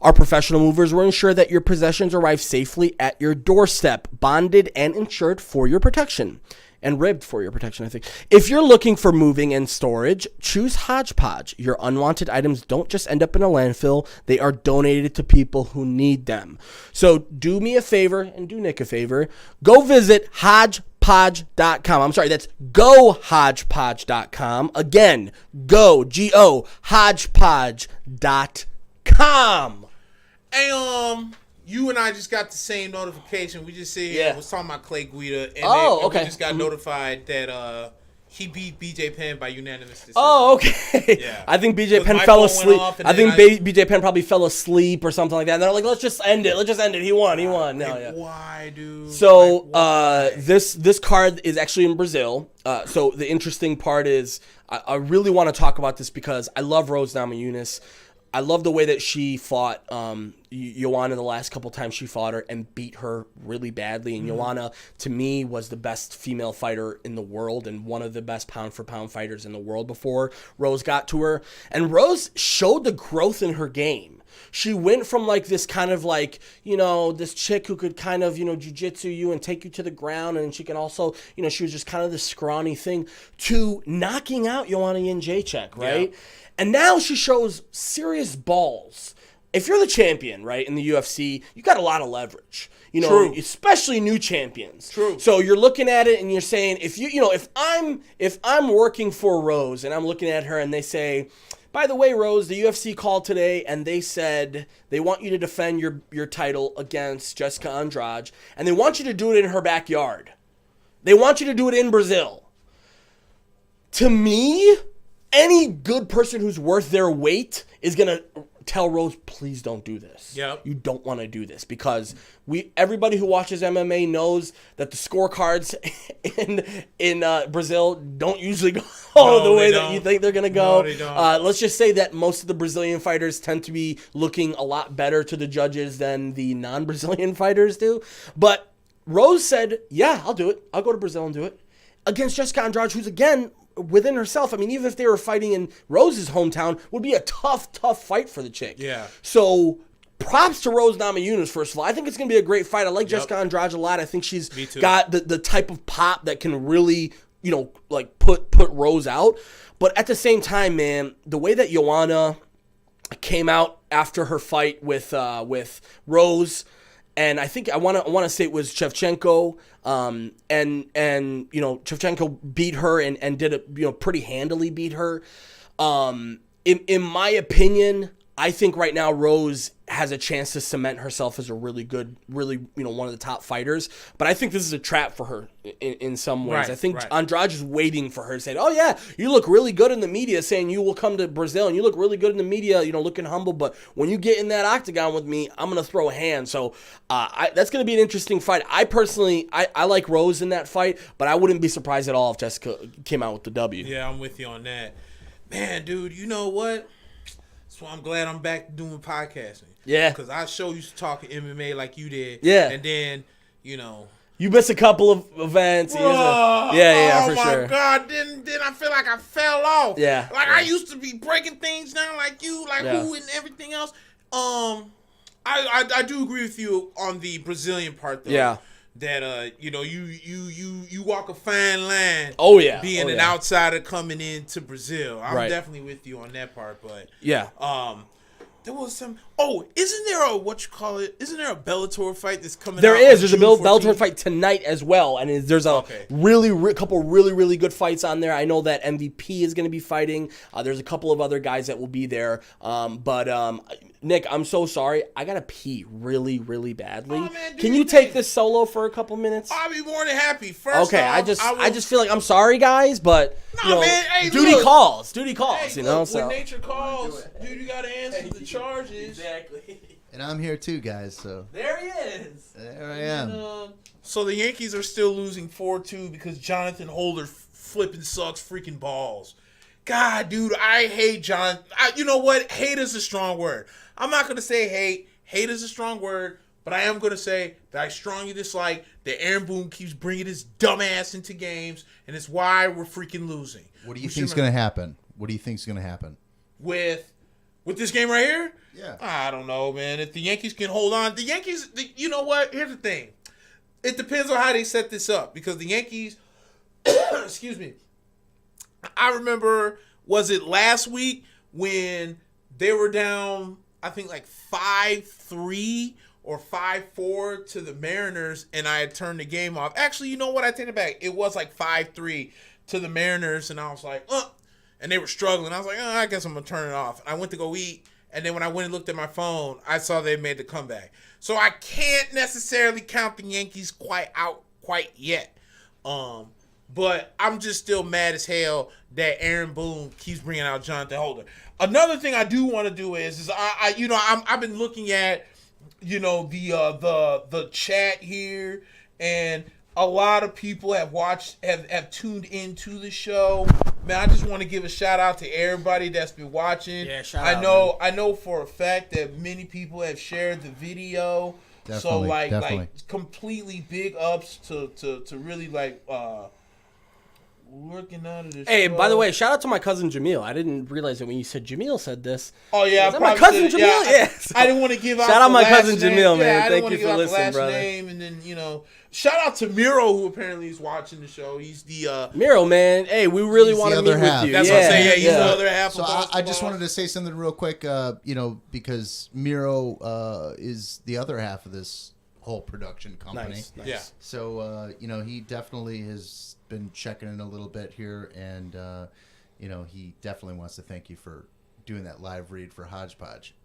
Our professional movers will ensure that your possessions arrive safely at your doorstep, bonded and insured for your protection. And ribbed for your protection, I think. If you're looking for moving and storage, choose Hodgepodge. Your unwanted items don't just end up in a landfill. They are donated to people who need them. So do me a favor and do Nick a favor. Go visit hodgepodge.com. I'm sorry, that's gohodgepodge.com. Again, go, hodgepodge.com. Hey, you and I just got the same notification. We just said I was talking about Clay Guida, and okay. We just got notified that he beat BJ Penn by unanimous decision. Oh, okay. Yeah. I think BJ Penn fell asleep. I think BJ Penn probably fell asleep or something like that. And they're like, let's just end it. He won. Why, dude? So this card is actually in Brazil. So the interesting part is I really want to talk about this because I love Rose Namajunas. I love the way that she fought Joanna the last couple times she fought her and beat her really badly. And Joanna, to me, was the best female fighter in the world and one of the best pound-for-pound fighters in the world before Rose got to her. And Rose showed the growth in her game. She went from like this kind of like, this chick who could kind of, jiu-jitsu you and take you to the ground. And she can also, she was just kind of this scrawny thing to knocking out Joanna Jędrzejczyk, right? Yeah. And now she shows serious balls. If you're the champion, right, in the UFC, you got a lot of leverage. True. Especially new champions. True. So you're looking at it and you're saying, if I'm working for Rose and I'm looking at her and they say, by the way, Rose, the UFC called today and they said they want you to defend your title against Jessica Andrade and they want you to do it in her backyard. They want you to do it in Brazil. To me, any good person who's worth their weight is going to tell Rose, please don't do this. Yep. You don't want to do this because everybody who watches MMA knows that the scorecards in Brazil don't usually go the way that you think they're going to go. No, they don't. Let's just say that most of the Brazilian fighters tend to be looking a lot better to the judges than the non-Brazilian fighters do. But Rose said, yeah, I'll do it. I'll go to Brazil and do it. Against Jessica Andrade, who's, again, within herself. I mean, even if they were fighting in Rose's hometown, would be a tough fight for the chick. Yeah. So props to Rose Namajunas, first of all. I think it's going to be a great fight. I like Jessica Andrade a lot. I think she's got the type of pop that can really, put Rose out. But at the same time, man, the way that Joanna came out after her fight with Rose, and I think I want to say it was Shevchenko, and Shevchenko beat her and did it, pretty handily beat her. In my opinion, I think right now Rose has a chance to cement herself as a really good, one of the top fighters. But I think this is a trap for her in some ways. Right, I think Andrade is waiting for her to say, oh, yeah, you look really good in the media saying you will come to Brazil, and you look really good in the media, looking humble. But when you get in that octagon with me, I'm going to throw a hand. So that's going to be an interesting fight. I personally, I like Rose in that fight, but I wouldn't be surprised at all if Jessica came out with the W. Yeah, I'm with you on that. Man, dude, you know what? So I'm glad I'm back doing podcasting. Yeah. Because I sure used to talk MMA like you did. Yeah. And then, you missed a couple of events. For sure. Oh, my God. Then I feel like I fell off. Yeah. Like, I used to be breaking things down like you, who and everything else. I do agree with you on the Brazilian part, though. Yeah. that you walk a fine line. Oh yeah, being an outsider coming into Brazil. I'm definitely with you on that part, but yeah. There was some. Oh, isn't there a Isn't there a Bellator fight that's coming? There out is. There's a June Bellator 14th? fight tonight as well, and there's a couple really good fights on there. I know that MVP is going to be fighting. There's a couple of other guys that will be there. But Nick, I'm so sorry. I gotta pee really badly. Oh, man, Can you take this solo for a couple minutes? I'll be more than happy. First, okay. off, I just feel like I'm sorry, guys, but man, hey, duty calls. Hey, So when nature calls, dude, you gotta answer the charges. Exactly. And I'm here too, guys. So there he is. There I am. And, so the Yankees are still losing 4-2 because Jonathan Holder flipping sucks freaking balls. God, dude, I hate John. You know what? Hate is a strong word. I'm not gonna say hate. Hate is a strong word, but I am gonna say that I strongly dislike that Aaron Boone keeps bringing his dumb ass into games, and it's why we're freaking losing. What do you think's gonna happen? What do you think's gonna happen with this game right here? Yeah. I don't know, man. If the Yankees can hold on, you know what? Here's the thing. It depends on how they set this up because the Yankees, excuse me, I remember, was it last week when they were down, I think like 5-3 or 5-4 to the Mariners, and I had turned the game off. Actually, you know what? I take it back. It was like 5-3 to the Mariners, and I was like, and they were struggling. I was like, I guess I'm going to turn it off. I went to go eat, and then when I went and looked at my phone, I saw they made the comeback. So I can't necessarily count the Yankees quite yet. But I'm just still mad as hell that Aaron Boone keeps bringing out Jonathan Holder. Another thing I do want to do is I've been looking at, the chat here, and a lot of people have tuned into the show. Man, I just want to give a shout out to everybody that's been watching. Yeah, shout out. I know for a fact that many people have shared the video. Definitely, So like completely big ups to really working out of this. Hey, show. by the way, shout out to my cousin Jamil. I didn't realize that when you said Jamil said this. Oh yeah, is that my cousin Jamil? Yeah. I didn't want to give out. Shout out the my last cousin name. Jamil, man. I Thank you give for out the listening, last brother. Name, and then shout out to Miro, who apparently is watching the show. He's the Miro, man. Hey, we really want to meet with you. That's what I'm saying. Yeah, he's the other half. So of I just wanted to say something real quick. Because Miro is the other half of this whole production company. Nice. Yeah. So he definitely has been checking in a little bit here, and he definitely wants to thank you for doing that live read for Hodgepodge.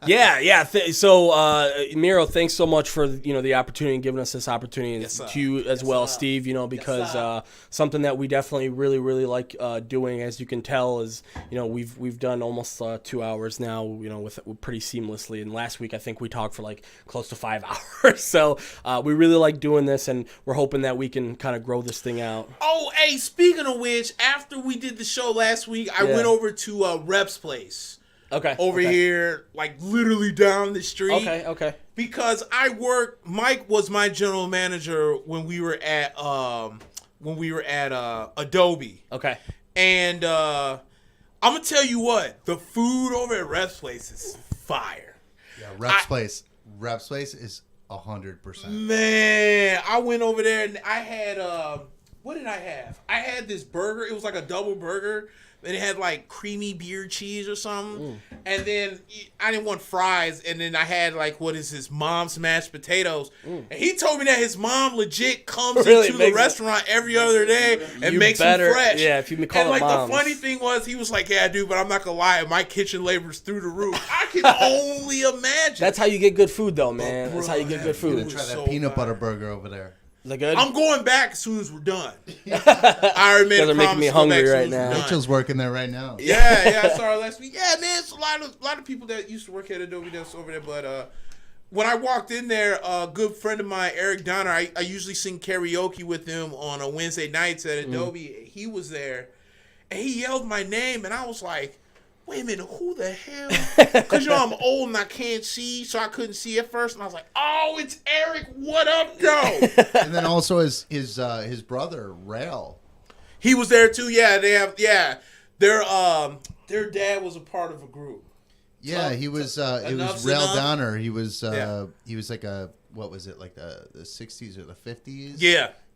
Yeah. So, Miro, thanks so much for the opportunity and giving us this opportunity, and to you as well, Steve. Because something that we definitely really like doing, as you can tell, is we've done almost 2 hours now. With pretty seamlessly. And last week I think we talked for like close to 5 hours. So we really like doing this, and we're hoping that we can kind of grow this thing out. Oh, hey, speaking of which, after we did the show last week, I went over to Rep's place. Okay. Here, like literally down the street. Okay. Because Mike was my general manager when we were at Adobe. Okay. And I'm gonna tell you what, the food over at Rep's place is fire. Yeah, Rep's place is 100%. Man, I went over there and I had what did I have? I had this burger. It was like a double burger. And it had like creamy beer cheese or something. And then I didn't want fries. And then I had his mom's mashed potatoes. And he told me that his mom legit comes into the restaurant every other day and makes them fresh. Yeah, if you call it mom's. The funny thing was, he was like, yeah, dude, but I'm not going to lie. My kitchen labor's through the roof. I can only imagine. That's how you get good food, though, man. That's how you get good food. Try that peanut butter burger over there. Is that good? I'm going back as soon as we're done. I already made a promise making me hungry right now. Mitchell's working there right now. Yeah, I saw her last week. Yeah, man, it's a lot of people that used to work at Adobe that's over there. But when I walked in there, a good friend of mine, Eric Donner, I usually sing karaoke with him on a Wednesday nights at Adobe. He was there, and he yelled my name, and I was like, wait a minute, who the hell? Because, I'm old and I can't see, so I couldn't see at first. And I was like, oh, it's Eric. What up, Joe? And then also his brother, Rail. He was there, too. Yeah, their dad was a part of a group. Yeah, he was. It was Rail Donner. He was. He was like a, what was it, like the 60s or the 50s?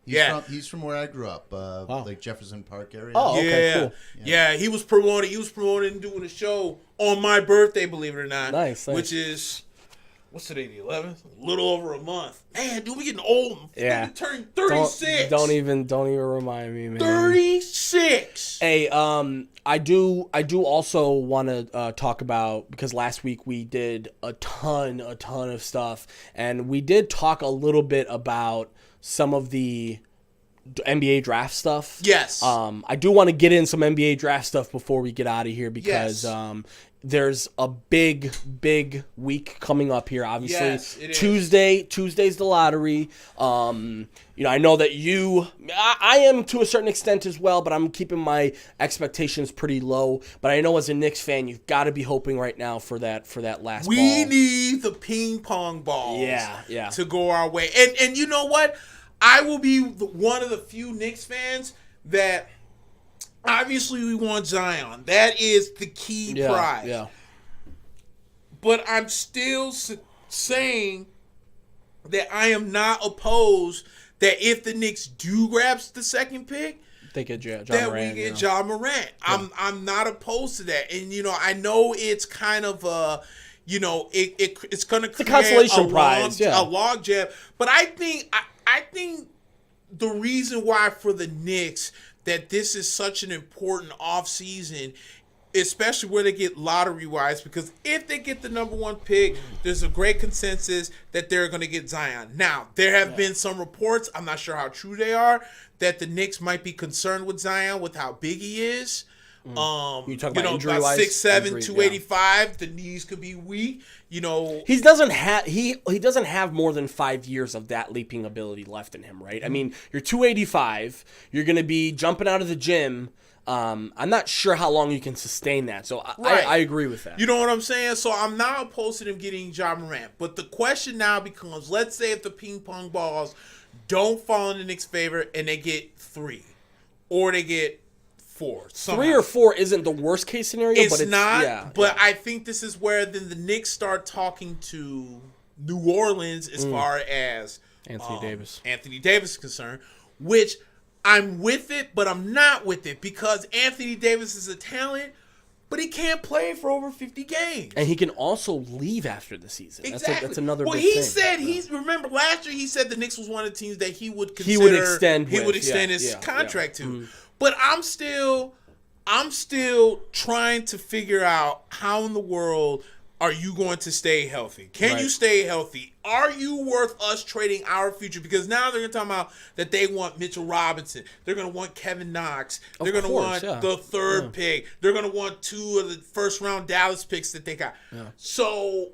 Yeah. He's from where I grew up, like Jefferson Park area. Oh, okay, cool. Yeah, he was promoting and doing a show on my birthday, believe it or not. Nice. Which is, what's today, the 11th? A little over a month. Man, dude, we getting old. Yeah. Turning 36. Don't even remind me, man. 36. Hey, I do also want to talk about, because last week we did a ton of stuff, and we did talk a little bit about some of the NBA draft stuff. Yes. I do want to get in some NBA draft stuff before we get out of here, because there's a big week coming up here. Obviously, yes, it is. Tuesday's the lottery. I know that I am to a certain extent as well, but I'm keeping my expectations pretty low. But I know as a Knicks fan, you've got to be hoping right now for that last ball. We need the ping pong balls. Yeah. To go our way. And you know what? I will be one of the few Knicks fans that obviously we want Zion. That is the key prize. Yeah. But I'm still saying that I am not opposed that if the Knicks do grab the second pick, they get Ja Morant, we get Ja Morant. Yeah. I'm not opposed to that. And I know it's kind of it's going to create a consolation prize, a log jam. But I think the reason why for the Knicks that this is such an important offseason, especially where they get lottery-wise, because if they get the number one pick, there's a great consensus that they're going to get Zion. Now, there have been some reports, I'm not sure how true they are, that the Knicks might be concerned with Zion with how big he is. You talk about injury-wise? 6'7", 285. The knees could be weak. He doesn't have more than 5 years of that leaping ability left in him, right? I mean, you're 285. You're going to be jumping out of the gym. I'm not sure how long you can sustain that. So I agree with that. You know what I'm saying? So I'm not opposed to them getting Ja Morant. But the question now becomes, let's say if the ping pong balls don't fall in the Knicks' favor and they get 3 or they get 4. Somehow. 3 or 4 isn't the worst case scenario. It's not. But I think this is where then the Knicks start talking to New Orleans as far as Anthony Davis is concerned, which I'm with it, but I'm not with it because Anthony Davis is a talent, but he can't play for over 50 games. And he can also leave after the season. Exactly. That's another big thing. Remember last year he said the Knicks was one of the teams that he would extend his contract to. Mm-hmm. But I'm still trying to figure out how in the world are you going to stay healthy? Can you stay healthy? Are you worth us trading our future? Because now they're going to talk about that they want Mitchell Robinson. They're going to want Kevin Knox. They're going to want the third pick. They're going to want 2 of the first-round Dallas picks that they got. Yeah. So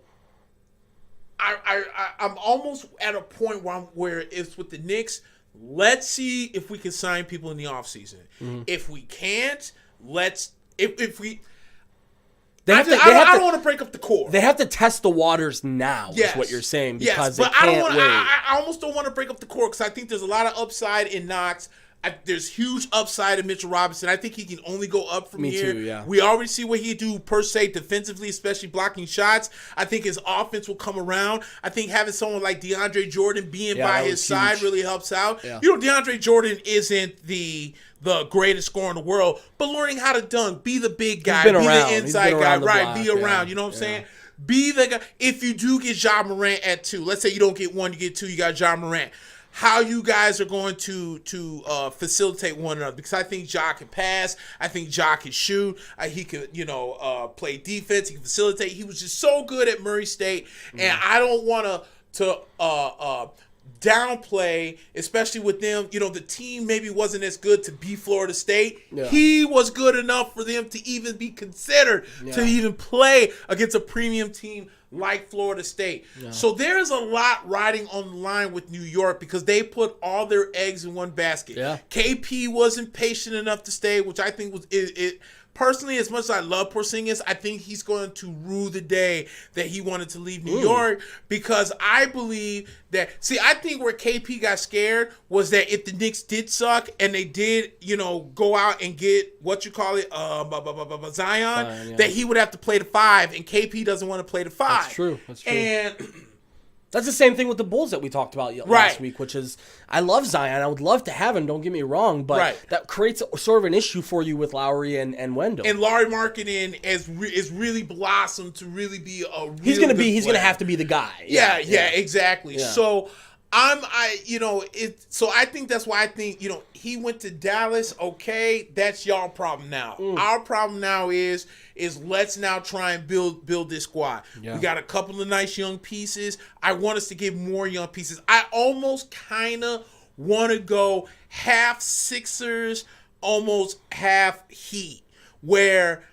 I'm almost at a point where it's with the Knicks. Let's see if we can sign people in the offseason. Mm-hmm. If we can't, I don't want to break up the core. They have to test the waters now, is what you're saying, because they can't wait. I almost don't want to break up the core because I think there's a lot of upside in Knox. There's huge upside in Mitchell Robinson. I think he can only go up from here. Me too, yeah. We already see what he do per se defensively, especially blocking shots. I think his offense will come around. I think having someone like DeAndre Jordan being by his side really helps out. Yeah. DeAndre Jordan isn't the greatest scorer in the world, but learning how to dunk, be the big guy, be the inside guy, be around. You know what I'm saying? Be the guy. If you do get Ja Morant at 2, let's say you don't get 1, you get 2, you got Ja Morant. How you guys are going to facilitate one another, because I think Ja can pass. I think Ja can shoot. He could, play defense. He can facilitate. He was just so good at Murray State, and I don't want to downplay, especially with them. The team maybe wasn't as good to be Florida State. Yeah. He was good enough for them to even be considered to even play against a premium team like Florida State. Yeah. So there's a lot riding on the line with New York because they put all their eggs in one basket. Yeah. KP wasn't patient enough to stay, which I think was personally, as much as I love Porzingis, I think he's going to rue the day that he wanted to leave New York, because I believe that, I think where KP got scared was that if the Knicks did suck and they did, go out and get Zion, that he would have to play the 5, and KP doesn't want to play the 5. That's true. And that's the same thing with the Bulls that we talked about last week, which is, I love Zion. I would love to have him, don't get me wrong, but that creates sort of an issue for you with Lowry and Wendell. And Lauri Markkanen is really blossomed to really be a he's going to have to be the guy. Yeah, exactly. Yeah. So so I think that's why I think, he went to Dallas. Okay, that's y'all problem now. Our problem now is let's now try and build this squad. Yeah. We got a couple of nice young pieces. I want us to get more young pieces. I almost kind of want to go half Sixers, almost half Heat, where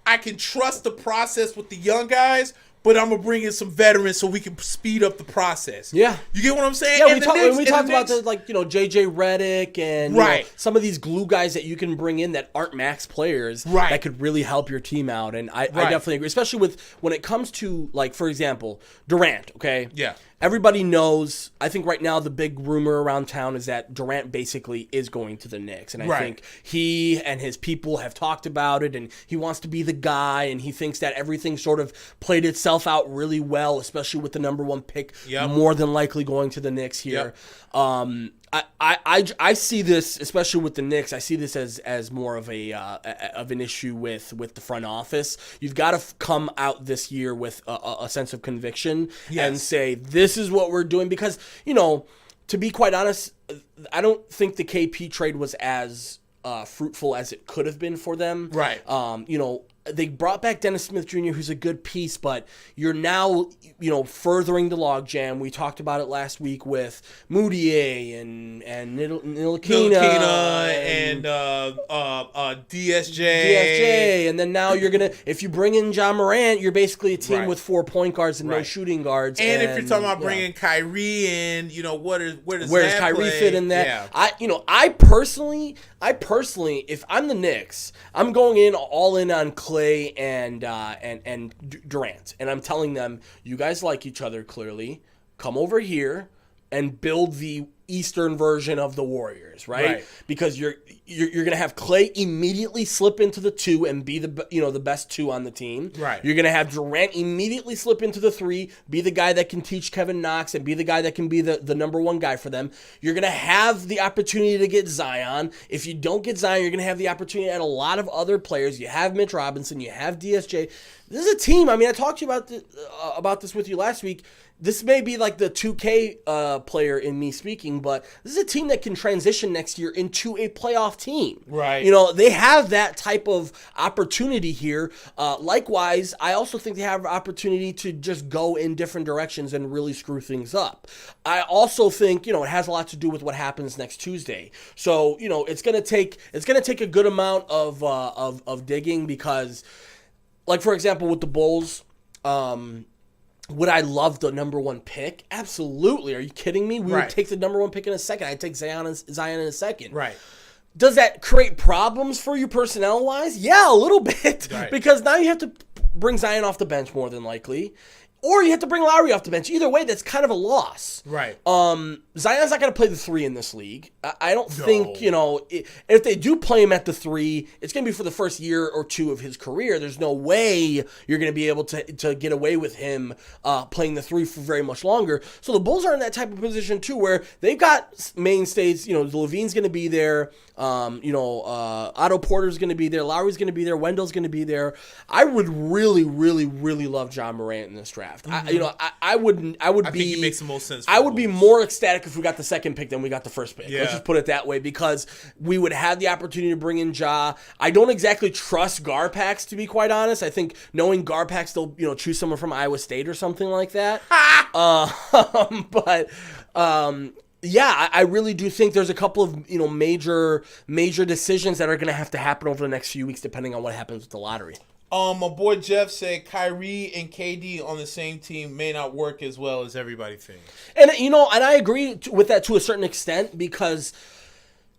I can trust the process with the young guys, but I'm going to bring in some veterans so we can speed up the process. Yeah. You get what I'm saying? Yeah, we talked about J.J. Redick and some of these glue guys that you can bring in that aren't max players that could really help your team out. And I definitely agree, especially with when it comes to, for example, Durant, okay? Yeah. Everybody knows, I think right now the big rumor around town is that Durant basically is going to the Knicks. And I think he and his people have talked about it, and he wants to be the guy, and he thinks that everything sort of played itself out really well, especially with the number 1 pick more than likely going to the Knicks here. I see this, especially with the Knicks, I see this as more of an issue with the front office. You've got to come out this year with a sense of conviction and say, this is what we're doing. Because, to be quite honest, I don't think the KP trade was as fruitful as it could have been for them. Right. They brought back Dennis Smith Jr., who's a good piece, but you're now, furthering the logjam. We talked about it last week with Moutier and Ntilikina and DSJ. DSJ, and then now you're gonna, if you bring in Ja Morant, you're basically a team with 4 point guards and no shooting guards. And if you're talking about bringing Kyrie in, where does Kyrie fit in that? Yeah. I personally, if I'm the Knicks, I'm going in all in on Clay and Durant, and I'm telling them, you guys like each other clearly. Come over here and build the Eastern version of the Warriors, right? Because you're gonna have Clay immediately slip into the 2 and be the best 2 on the team. Right. You're gonna have Durant immediately slip into the 3, be the guy that can teach Kevin Knox and be the guy that can be the number 1 guy for them. You're gonna have the opportunity to get Zion. If you don't get Zion, you're gonna have the opportunity to add a lot of other players. You have Mitch Robinson, you have DSJ. This is a team. I mean, I talked to you about this with you last week. This may be like the 2K player in me speaking, but this is a team that can transition next year into a playoff team. Right. They have that type of opportunity here. Likewise, I also think they have an opportunity to just go in different directions and really screw things up. I also think, it has a lot to do with what happens next Tuesday. So, it's going to take a good amount of digging because, like, for example, with the Bulls, would I love the number 1 pick? Absolutely. Are you kidding me? We would take the number 1 pick in a second. I'd take Zion in a second. Right. Does that create problems for you personnel-wise? Yeah, a little bit. Right. Because now you have to bring Zion off the bench more than likely. Or you have to bring Lowry off the bench. Either way, that's kind of a loss. Right. Zion's not going to play the 3 in this league. I don't think, if they do play him at the 3, it's going to be for the first year or 2 of his career. There's no way you're going to be able to get away with him playing the 3 for very much longer. So the Bulls are in that type of position, too, where they've got mainstays. Levine's going to be there. Otto Porter's going to be there. Lowry's going to be there. Wendell's going to be there. I would really, really, really love Ja Morant in this draft. I think he makes the most sense. I would be more ecstatic if we got the 2nd pick than we got the 1st pick. Yeah. Let's just put it that way, because we would have the opportunity to bring in Ja. I don't exactly trust Garpax, to be quite honest. I think knowing Garpax, they'll choose someone from Iowa State or something like that. Yeah, I really do think there's a couple of major decisions that are going to have to happen over the next few weeks, depending on what happens with the lottery. My boy Jeff said Kyrie and KD on the same team may not work as well as everybody thinks. And and I agree with that to a certain extent, because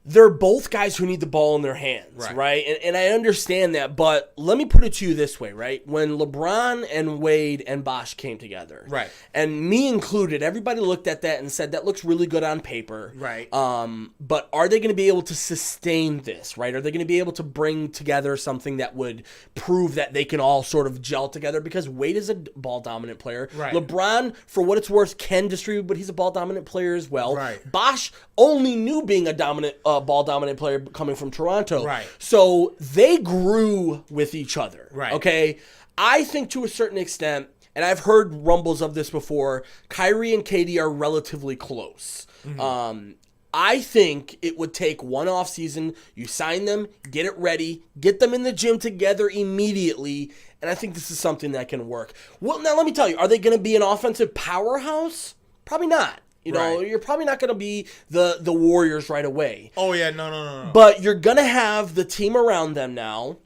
they're both guys who need the ball in their hands, right? And I understand that, but let me put it to you this way, right? When LeBron and Wade and Bosh came together, right, and me included, everybody looked at that and said, that looks really good on paper. Right. But are they going to be able to sustain this, right? Are they going to be able to bring together something that would prove that they can all sort of gel together? Because Wade is a ball-dominant player. Right. LeBron, for what it's worth, can distribute, but he's a ball-dominant player as well. Right. Bosh only knew being a ball-dominant player coming from Toronto. Right. So they grew with each other. Right. Okay? I think to a certain extent, and I've heard rumbles of this before, Kyrie and KD are relatively close. Mm-hmm. I think it would take one off season, you sign them, get it ready, get them in the gym together immediately, and I think this is something that can work. Well, now let me tell you, are they going to be an offensive powerhouse? Probably not. You know, you're probably not going to be the Warriors right away. Oh, yeah, no. But you're going to have the team around them now.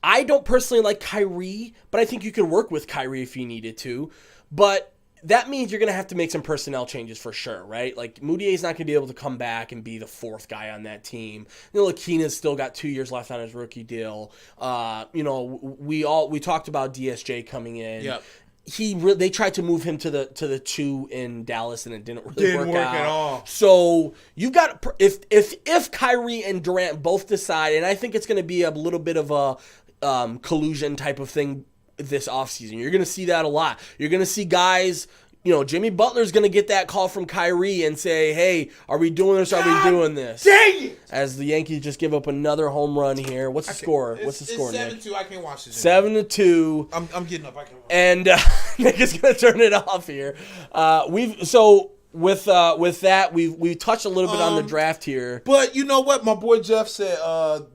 I don't personally like Kyrie, but I think you could work with Kyrie if you needed to. But that means you're going to have to make some personnel changes for sure, right? Like, Moutier's not going to be able to come back and be the fourth guy on that team. You know, Lakina's still got 2 years left on his rookie deal. You know, we talked about DSJ coming in. Yep. They tried to move him to the 2 in Dallas, and it didn't really work out at all. So you've got, if Kyrie and Durant both decide, and I think it's going to be a little bit of a collusion type of thing this offseason. You're going to see that a lot. You're going to see guys, you know, Jimmy Butler's going to get that call from Kyrie and say, hey, are we doing this? Are we doing this? Dang it! As the Yankees just give up another home run here. What's the score? What's the score, Nick? It's 7-2. I can't watch this. 7-2. I'm getting up. I can't watch. And Nick is going to turn it off here. With that, we touched a little bit on the draft here. But you know what? My boy Jeff said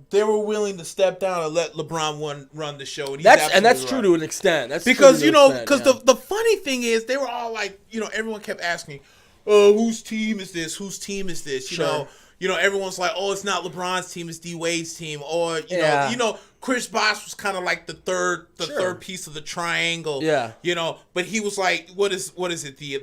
they were willing to step down and let LeBron run the show. And that's true to an extent. That's because true to an extent, yeah. the funny thing is they were all like, you know, everyone kept asking, whose team is this? Whose team is this? You know, everyone's like, oh, it's not LeBron's team, it's D Wade's team, or you know, Chris Bosh was kind of like the third piece of the triangle. Yeah. You know, but he was like, what is it? He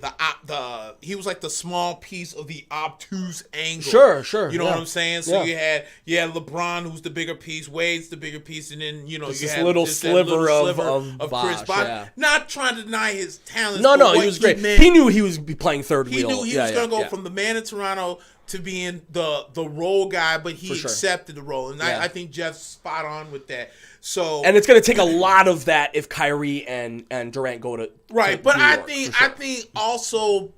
was like the small piece of the obtuse angle. Sure. You know what I'm saying? So you had LeBron, who's the bigger piece, Wade's the bigger piece, and then you had this little sliver of Chris Bosh. Yeah. Not trying to deny his talents. No, he was great. He knew he was playing third wheel. He knew he was going to go from the man in Toronto to being the role guy, but he accepted the role, and I think Jeff's spot on with that. So, and it's going to take a lot of that if Kyrie and Durant go to right. To but New I York, think also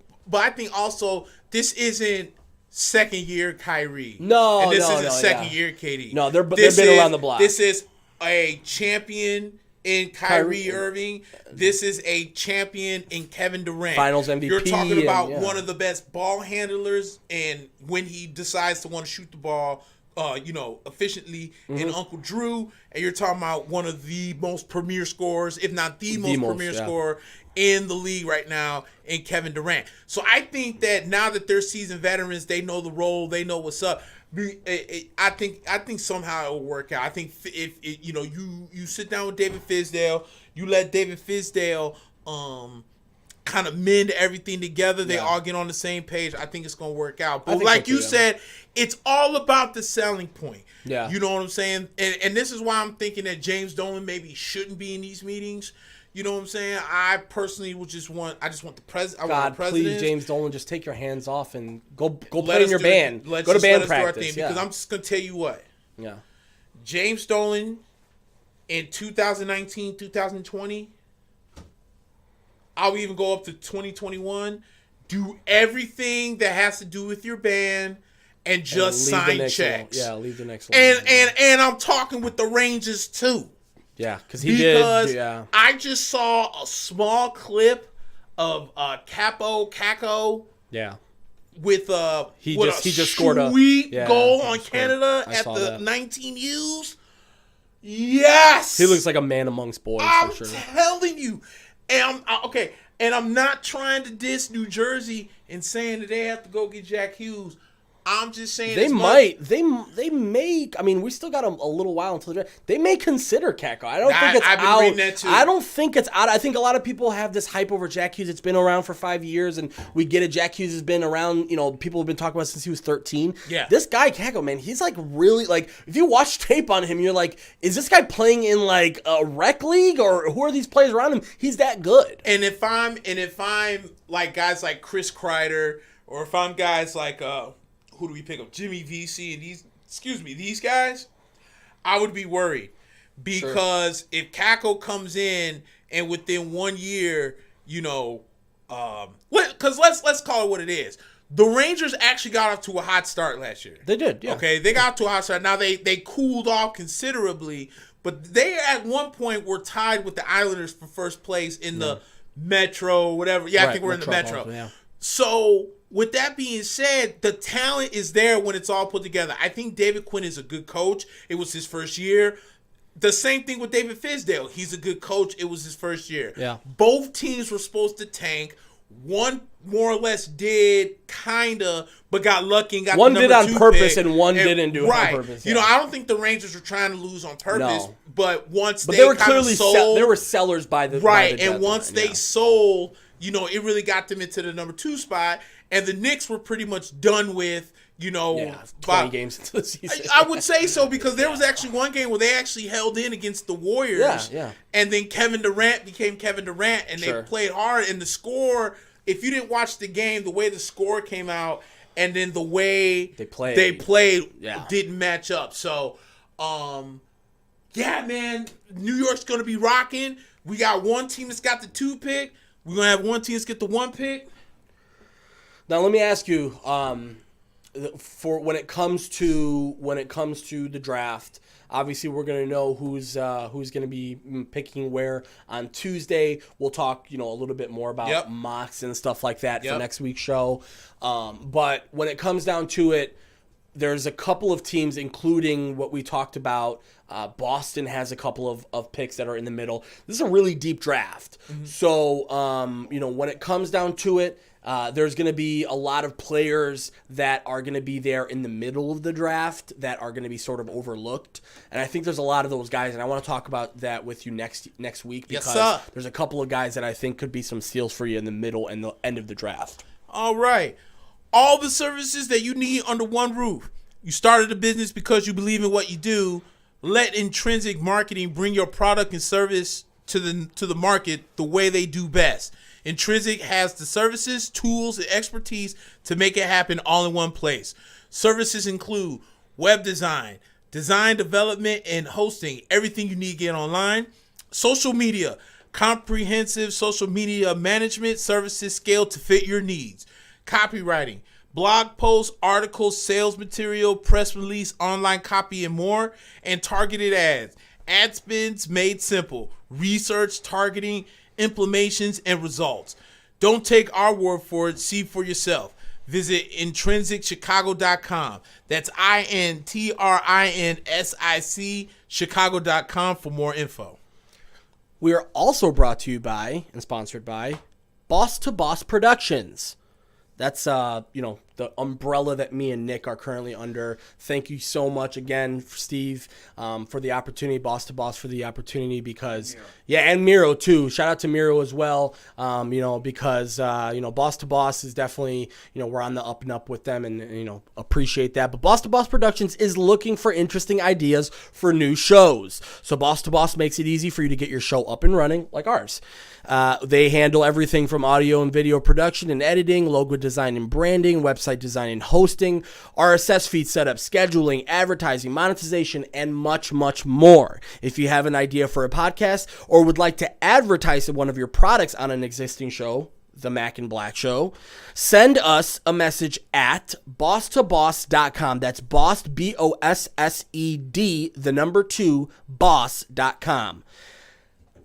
this isn't second year Kyrie. No, and this isn't second year KD. No, they've been around the block. This is a champion in Kyrie Irving. This is a champion in Kevin Durant. Finals MVP. You're talking about one of the best ball handlers, and when he decides to want to shoot the ball, efficiently, in Uncle Drew, and you're talking about one of the most premier scorers, if not the most premier scorer in the league right now, in Kevin Durant. So I think that now that they're seasoned veterans, they know the role, they know what's up. I think somehow it will work out. I think if you sit down with David Fizdale, you let David Fizdale kind of mend everything together. They all get on the same page. I think it's going to work out. But like you said, it's all about the selling point. Yeah. You know what I'm saying? And this is why I'm thinking that James Dolan maybe shouldn't be in these meetings. You know what I'm saying? I personally would just want the president. God, please, James Dolan, just take your hands off and go play in your band. Go to band practice. Because I'm just going to tell you what. Yeah. James Dolan in 2019, 2020, I'll even go up to 2021, do everything that has to do with your band and just sign checks. Yeah, leave the next one. And I'm talking with the Rangers too. Yeah, because he did. Yeah. I just saw a small clip of Caco. Yeah. With he just scored a sweet goal on Canada at the 19 U's. Yes. He looks like a man amongst boys. I'm for sure. telling you. And I'm not trying to diss New Jersey and saying that they have to go get Jack Hughes. I'm just saying they may. I mean, we still got a little while until the draft. They may consider Kako. I don't think it's I've been out. reading that too. I don't think it's out. I think a lot of people have this hype over Jack Hughes. It's been around for 5 years, and we get it. Jack Hughes has been around. You know, people have been talking about it since he was 13. Yeah. This guy Kako, man, he's like really like. If you watch tape on him, you're like, is this guy playing in like a rec league, or who are these players around him? He's that good. And if I'm like guys like Chris Kreider, or if I'm guys like who do we pick up? Jimmy VC and these guys, I would be worried because if Kako comes in and within 1 year, you know, because let's call it what it is. The Rangers actually got off to a hot start last year. They did, yeah. Okay, they got off to a hot start. Now they cooled off considerably, but they at one point were tied with the Islanders for first place in the Metro, whatever. Yeah, I think we're in the Metro. Yeah. So with that being said, the talent is there when it's all put together. I think David Quinn is a good coach. It was his first year. The same thing with David Fizdale. He's a good coach. It was his first year. Yeah. Both teams were supposed to tank. One more or less did, kinda, but got lucky and got one the did number on 2 purpose pick. and one didn't do it on purpose. You know, I don't think the Rangers were trying to lose on purpose, No. but once But they were clearly sold, they were sellers by the right, by the and once deadline, they sold, you know, it really got them into the number 2 spot, and the Knicks were pretty much done with, you know, 20 games into the season. I would say so because there was actually one game where they actually held in against the Warriors. Yeah. And then Kevin Durant became Kevin Durant, and they played hard. And the score, if you didn't watch the game, the way the score came out, and then the way they played didn't match up. So, yeah, man, New York's going to be rocking. We got one team that's got the 2 pick. We're going to have one team that's get the 1 pick. Now, let me ask you, for when it comes to the draft, obviously we're going to know who's going to be picking where on Tuesday. We'll talk, you know, a little bit more about mocks and stuff like that for next week's show. But when it comes down to it, there's a couple of teams, including what we talked about. Boston has a couple of picks that are in the middle. This is a really deep draft. Mm-hmm. So, you know, when it comes down to it, there's going to be a lot of players that are going to be there in the middle of the draft that are going to be sort of overlooked. And I think there's a lot of those guys, and I want to talk about that with you next week because there's a couple of guys that I think could be some steals for you in the middle and the end of the draft. All right. All the services that you need under one roof. You started a business because you believe in what you do. Let Intrinsic Marketing bring your product and service to the market the way they do best. Intrinsic has the services, tools, and expertise to make it happen all in one place. Services include web design, design development, and hosting, everything you need to get online. Social media, comprehensive social media management services scaled to fit your needs. Copywriting, blog posts, articles, sales material, press release, online copy, and more. And targeted ads, ad spends made simple, research, targeting, implementations, and results. Don't take our word for it. See for yourself. Visit intrinsicchicago.com. That's INTRINSIC Chicago.com for more info. We are also brought to you by and sponsored by Boss to Boss Productions. That's you know, the umbrella that me and Nick are currently under. Thank you so much again, Steve, for the opportunity, Boss to Boss for the opportunity, because and Miro too. Shout out to Miro as well. You know, because you know, Boss to Boss is definitely, you know, we're on the up and up with them, and you know, appreciate that. But Boss to Boss Productions is looking for interesting ideas for new shows. So Boss to Boss makes it easy for you to get your show up and running like ours. They handle everything from audio and video production and editing, logo design and branding, website design and hosting, RSS feed setup, scheduling, advertising, monetization, and much, much more. If you have an idea for a podcast or would like to advertise one of your products on an existing show, the Mack and Black Show, send us a message at bosstoboss.com. That's boss, BOSSED, the number 2, boss.com.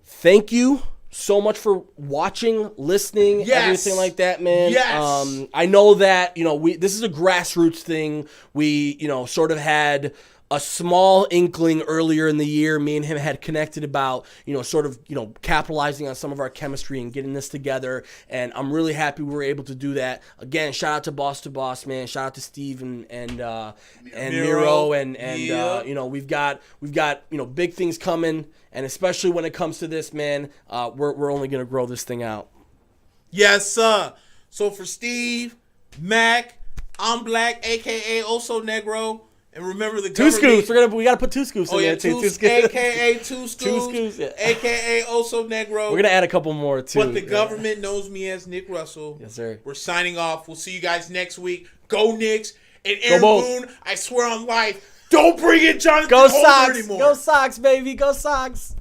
Thank you so much for watching, listening, everything like that, man. Yes. I know that, you know, this is a grassroots thing. We, you know, sort of had a small inkling earlier in the year. Me and him had connected about, sort of, capitalizing on some of our chemistry and getting this together. And I'm really happy we were able to do that. Again, shout out to Boss, man. Shout out to Steve and Miro and we've got big things coming. And especially when it comes to this, man, we're only gonna grow this thing out. Yes, sir. So for Steve, Mack, I'm Black, aka Oso Negro. And remember the Two Scoops. We gotta put Two Scoops in there too. AKA Two Scoops. Two Scoops. Yeah. AKA Oso Negro. We're gonna add a couple more too. But the government knows me as Nick Russell. Yes, sir. We're signing off. We'll see you guys next week. Go Knicks. And Aaron Boone, I swear on life, don't bring in Jonathan Holder anymore. Go Sox, baby. Go Sox.